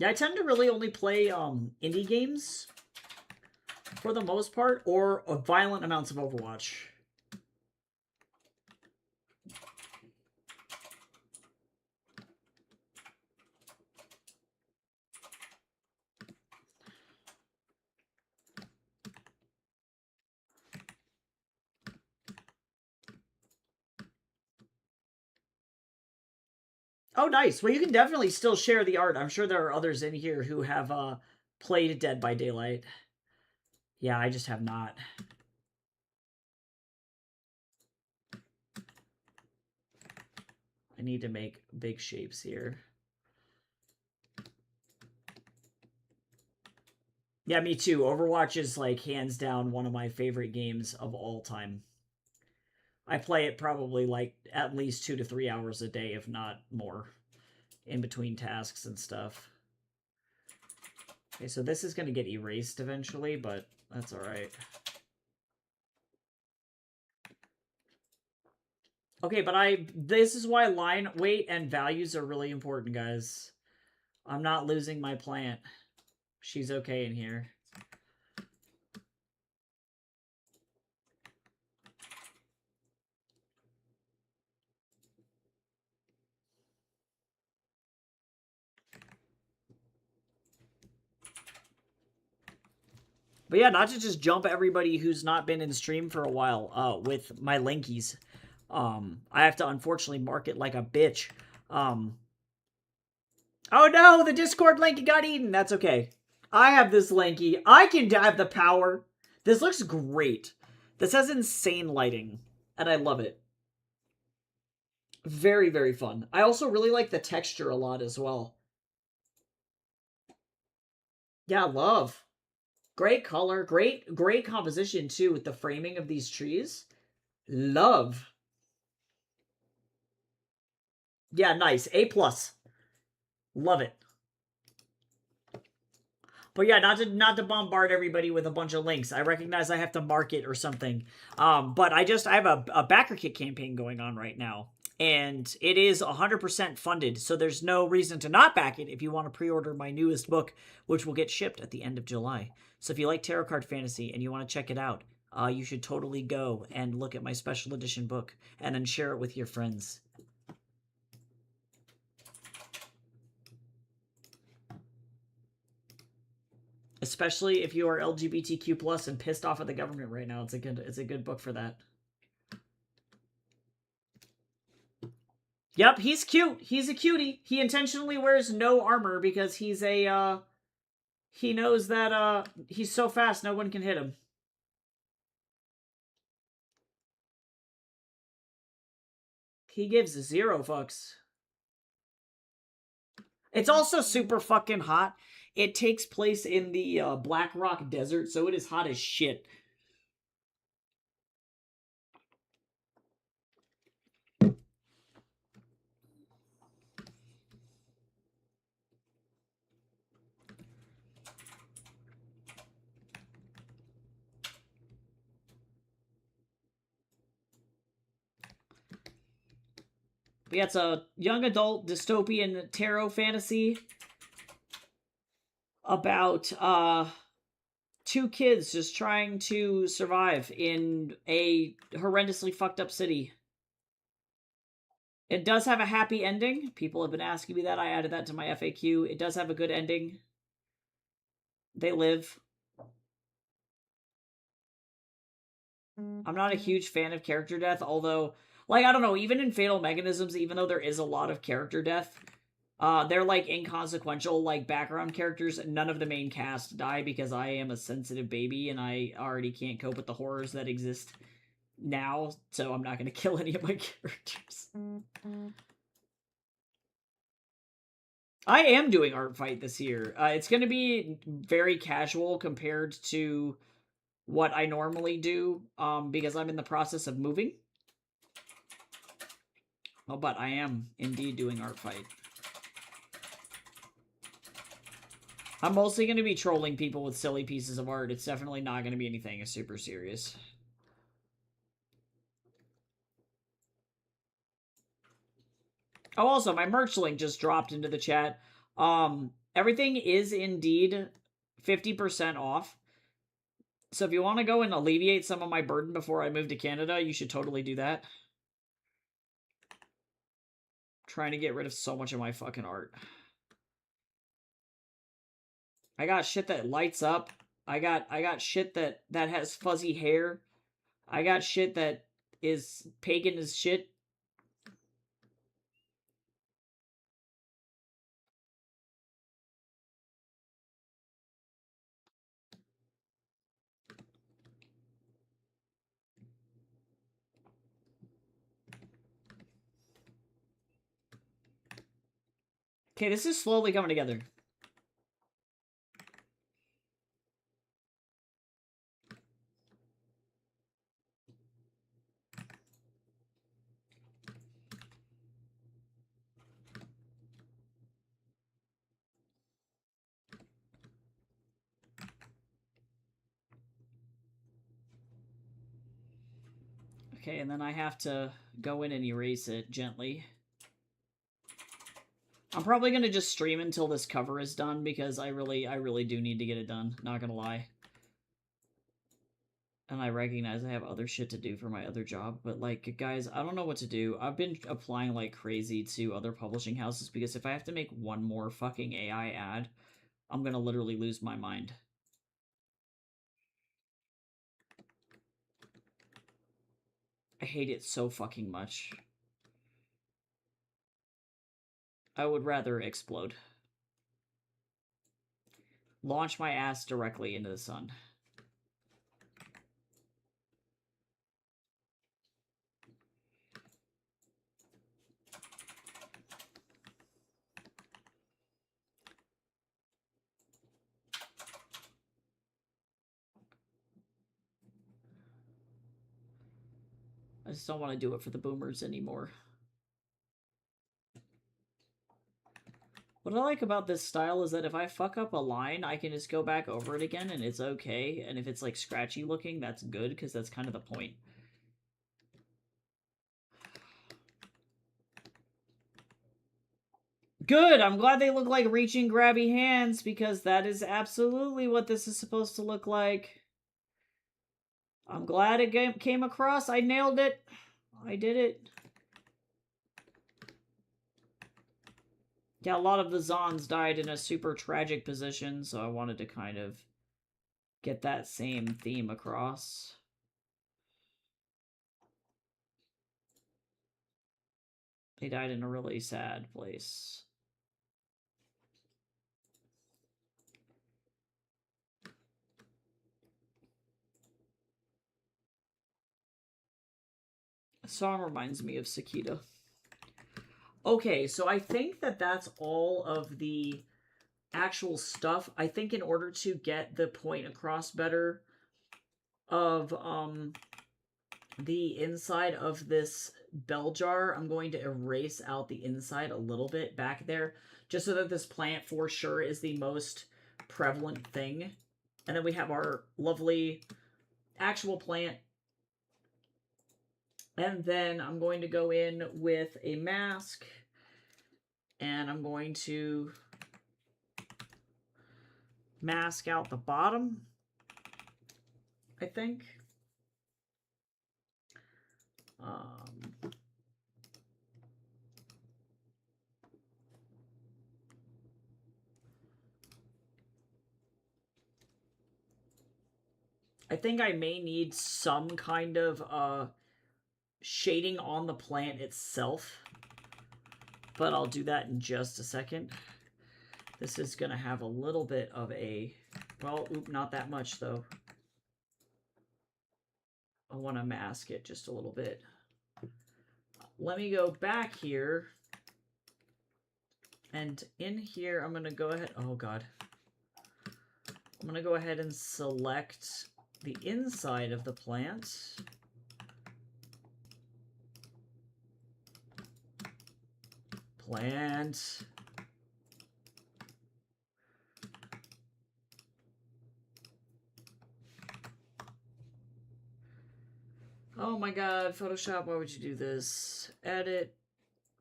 Yeah, I tend to really only play indie games for the most part, or violent amounts of Overwatch. Oh, nice. Well, you can definitely still share the art. I'm sure there are others in here who have played Dead by Daylight. Yeah, I just have not. I need to make big shapes here. Yeah, me too. Overwatch is like hands down one of my favorite games of all time. I play it probably like at least 2 to 3 hours a day, if not more, in between tasks and stuff. Okay, so this is going to get erased eventually, but that's all right. Okay, but this is why line weight and values are really important, guys. I'm not losing my plant. She's okay in here. But yeah, not to just jump everybody who's not been in stream for a while with my linkies. I have to unfortunately mark it like a bitch. Oh no, the Discord link got eaten. That's okay. I have this linky. I can have the power. This looks great. This has insane lighting, and I love it. Very, very fun. I also really like the texture a lot as well. Yeah, love. Great color, great composition too with the framing of these trees. Love. Yeah, nice. A+. Love it. But yeah, not to bombard everybody with a bunch of links. I recognize I have to market or something. But I have a backer kit campaign going on right now. And it is 100% funded, so there's no reason to not back it if you want to pre-order my newest book, which will get shipped at the end of July. So if you like Tarot Card Fantasy and you want to check it out, you should totally go and look at my special edition book and then share it with your friends. Especially if you are LGBTQ plus and pissed off at the government right now, it's a good book for that. Yep, he's cute. He's a cutie. He intentionally wears no armor because he's a he knows that he's so fast no one can hit him. He gives 0 fucks. It's also super fucking hot. It takes place in the Black Rock Desert, so it is hot as shit. But yeah, it's a young adult dystopian tarot fantasy about two kids just trying to survive in a horrendously fucked up city. It does have a happy ending. People have been asking me that. I added that to my FAQ. It does have a good ending. They live. I'm not a huge fan of character death, although, like, I don't know, even in Fatal Mechanisms, even though there is a lot of character death, they're, like, inconsequential, like, background characters. None of the main cast die because I am a sensitive baby and I already can't cope with the horrors that exist now, so I'm not going to kill any of my characters. I am doing Art Fight this year. It's going to be very casual compared to what I normally do, because I'm in the process of moving. Oh, but I am indeed doing Art Fight. I'm mostly going to be trolling people with silly pieces of art. It's definitely not going to be anything super serious. Oh, also, my merch link just dropped into the chat. Everything is indeed 50% off. So if you want to go and alleviate some of my burden before I move to Canada, you should totally do that. I'm trying to get rid of so much of my fucking art. I got shit that lights up. I got shit that has fuzzy hair. I got shit that is pagan as shit. Okay, this is slowly coming together. Okay, and then I have to go in and erase it gently. I'm probably going to just stream until this cover is done because I really do need to get it done. Not going to lie. And I recognize I have other shit to do for my other job, but, like, guys, I don't know what to do. I've been applying like crazy to other publishing houses because if I have to make one more fucking AI ad, I'm gonna literally lose my mind. I hate it so fucking much. I would rather explode. Launch my ass directly into the sun. I just don't want to do it for the boomers anymore. What I like about this style is that if I fuck up a line, I can just go back over it again and it's okay. And if it's like scratchy looking, that's good because that's kind of the point. Good! I'm glad they look like reaching grabby hands because that is absolutely what this is supposed to look like. I'm glad it came across. I nailed it. I did it. Yeah, a lot of the Zons died in a super tragic position, so I wanted to kind of get that same theme across. They died in a really sad place. The song reminds me of Sakita. Okay, so I think that that's all of the actual stuff. I think in order to get the point across better of the inside of this bell jar, I'm going to erase out the inside a little bit back there, just so that this plant for sure is the most prevalent thing. And then we have our lovely actual plant And then I'm going to go in with a mask. And I'm going to mask out the bottom, I think. I think I may need some kind of shading on the plant itself, but I'll do that in just a second. This is going to have a little bit of a, well, not that much though. I want to mask it just a little bit. Let me go back here. And in here, I'm going to go ahead. Oh, God. I'm going to go ahead and select the inside of the plant. Plant. Oh my God, Photoshop, why would you do this? Edit.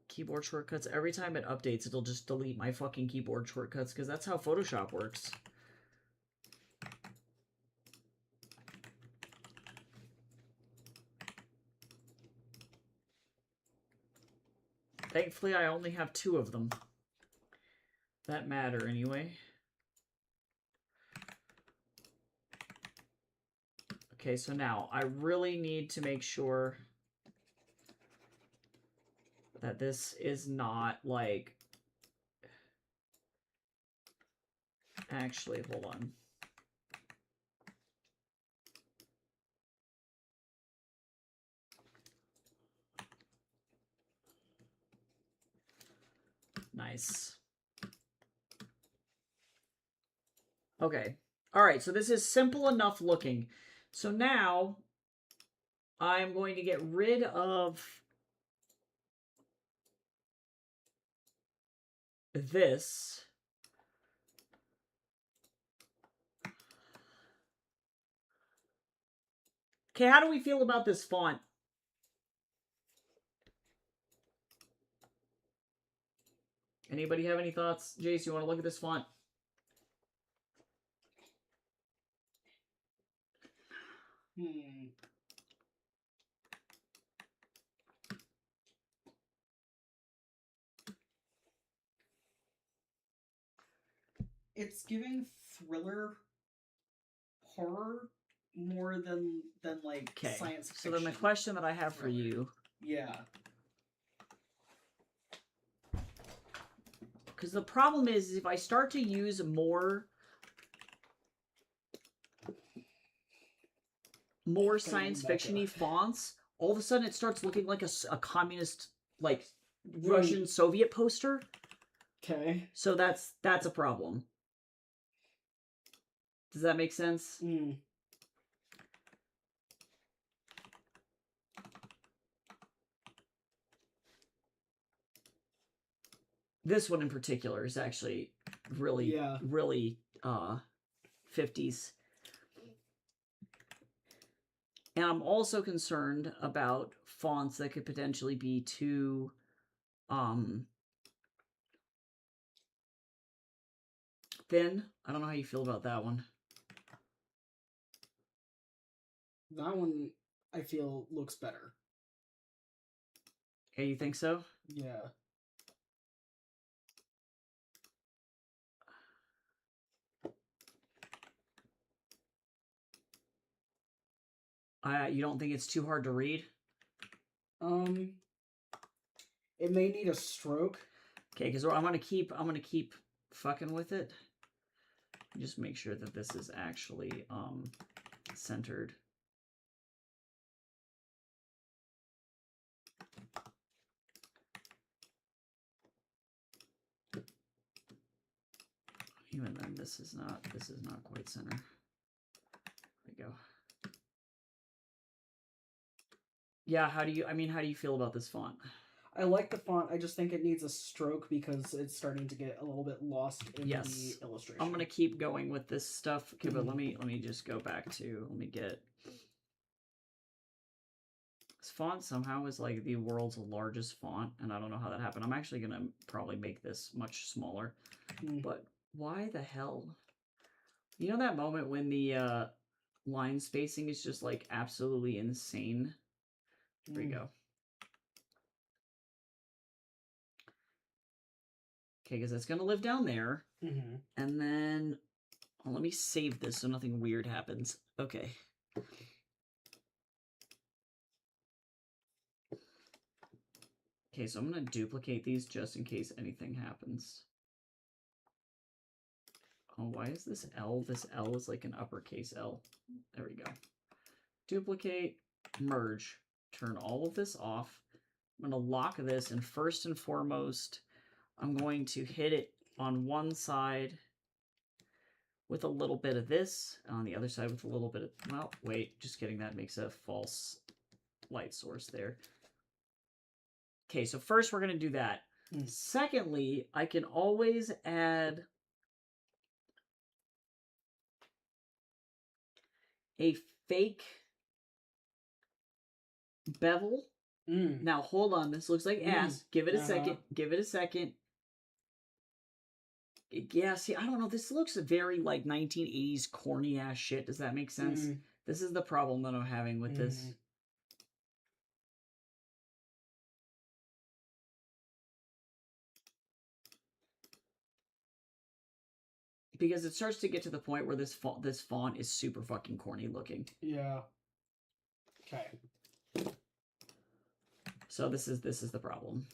Keyboard shortcuts. Every time it updates, it'll just delete my fucking keyboard shortcuts because that's how Photoshop works. Thankfully, I only have 2 of them. That matter anyway. Okay, so now I really need to make sure that this is not like... Actually, hold on. Nice. Okay. All right, so this is simple enough looking. So now I'm going to get rid of this. Okay, how do we feel about this font? Anybody have any thoughts? Jace, you want to look at this font? It's giving thriller horror more than like science fiction. So then the question that I have for you. Yeah. Because the problem is if I start to use more science fiction-y fonts, all of a sudden it starts looking like a communist, like, Russian Soviet poster. Okay. So that's a problem. Does that make sense? This one in particular is actually really, really 50s. And I'm also concerned about fonts that could potentially be too thin. I don't know how you feel about that one. That one, I feel, looks better. Okay, you think so? Yeah. You don't think it's too hard to read? It may need a stroke. Okay, because I'm gonna keep fucking with it. Just make sure that this is actually centered. Even then, this is not quite center. There we go. Yeah, how do you feel about this font? I like the font. I just think it needs a stroke because it's starting to get a little bit lost in the illustration. I'm gonna keep going with this stuff. Okay, but let me just go back to, let me get this font somehow is like the world's largest font, and I don't know how that happened. I'm actually gonna probably make this much smaller. But why the hell? You know that moment when the line spacing is just like absolutely insane? Here we go. Okay, because it's gonna live down there. And then let me save this so nothing weird happens. Okay. Okay, so I'm going to duplicate these just in case anything happens. Oh, why is this L? This L is like an uppercase L. There we go. Duplicate, merge, turn all of this off. I'm going to lock this, and first and foremost, I'm going to hit it on one side with a little bit of this, and on the other side with a little bit of, well, wait, just kidding, that makes a false light source there. Okay, so first we're going to do that. Secondly, I can always add a fake bevel. Now, hold on. This looks like ass. Give it a second. Give it a second. Yeah, see, I don't know. This looks very like 1980s corny ass shit. Does that make sense? This is the problem that I'm having with this. Because it starts to get to the point where this font is super fucking corny looking. Yeah. Okay. So this is the problem.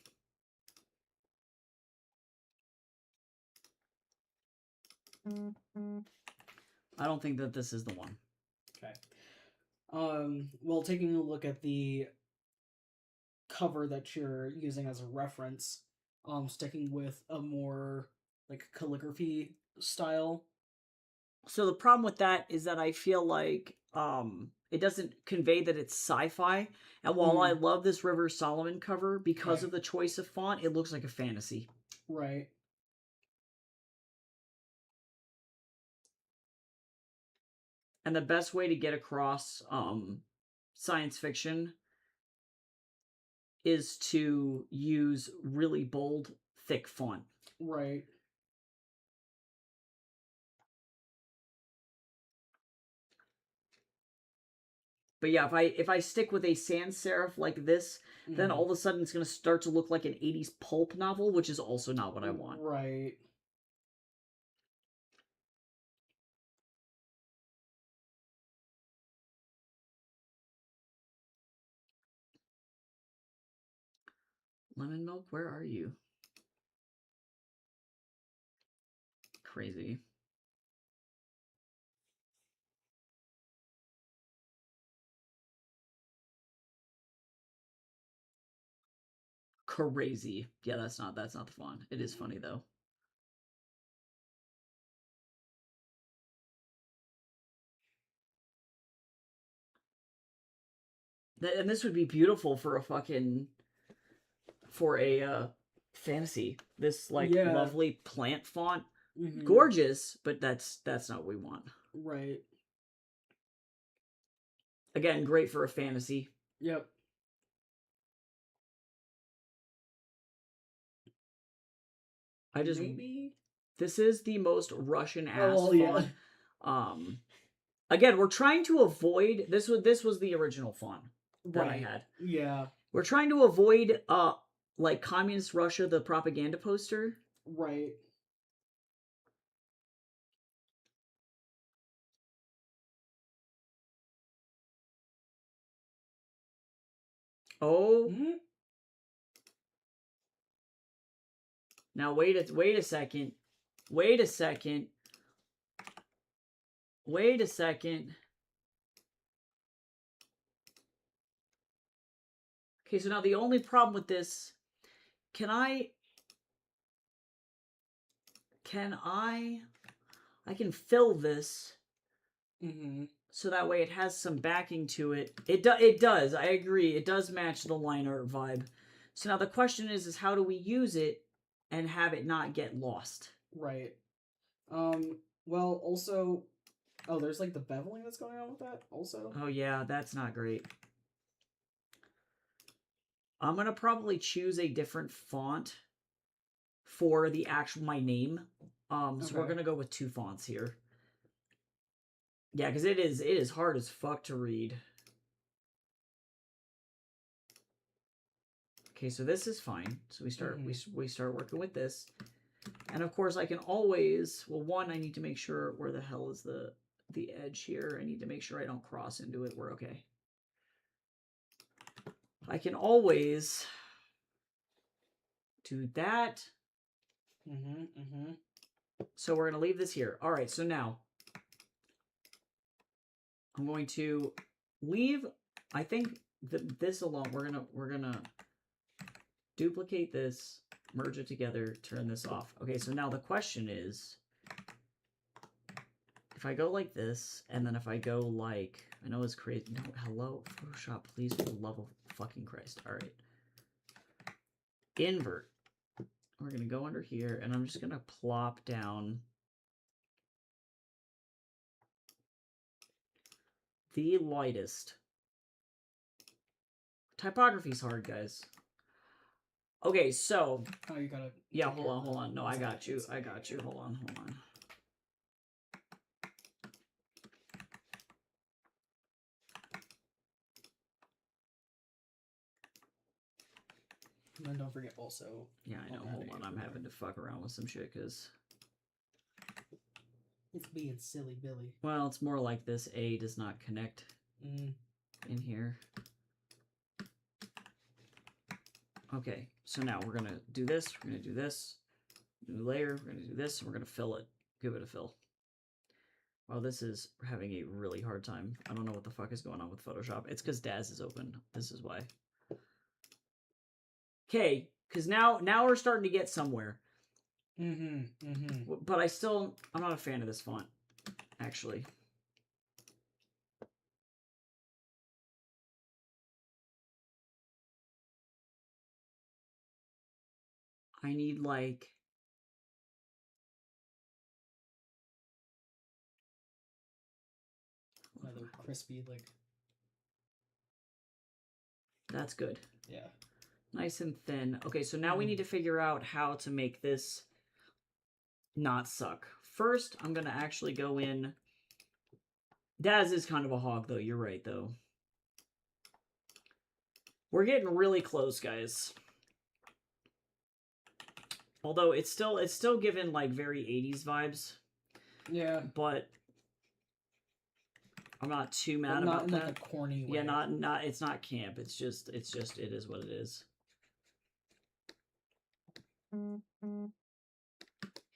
I don't think that this is the one. Okay. Well, taking a look at the cover that you're using as a reference, sticking with a more like calligraphy style. So the problem with that is that I feel like it doesn't convey that it's sci-fi. And while I love this River Solomon cover, because of the choice of font, it looks like a fantasy. Right. And the best way to get across science fiction is to use really bold, thick font. Right. But yeah, if I stick with a sans serif like this, then all of a sudden it's going to start to look like an 80s pulp novel, which is also not what I want. Right. Lemon Milk, where are you? Crazy. Crazy. Yeah, that's not the font. It is funny though. And this would be beautiful for a fantasy. This like lovely plant font. Gorgeous, but that's not what we want. Right. Again, great for a fantasy. Yep. Maybe this is the most Russian ass font. Yeah. Again, we're trying to avoid this was the original font that I had. Yeah. We're trying to avoid like Communist Russia, the propaganda poster. Right. Oh. Now wait a second. Wait a second. Wait a second. Okay, so now the only problem with this, I can fill this so that way it has some backing to it. It does. I agree. It does match the line art vibe. So now the question is how do we use it and have it not get lost? Right. Well, also, oh, there's like the beveling that's going on with that also. Oh yeah, that's not great. I'm going to probably choose a different font for the actual, my name. So we're Okay. going to go with 2 fonts here. Yeah, because it is hard as fuck to read. Okay, so this is fine. So we start we start working with this. And of course I can always, well, one, I need to make sure where the hell is the edge here. I need to make sure I don't cross into it. We're okay. I can always do that. So we're going to leave this here. All right, so now I'm going to leave, I think this alone, we're going to duplicate this, merge it together, turn this off. Okay, so now the question is, if I go like this, and then if I go like, I know it's crazy. No, hello, Photoshop, please, for the love of fucking Christ. All right. Invert. We're going to go under here, and I'm just going to plop down the lightest. Typography's hard, guys. Okay, so... Oh, you gotta... Yeah, hold on. No, I got you. Hold on. And then don't forget also... Yeah, I know. Hold on. I'm having to fuck around with some shit, because... It's being silly Billy. Well, it's more like this A does not connect in here. Okay, so now we're going to do this. We're going to do this. New layer. We're going to do this, and we're going to fill it. Give it a fill. Wow, this is having a really hard time. I don't know what the fuck is going on with Photoshop. It's because Daz is open. This is why. Okay, because now we're starting to get somewhere. But I'm not a fan of this font, actually. I need, like... Another crispy, like... That's good. Yeah. Nice and thin. Okay, so now we need to figure out how to make this not suck. First, I'm going to actually go in... Daz is kind of a hog, though. You're right, though. We're getting really close, guys. Although it's still given like very 80s vibes. Yeah. But I'm not too mad about that. Not in like a corny way. Yeah, not it's not camp. It's just it is what it is.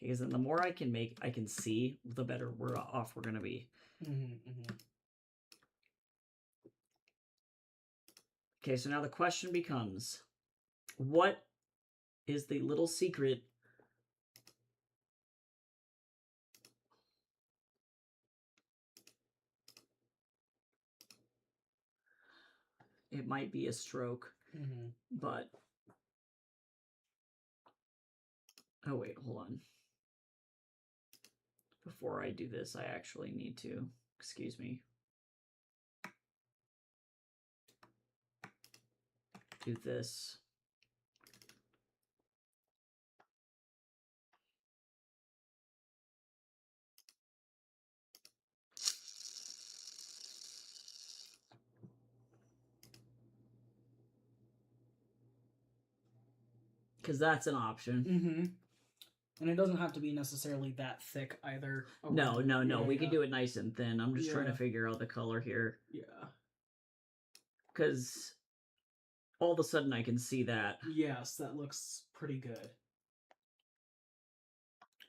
Because then the more I can see, the better off we're gonna be. Okay, so now the question becomes, what is the little secret it might be a stroke, but oh wait, hold on. Before I do this, I actually need to, excuse me, do this. Because that's an option. And it doesn't have to be necessarily that thick either. No. We can do it nice and thin. I'm just trying to figure out the color here. Yeah. Because all of a sudden I can see that. Yes, that looks pretty good.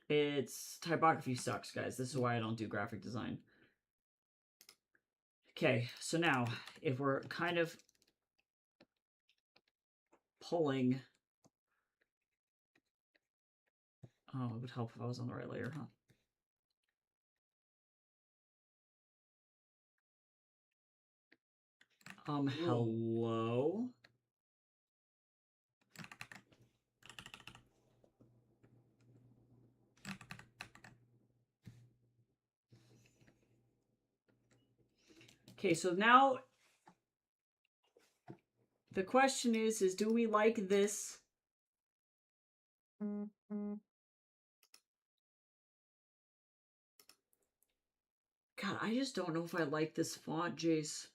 It's typography sucks, guys. This is why I don't do graphic design. Okay, so now if we're kind of pulling... Oh, it would help if I was on the right layer, huh? Hello? Okay, so now The question is do we like this? God, I just don't know if I like this font, Jace.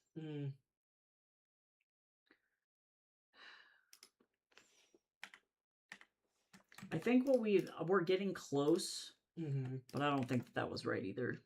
I think we're getting close, but I don't think that was right either.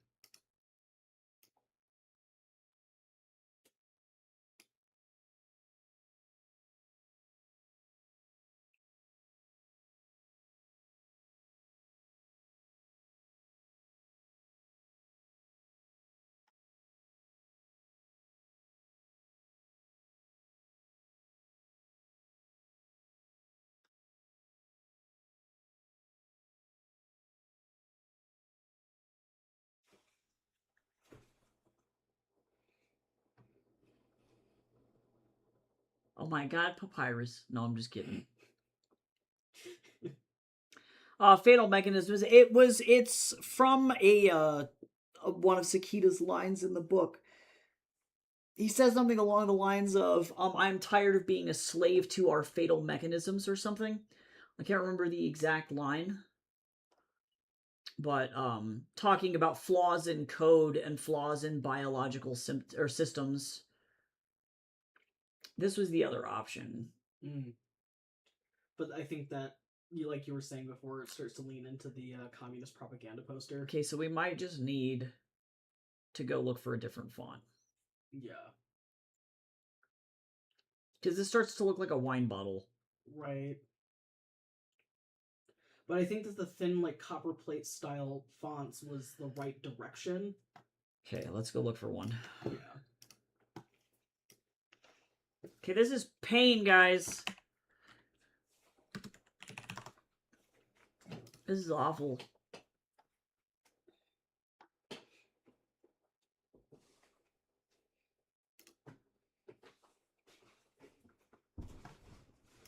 Oh my god, Papyrus. No, I'm just kidding. Fatal Mechanisms. It's from a one of Sakita's lines in the book. He says something along the lines of, I'm tired of being a slave to our fatal mechanisms or something. I can't remember the exact line. But talking about flaws in code and flaws in biological systems. This was the other option. But I think that, like you were saying before, it starts to lean into the communist propaganda poster. Okay, so we might just need to go look for a different font. Yeah. Because this starts to look like a wine bottle. Right. But I think that the thin, like, copper plate style fonts was the right direction. Okay, let's go look for one. Yeah. Okay, this is pain, guys. This is awful.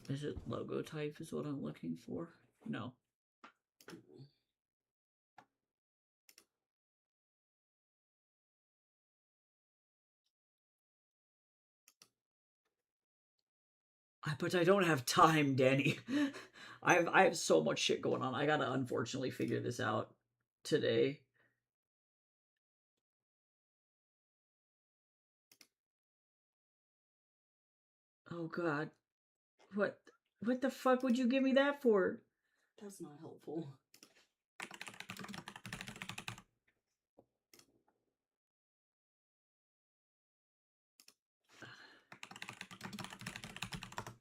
Is it logo type is what I'm looking for? No. But I don't have time, Danny. I have so much shit going on. I gotta unfortunately figure this out today. Oh god. What the fuck would you give me that for? That's not helpful.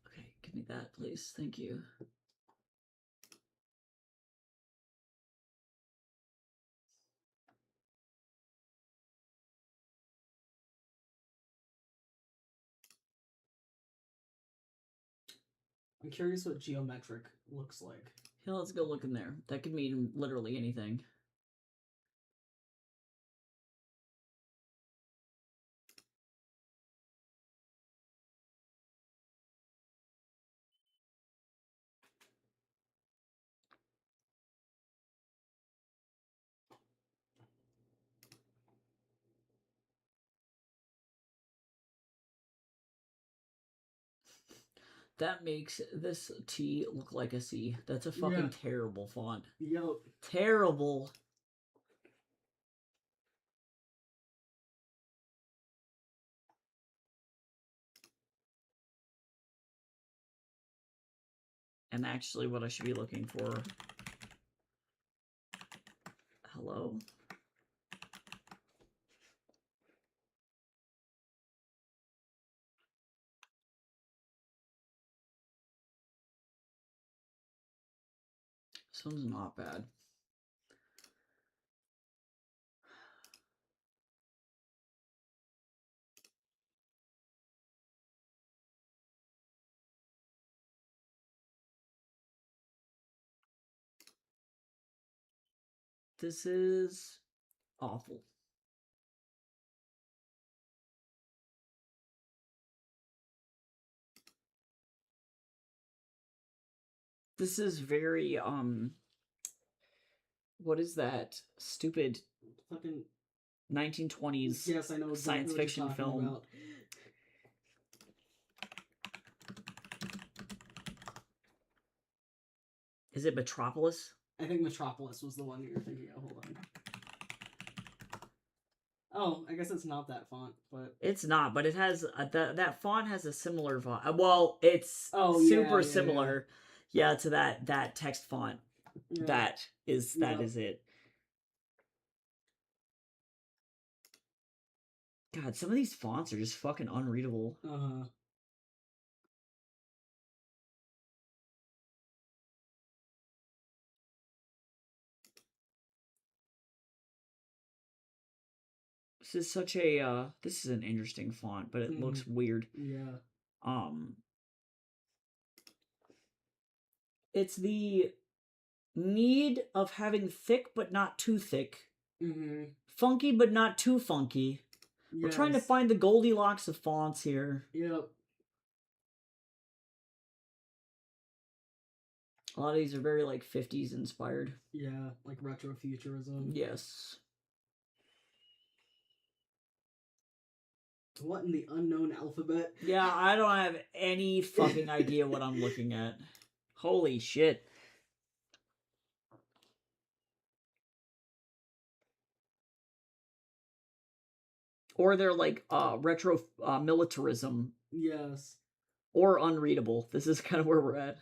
Okay, give me that, please. Thank you. I'm curious what geometric looks like. Yeah, let's go look in there. That could mean literally anything. That makes this T look like a C. That's a fucking terrible font. Yep. Terrible. And actually what I should be looking for. Hello? This one's not bad. This is awful. This is very, what is that stupid Fucking 1920s yes, I know science fiction film? About. Is it Metropolis? I think Metropolis was the one you were thinking of. Hold on. Oh, I guess it's not that font, but It's not, but it has that font has a similar font. Well, it's yeah, similar, yeah, to that text font. yeah. That is it. God, some of these fonts are just fucking unreadable. This is such a this is an interesting font, but it looks weird. Yeah. It's the need of having thick but not too thick. Funky but not too funky. Yes. We're trying to find the Goldilocks of fonts here. Yep. A lot of these are very like 50s inspired. Yeah, like retrofuturism. Yes. What in the unknown alphabet? Yeah, I don't have any fucking idea what I'm looking at. Holy shit. Or they're like retro militarism. Yes. Or unreadable. This is kind of where we're at.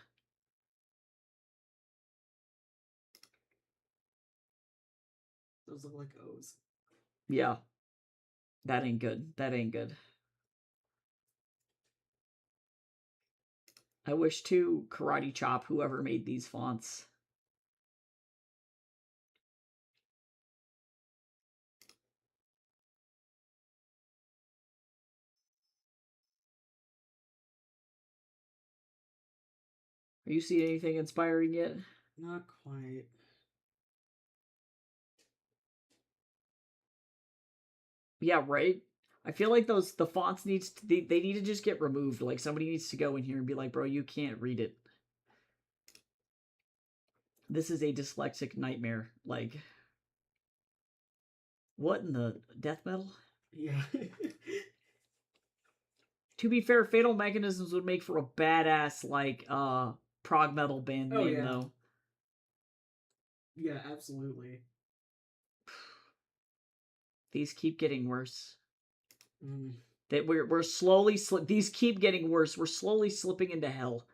Those look like O's. Yeah. That ain't good. That ain't good. I wish to karate chop whoever made these fonts. Are you seeing anything inspiring yet? Not quite. Yeah, right? I feel like the fonts they need to just get removed. Like somebody needs to go in here and be like, bro, you can't read it. This is a dyslexic nightmare. Like, what in the death metal? Yeah. To be fair, Fatal Mechanisms would make for a badass like prog metal band name though. Yeah, absolutely. These keep getting worse. That we're slowly these keep getting worse. We're slowly slipping into hell.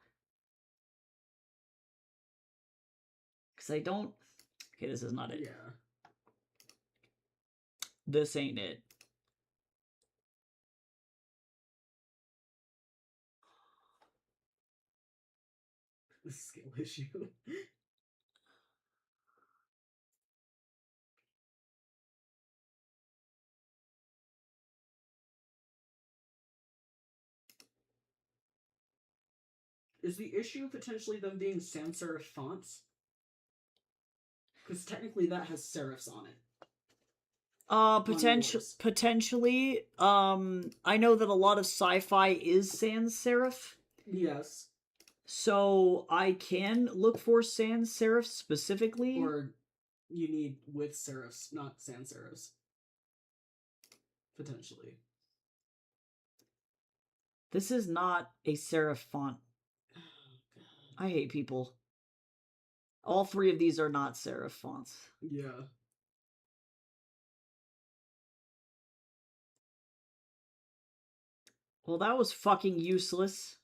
Cause I don't. Okay, this is not it. Yeah. This ain't it. The skill issue. Is the issue potentially them being sans serif fonts? Because technically that has serifs on it. Potentially. I know that a lot of sci-fi is sans serif. Yes. So I can look for sans serifs specifically. Or you need with serifs, not sans serifs. Potentially. This is not a serif font. I hate people. All three of these are not serif fonts. Yeah. Well, that was fucking useless.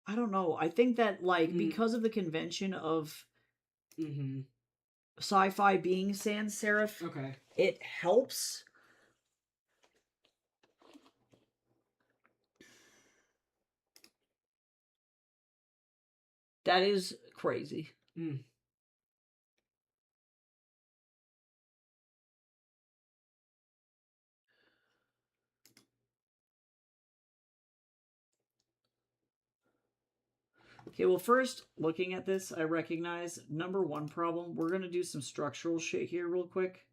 I don't know. I think that, like, because of the convention of sci-fi being sans serif, it helps. That is crazy. Okay, well, first, looking at this, I recognize number one problem. We're going to do some structural shit here real quick.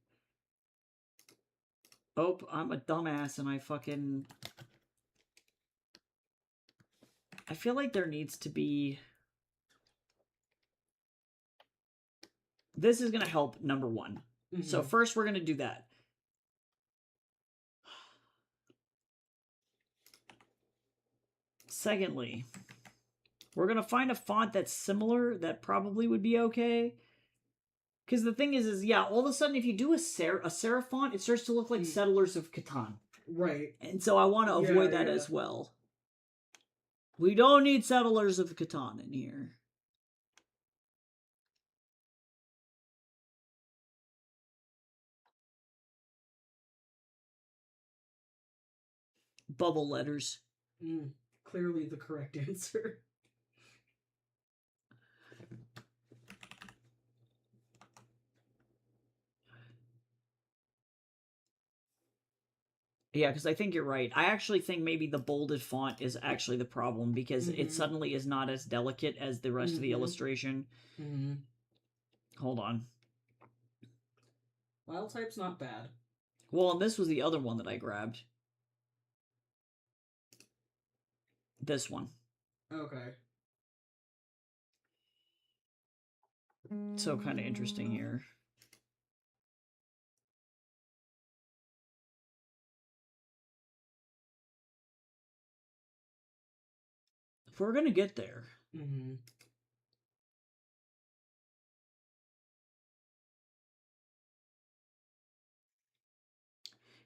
Oh, I'm a dumbass and I feel like there needs to be... This is going to help number one. So first we're going to do that. Secondly, We're going to find a font that's similar that probably would be okay. Because the thing is, yeah, all of a sudden, if you do a serif font, it starts to look like Settlers of Catan. Right. And so I want to avoid that as well. We don't need Settlers of Catan in here. Bubble letters. Clearly the correct answer. Yeah, because I think you're right. I actually think maybe the bolded font is actually the problem because it suddenly is not as delicate as the rest of the illustration. Hold on. Wild type's not bad. Well, and this was the other one that I grabbed. This one. Okay. So kind of interesting here. If we're going to get there.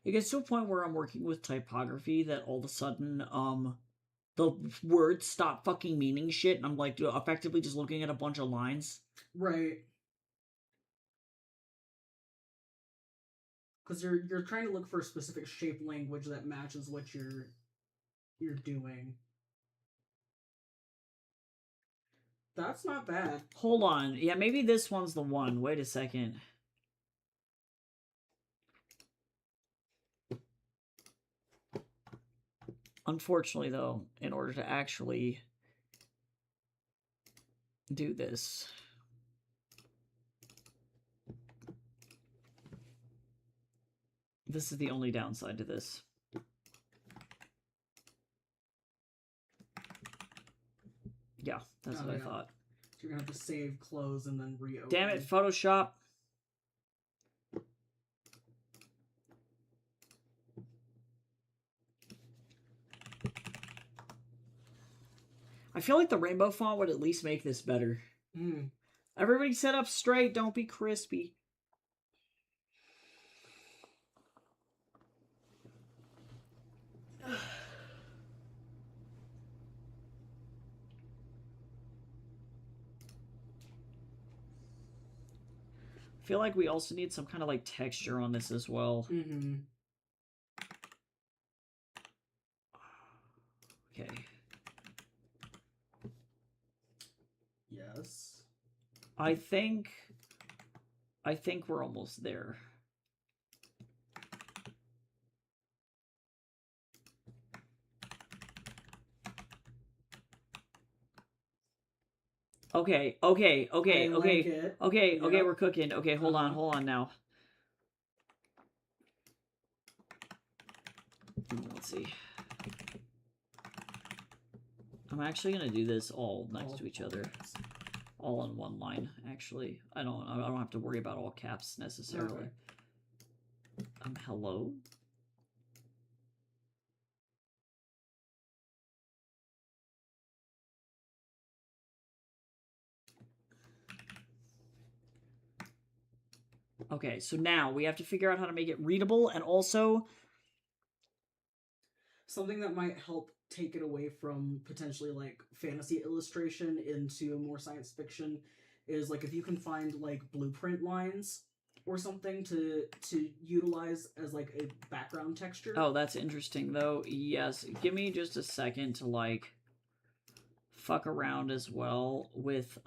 It gets to a point where I'm working with typography that all of a sudden, the words stop fucking meaning shit, and I'm like effectively just looking at a bunch of lines. Right. Because you're trying to look for a specific shape language that matches what you're doing. That's not bad. Hold on. Yeah, maybe this one's the one. Wait a second. Unfortunately, though, in order to actually do this, this is the only downside to this. Yeah, that's what I thought. So you're going to have to save, close, and then reopen. Damn it, Photoshop. I feel like the rainbow font would at least make this better. Everybody set up straight. Don't be crispy. I feel like we also need some kind of like texture on this as well. Okay. Yes. I think we're almost there. Okay, we're cooking. Okay, hold on now. Let's see. I'm actually gonna do this all next to each other. All on one line, actually. I don't have to worry about all caps necessarily. Hello? Okay, so now we have to figure out how to make it readable, and also something that might help take it away from potentially like fantasy illustration into more science fiction is like if you can find like blueprint lines or something to utilize as like a background texture. Oh, that's interesting though. Yes, give me just a second to like fuck around as well with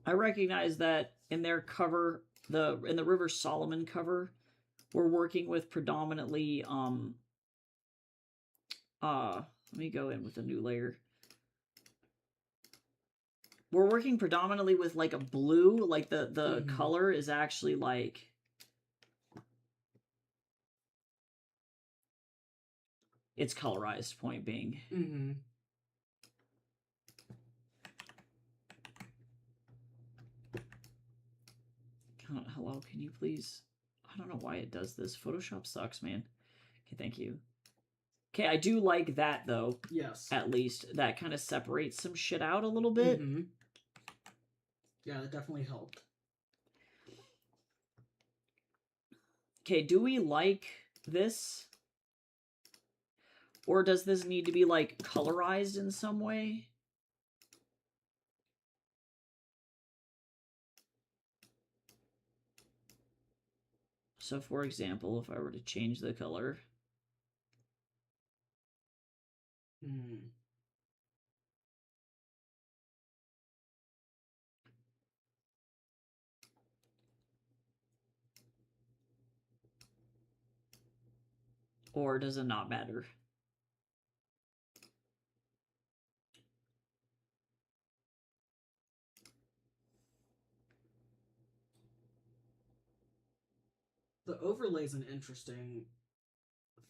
I recognize that in their cover, in the River Solomon cover, we're working with predominantly let me go in with a new layer. We're working predominantly with like a blue, like the color is actually like it's colorized, point being. Hello, can you please? I don't know why it does this. Photoshop sucks, man. Okay, thank you. Okay, I do like that, though. Yes. At least. That kind of separates some shit out a little bit. Mm-hmm. Yeah, that definitely helped. Okay, do we like this? Or does this need to be, like, colorized in some way? So, for example, if I were to change the color... Mm. Or does it not matter? The overlay is an interesting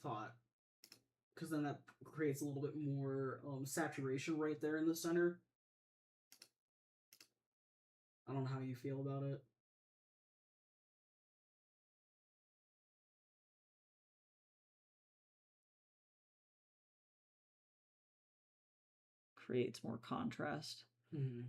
thought, because then that creates a little bit more saturation right there in the center. I don't know how you feel about it. Creates more contrast. Mm-hmm.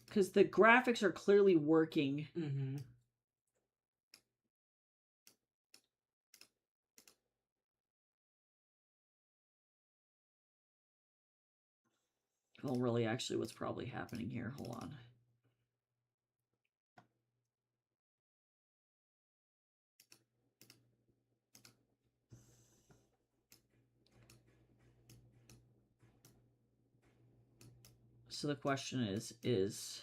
Because the graphics are clearly working. Mm-hmm. Well, really, actually, what's probably happening here? Hold on. So the question is,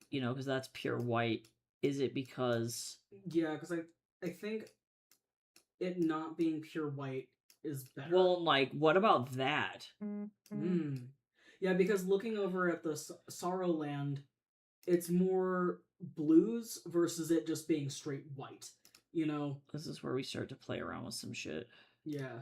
you know, because that's pure white. Is it because... Yeah, because I think it not being pure white is better. Well, like, what about that? Mm. Yeah, because looking over at the Sorrow Land, it's more blues versus it just being straight white. You know? This is where we start to play around with some shit. Yeah.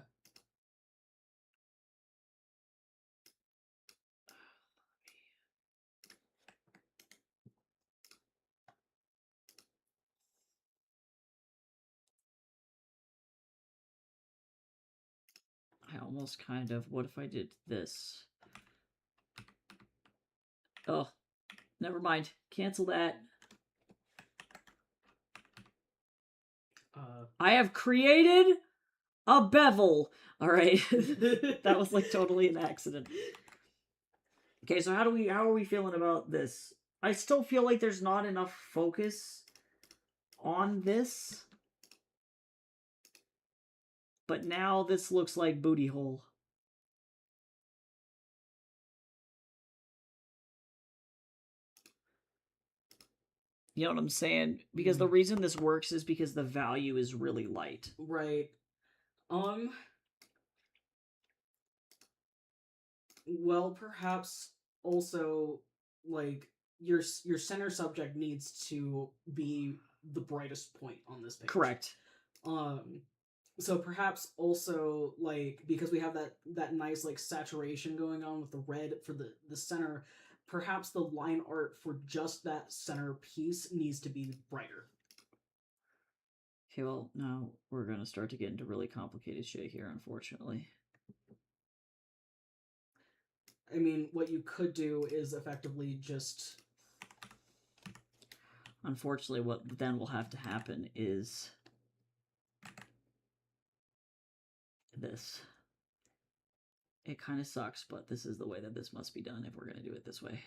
I almost kind of... What if I did this? Oh, never mind. Cancel that. I have created a bevel. All right. That was like totally an accident. Okay, so how are we feeling about this? I still feel like there's not enough focus on this. But now this looks like booty hole. You know what I'm saying? Because the reason this works is because the value is really light. Right. Well, perhaps also, like, your center subject needs to be the brightest point on this page. Correct. So perhaps also, like, because we have that nice, like, saturation going on with the red for the center, perhaps the line art for just that center piece needs to be brighter. Okay, well, now we're going to start to get into really complicated shit here, unfortunately. I mean, what you could do is effectively just... Unfortunately, what then will have to happen is this. It kind of sucks, but this is the way that this must be done if we're going to do it this way.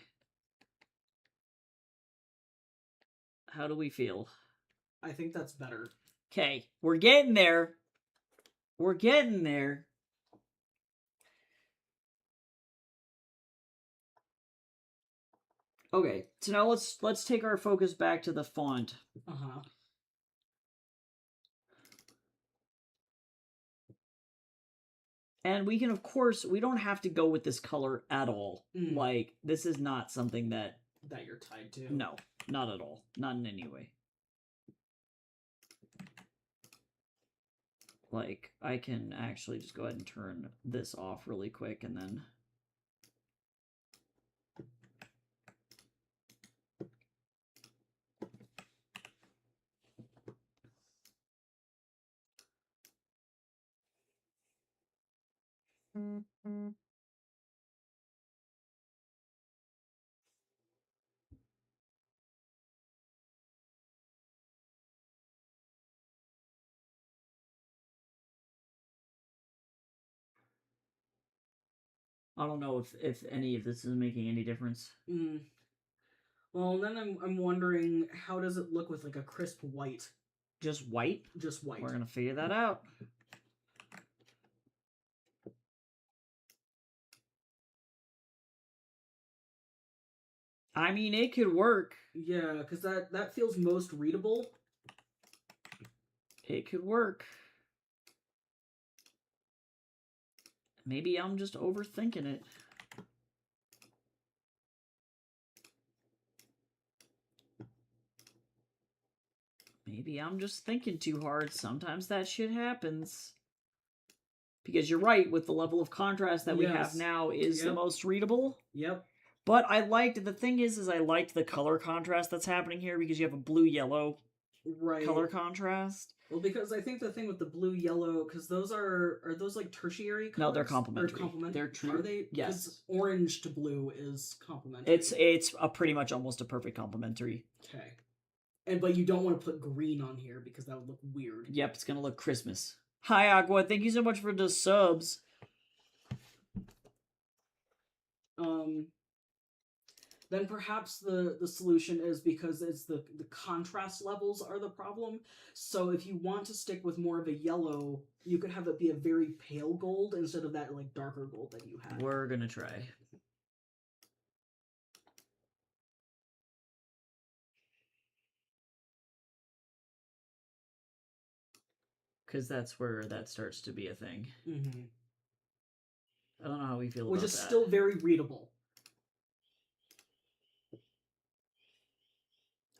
How do we feel? I think that's better. Okay, we're getting there. We're getting there. Okay, so now let's take our focus back to the font. Uh-huh. And we can, of course, we don't have to go with this color at all. Mm. Like, this is not something that you're tied to. No, not at all. Not in any way. Like, I can actually just go ahead and turn this off really quick and then... I don't know if any of this is making any difference. Well, then I'm wondering, how does it look with like a crisp white? Just white? Just white. We're gonna figure that out. I mean, it could work. Yeah, because that feels most readable. It could work. Maybe I'm just overthinking it. Maybe I'm just thinking too hard. Sometimes that shit happens. Because you're right, with the level of contrast that we have now is the most readable. Yep. But I liked, the thing is I liked the color contrast that's happening here because you have a blue-yellow color contrast. Well, because I think the thing with the blue-yellow, because those are those like tertiary colors? No, they're complementary. Or complementary? They're true. Are they? Yes. Orange to blue is complementary. It's a pretty much almost a perfect complementary. Okay. But you don't want to put green on here because that would look weird. Yep, it's gonna look Christmas. Hi, Aqua. Thank you so much for the subs. Then perhaps the solution is because it's the contrast levels are the problem. So if you want to stick with more of a yellow, you could have it be a very pale gold instead of that like darker gold that you had. We're gonna try. Because that's where that starts to be a thing. Mm-hmm. I don't know how we feel about that. Which is still very readable.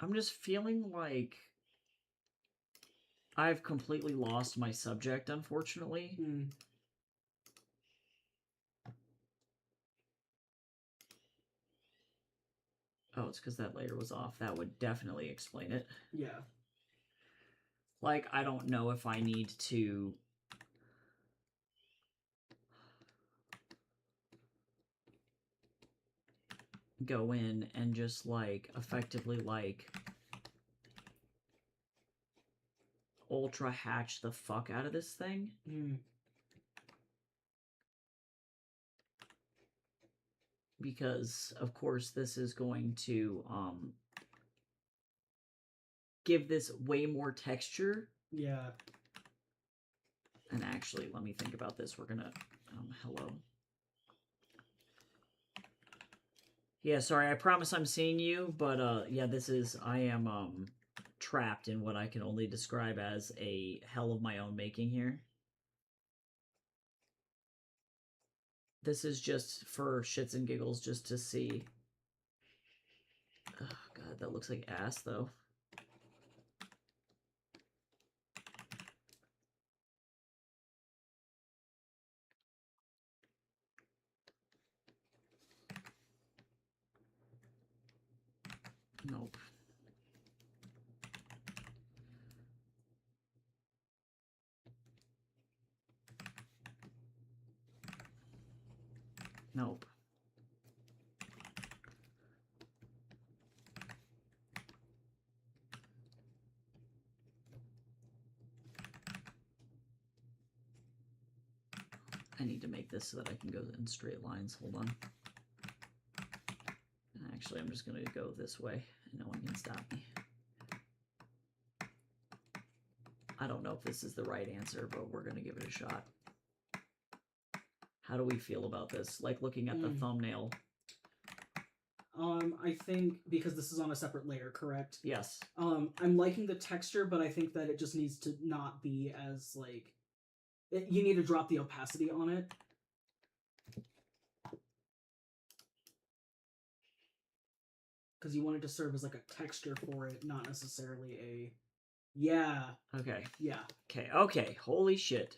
I'm just feeling like I've completely lost my subject, unfortunately. Oh, it's because that layer was off. That would definitely explain it. Yeah. Like, I don't know if I need to... go in and just, like, effectively, like... ultra hatch the fuck out of this thing. Because, of course, this is going to, give this way more texture. Yeah. And actually, let me think about this. We're gonna, hello. Yeah, sorry, I promise I'm seeing you, but, yeah, I am, trapped in what I can only describe as a hell of my own making here. This is just for shits and giggles, just to see. Oh, God, that looks like ass, though. Nope. Nope. I need to make this so that I can go in straight lines. Hold on. And actually, I'm just going to go this way, and no one can stop me. I don't know if this is the right answer, but we're going to give it a shot. How do we feel about this? Like, looking at the thumbnail. I think because this is on a separate layer, correct? Yes. I'm liking the texture, but I think that it just needs to not be as, like... you need to drop the opacity on it. Because you want it to serve as, like, a texture for it, not necessarily a... Yeah. Okay. Yeah. Okay. Okay. Holy shit.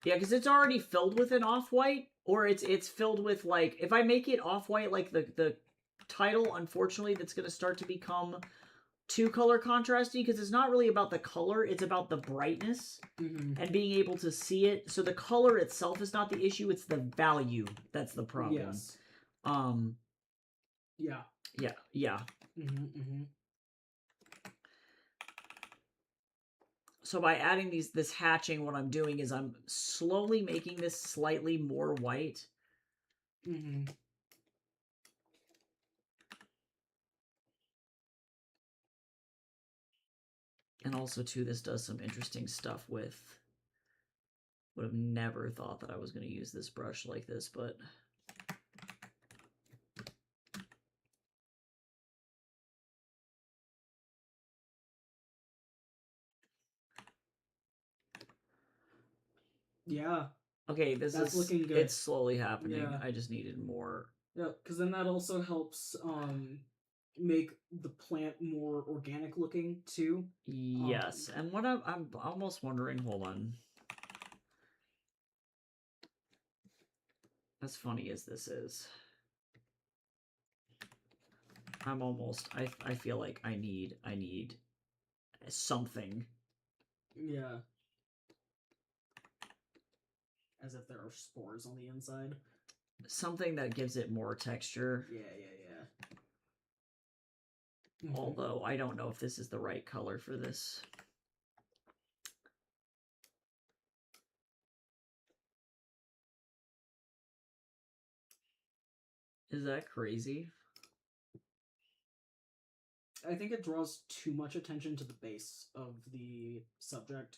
Yeah, because it's already filled with an off-white, or it's filled with, like, if I make it off-white, like the title, unfortunately, that's going to start to become too color contrasty, because it's not really about the color, it's about the brightness and being able to see it. So the color itself is not the issue, it's the value that's the problem. Yes. Yeah. Yeah. Yeah. So by adding this hatching, what I'm doing is I'm slowly making this slightly more white. And also, too, this does some interesting stuff with... Would have never thought that I was going to use this brush like this, but... Yeah. Okay, that's looking good. It's slowly happening. Yeah. I just needed more. Yeah, because then that also helps make the plant more organic looking too. Yes, and what I'm almost wondering. Hold on. As funny as this is, I'm almost. I feel like I need something. Yeah. As if there are spores on the inside. Something that gives it more texture. Yeah. Although I don't know if this is the right color for this. Is that crazy? I think it draws too much attention to the base of the subject.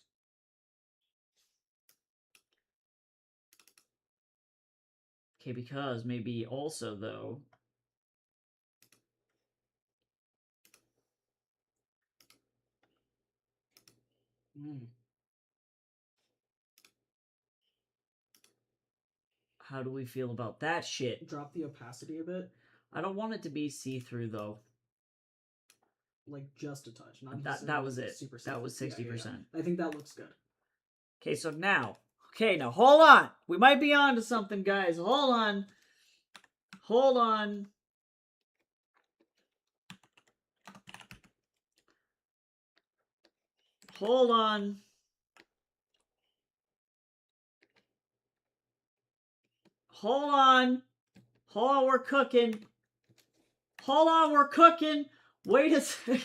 Okay, because maybe also, though... How do we feel about that shit? Drop the opacity a bit. I don't want it to be see-through, though. Like, just a touch. Not that was it. Super that was 60%. Yeah. I think that looks good. Okay, so now... Okay, now hold on. We might be on to something, guys. Hold on. Hold on. Hold on. Hold on. Hold on, we're cooking. Hold on, we're cooking. Wait a second.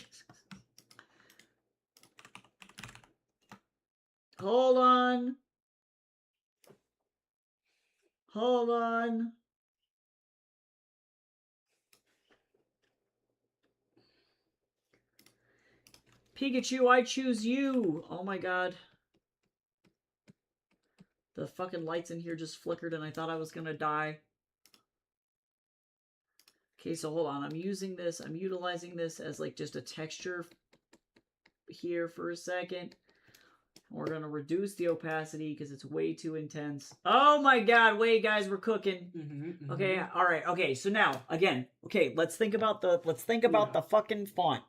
Hold on. Hold on. Pikachu, I choose you. Oh my god. The fucking lights in here just flickered and I thought I was gonna die. Okay, so hold on. I'm utilizing this as like just a texture here for a second. We're gonna reduce the opacity because it's way too intense. Oh my god, wait guys, we're cooking. Okay, alright, okay, so now, again, okay, let's think about the fucking font.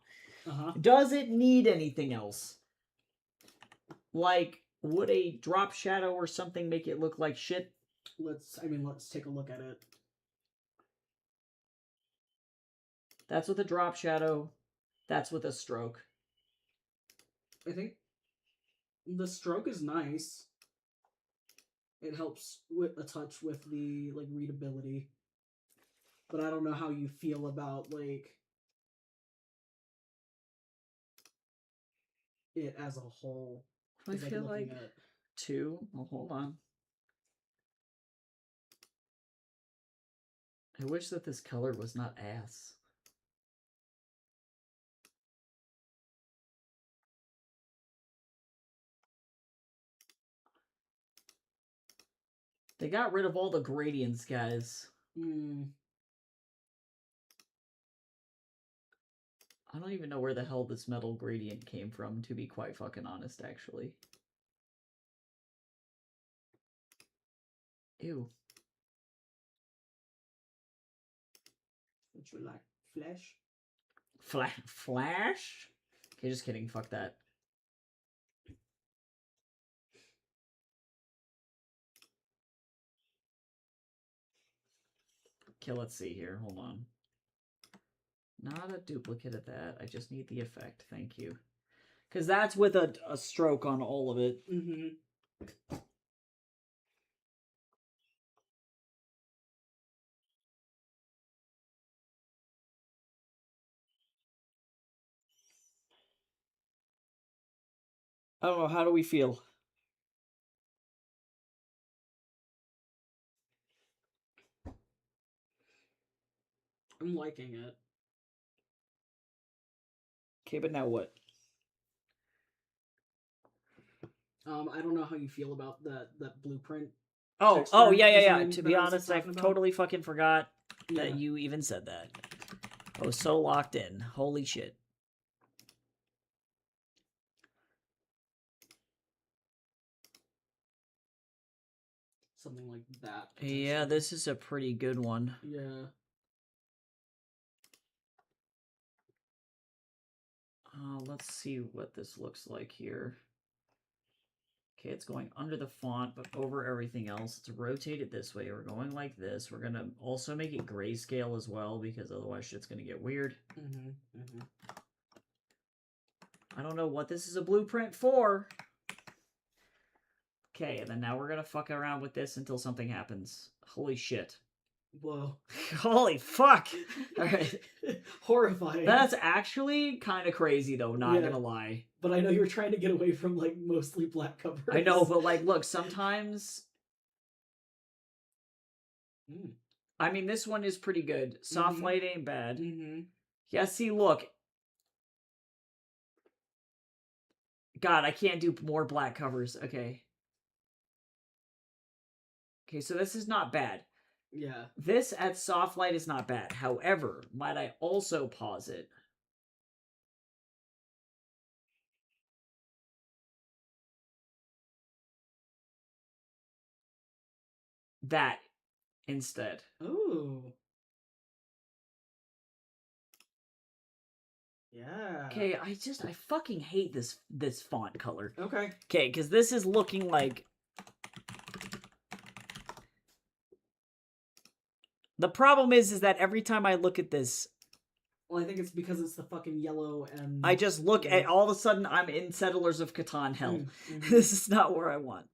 Does it need anything else? Like, would a drop shadow or something make it look like shit? Let's take a look at it. That's with a drop shadow. That's with a stroke. I think the stroke is nice. It helps with a touch with the like readability. But I don't know how you feel about like it as a whole. I feel like 2. Well, hold on. I wish that this color was not ass. They got rid of all the gradients, guys. I don't even know where the hell this metal gradient came from, to be quite fucking honest, actually. Ew. Would you like flesh? Flash? Okay, just kidding. Fuck that. Okay, let's see here. Hold on. Not a duplicate of that. I just need the effect. Thank you. Because that's with a stroke on all of it. Mm-hmm. I don't know. How do we feel? I'm liking it. Okay, but now what? I don't know how you feel about that blueprint. Oh, yeah. design To that be I was honest, I talking about. totally fucking forgot Yeah. that you even said that. I was so locked in. Holy shit. Something like that. Yeah, potentially. this is a pretty good one. Yeah. Let's see what this looks like here. Okay, it's going under the font, but over everything else. Let's rotate it this way. We're going like this. We're going to also make it grayscale as well, because otherwise shit's going to get weird. Mm-hmm. Mm-hmm. I don't know what this is a blueprint for. Okay, and then now we're going to fuck around with this until something happens. Holy shit. Whoa. Holy fuck! Alright. Horrifying. That's actually kind of crazy, though, not Yeah. gonna lie. But I know you were trying to get away from, like, mostly black covers. I know, but, like, look, sometimes... I mean, this one is pretty good. Soft light ain't bad. Mm-hmm. Yeah, see, look. God, I can't do more black covers. Okay. Okay, so this is not bad. Yeah. This at soft light is not bad. However, might I also posit that instead? Ooh. Yeah. Okay, I fucking hate this font color. Okay. Okay, because this is looking like... The problem is that every time I look at this... Well, I think it's because it's the fucking yellow and... I just look at... All of a sudden, I'm in Settlers of Catan hell. Mm-hmm. This is not where I want.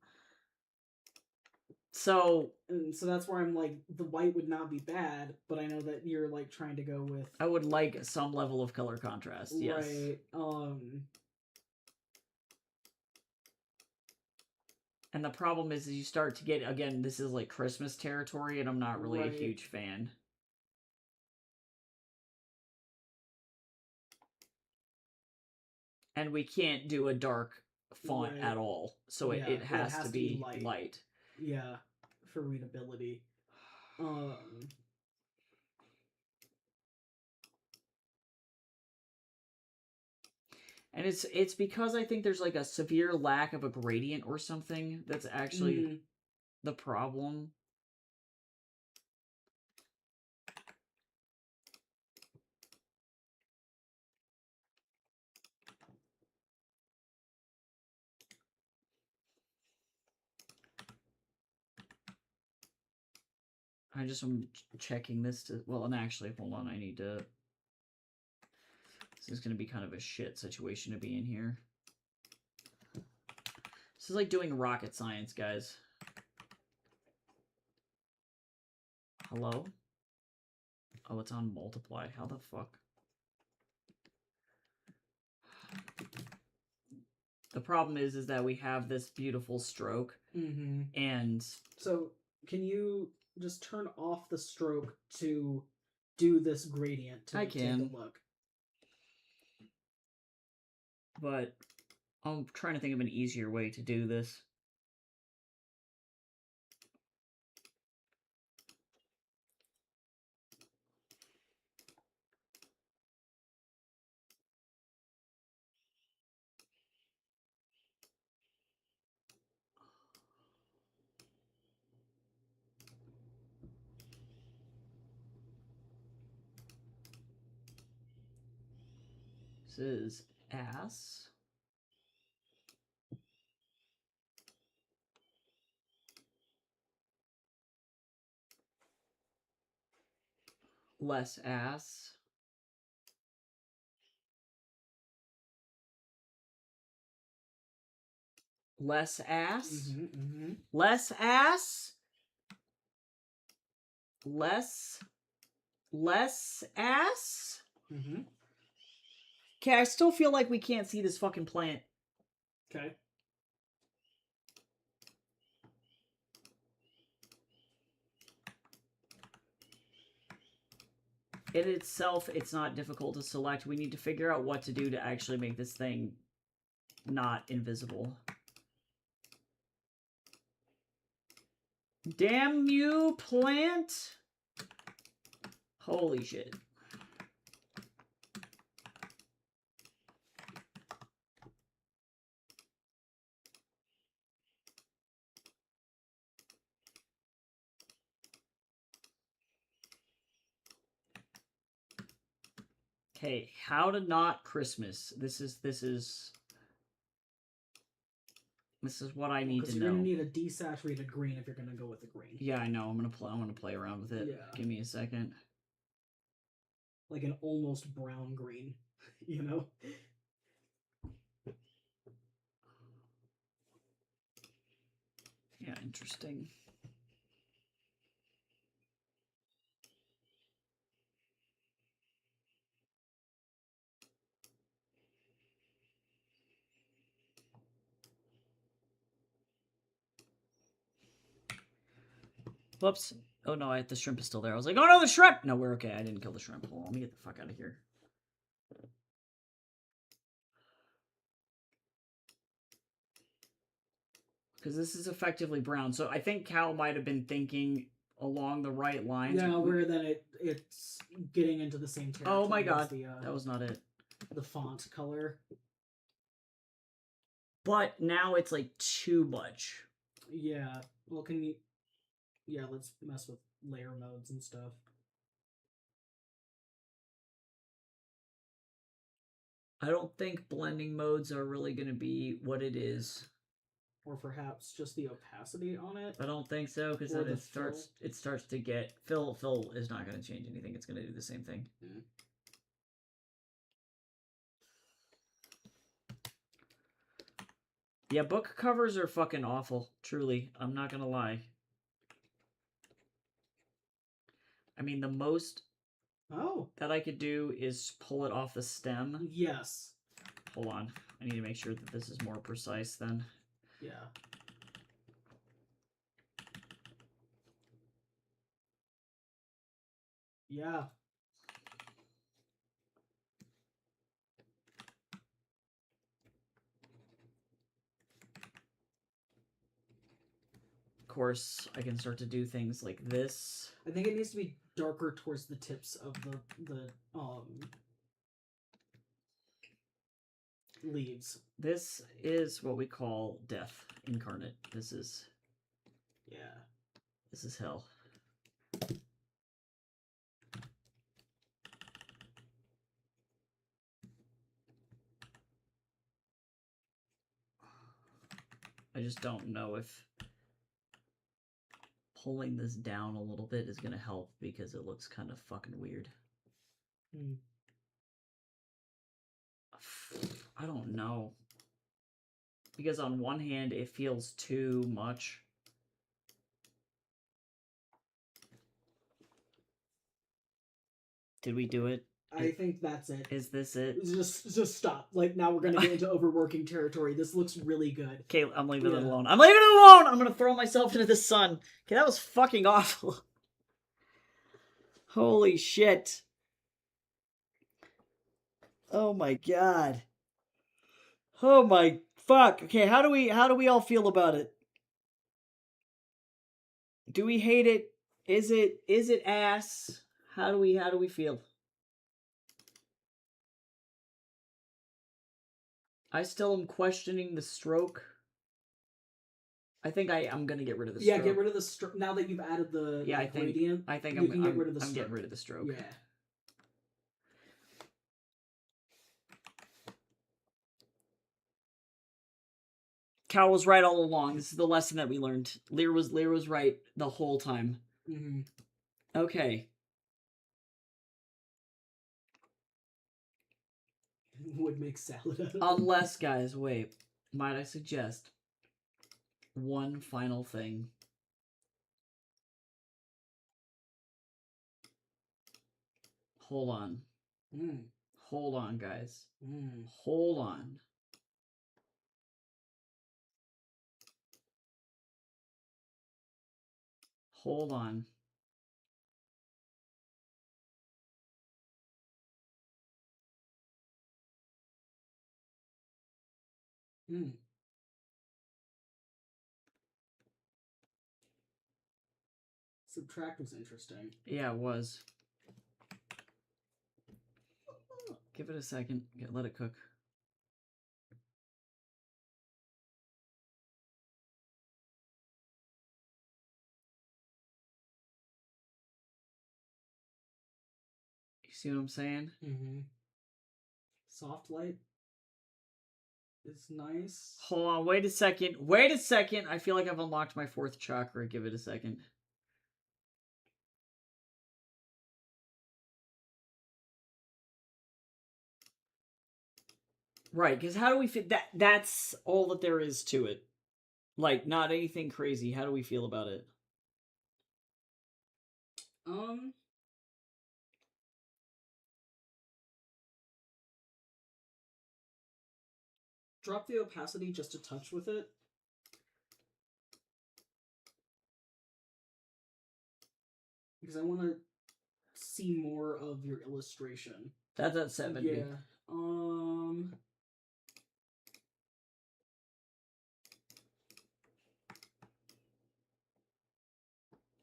So... And so that's where I'm like, the white would not be bad, but I know that you're, like, trying to go with... I would like some level of color contrast, yes. Right. And the problem is you start to get, again, this is like Christmas territory, and I'm not really a huge fan. And we can't do a dark font at all, so it has to be light. Yeah, for readability. And it's because I think there's like a severe lack of a gradient or something that's actually the problem. I just am checking this to... Well, and actually, hold on, I need to... This is going to be kind of a shit situation to be in here. This is like doing rocket science, guys. Hello? Oh, it's on multiply. How the fuck? The problem is that we have this beautiful stroke, and... So, can you just turn off the stroke to do this gradient to take a look? But I'm trying to think of an easier way to do this. This is ass. Less ass. Less ass. Less ass. Less ass. Okay, I still feel like we can't see this fucking plant. Okay. In itself, it's not difficult to select. We need to figure out what to do to actually make this thing not invisible. Damn you, plant! Holy shit. Okay, how to not Christmas. This is what I need to know. Because you're gonna need a desaturated green if you're gonna go with the green. Yeah, I know. I'm gonna play around with it. Yeah. Give me a second. Like an almost brown green, you know? Yeah, interesting. Whoops. Oh no, the shrimp is still there. I was like, oh no, the shrimp! No, we're okay. I didn't kill the shrimp. Hold on, let me get the fuck out of here. Because this is effectively brown. So I think Cal might have been thinking along the right lines. Yeah, where then it's getting into the same territory. Oh my god, that was not it. The font color. But now it's like too much. Yeah. Well, can you... Yeah, let's mess with layer modes and stuff. I don't think blending modes are really going to be what it is. Or perhaps just the opacity on it. I don't think so, because then it starts to get... Fill is not going to change anything. It's going to do the same thing. Mm. Yeah, book covers are fucking awful. Truly. I'm not going to lie. I mean, the most that I could do is pull it off the stem. Yes. Hold on. I need to make sure that this is more precise then. Yeah. Yeah. Of course, I can start to do things like this. I think it needs to be darker towards the tips of the leaves. This is what we call death incarnate. This is hell. I just don't know if pulling this down a little bit is going to help because it looks kind of fucking weird. I don't know. Because on one hand, it feels too much. Did we do it? I think that's it. Is this it? Just stop. Like, now we're gonna get into overworking territory. This looks really good. Okay, I'm leaving it alone. I'm leaving it alone! I'm gonna throw myself into the sun. Okay, that was fucking awful. Holy shit. Oh my god. Oh my fuck. Okay, how do we all feel about it? Do we hate it? Is it ass? How do we feel? I still am questioning the stroke. I think I'm gonna get rid of the stroke. Yeah, get rid of the stroke. Now that you've added the gradient, I think I'm getting rid of the stroke. getting rid of the stroke. Yeah. Cal was right all along. This is the lesson that we learned. Lear was right the whole time. Mm-hmm. Okay. Would make salad out of it. Unless, guys, wait. Might I suggest one final thing? Hold on. Mm. Hold on, guys. Mm. Hold on. Hold on. Mm. Subtract was interesting. Yeah, it was. Give it a second. Let it cook. You see what I'm saying? Mm-hmm. Soft light is nice. Hold on. Wait a second. Wait a second. I feel like I've unlocked my fourth chakra. Give it a second. Right, because how do we fit that? That's all that there is to it. Like, not anything crazy. How do we feel about it? Drop the opacity just a touch with it. Because I want to see more of your illustration. That's at 70. Yeah.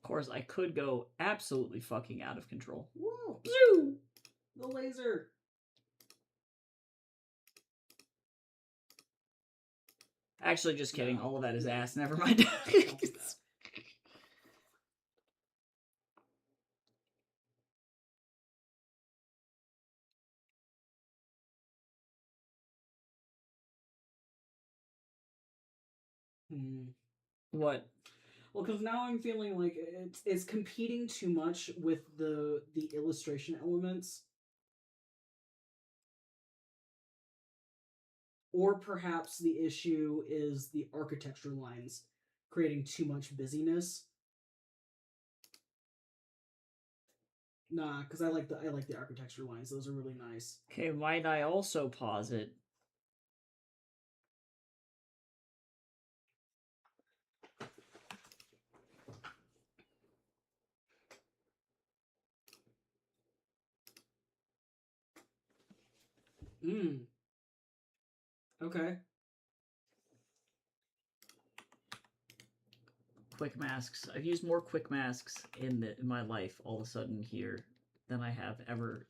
Of course, I could go absolutely fucking out of control. Whoa! Pew! The laser! Actually, just kidding. No. All of that is ass. Never mind. What? Well, because now I'm feeling like it's competing too much with the illustration elements. Or perhaps the issue is the architecture lines creating too much busyness. Nah, because I like the architecture lines. Those are really nice. Okay, might I also posit? Okay. Quick masks. I've used more quick masks in my life all of a sudden here than I have ever.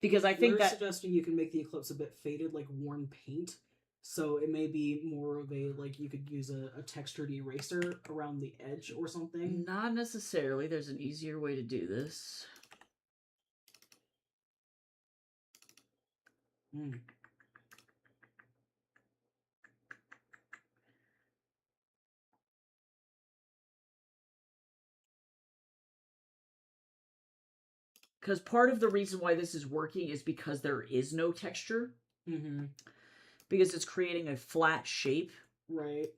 Because I think We're that suggesting you can make the eclipse a bit faded, like worn paint. So it may be more of a, like, you could use a textured eraser around the edge or something. Not necessarily. There's an easier way to do this. Because part of the reason why this is working is because there is no texture. Mm-hmm. Because it's creating a flat shape. Right.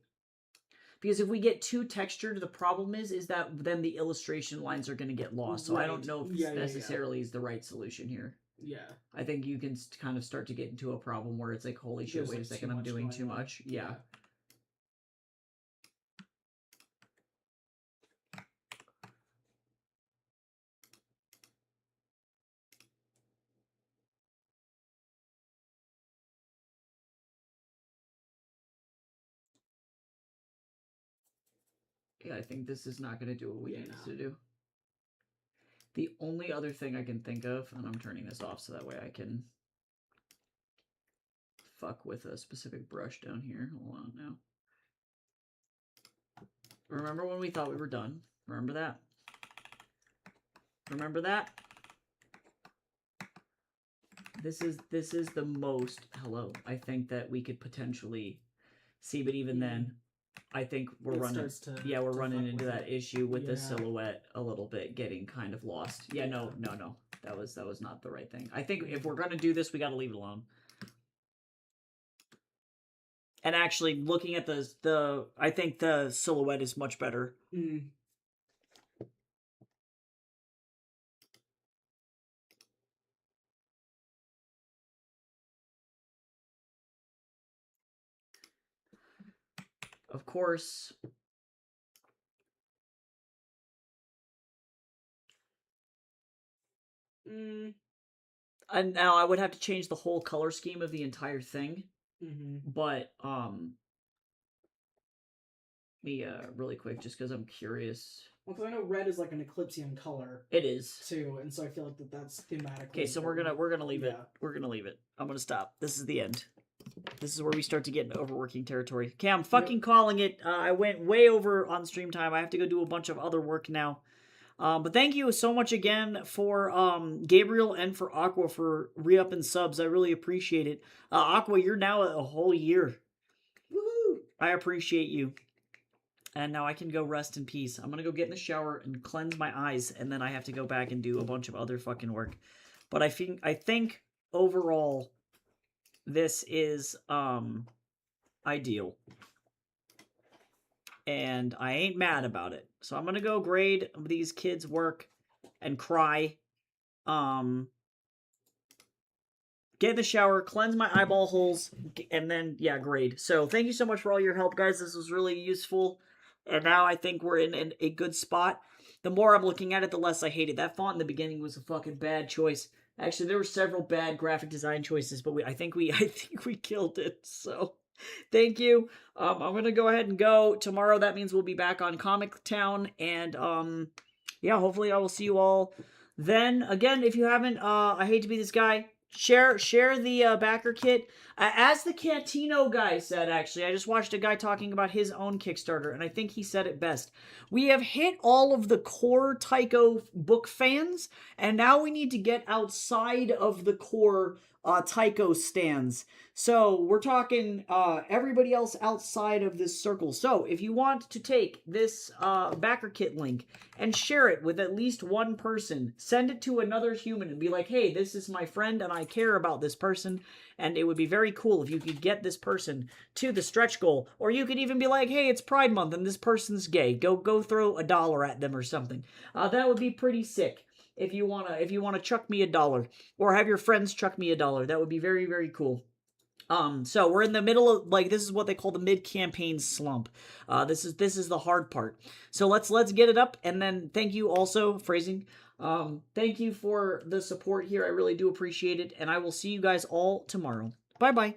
Because if we get too textured, the problem is that then the illustration lines are going to get lost. So I don't know if this necessarily is the right solution here. Yeah. I think you can kind of start to get into a problem where it's like, holy shit, wait a second, I'm doing too much. Yeah. Yeah, I think this is not going to do what we need it to do. The only other thing I can think of, and I'm turning this off so that way I can fuck with a specific brush down here. Hold on now. Remember when we thought we were done? Remember that? Remember that? This is the most I think that we could potentially see, but even then, I think we're running into that issue with the silhouette a little bit, getting kind of lost. Yeah, no. That was not the right thing. I think if we're gonna do this, we gotta leave it alone. And actually, looking at I think the silhouette is much better. Of course. And now I would have to change the whole color scheme of the entire thing. But, really quick, just because I'm curious. Well, because I know red is like an Eclipsean color. It is too, and so I feel like that's thematically. Okay, so we're gonna leave it. We're gonna leave it. I'm gonna stop. This is the end. This is where we start to get into overworking territory. Okay, I'm fucking calling it. I went way over on stream time. I have to go do a bunch of other work now. But thank you so much again for Gabriel and for Aqua for re-upping subs. I really appreciate it. Aqua, you're now a whole year. Woohoo! I appreciate you. And now I can go rest in peace. I'm gonna go get in the shower and cleanse my eyes, and then I have to go back and do a bunch of other fucking work. But I think overall, this is ideal. And I ain't mad about it. So I'm gonna go grade these kids' work and cry. Get in the shower, cleanse my eyeball holes, and then, yeah, grade. So thank you so much for all your help, guys. This was really useful. And now I think we're in a good spot. The more I'm looking at it, the less I hate it. That font in the beginning was a fucking bad choice. Actually, there were several bad graphic design choices, but I think we killed it. So, thank you. I'm gonna go ahead and go. Tomorrow, that means we'll be back on Comic Town, and yeah, hopefully I will see you all then. Again, if you haven't, I hate to be this guy. Share the backer kit. As the Cantino guy said, actually, I just watched a guy talking about his own Kickstarter, and I think he said it best. We have hit all of the core Tycho book fans, and now we need to get outside of the core Tycho stands. So we're talking everybody else outside of this circle. So if you want to take this backer kit link and share it with at least one person, send it to another human and be like, hey, this is my friend and I care about this person. And it would be very cool if you could get this person to the stretch goal. Or you could even be like, hey, it's Pride Month and this person's gay. Go throw $1 at them or something. That would be pretty sick. If you wanna chuck me $1 or have your friends chuck me $1, that would be very, very cool. So we're in the middle of, like, this is what they call the mid-campaign slump. This is the hard part. So let's get it up, and then thank you also, phrasing. Thank you for the support here. I really do appreciate it, and I will see you guys all tomorrow. Bye-bye.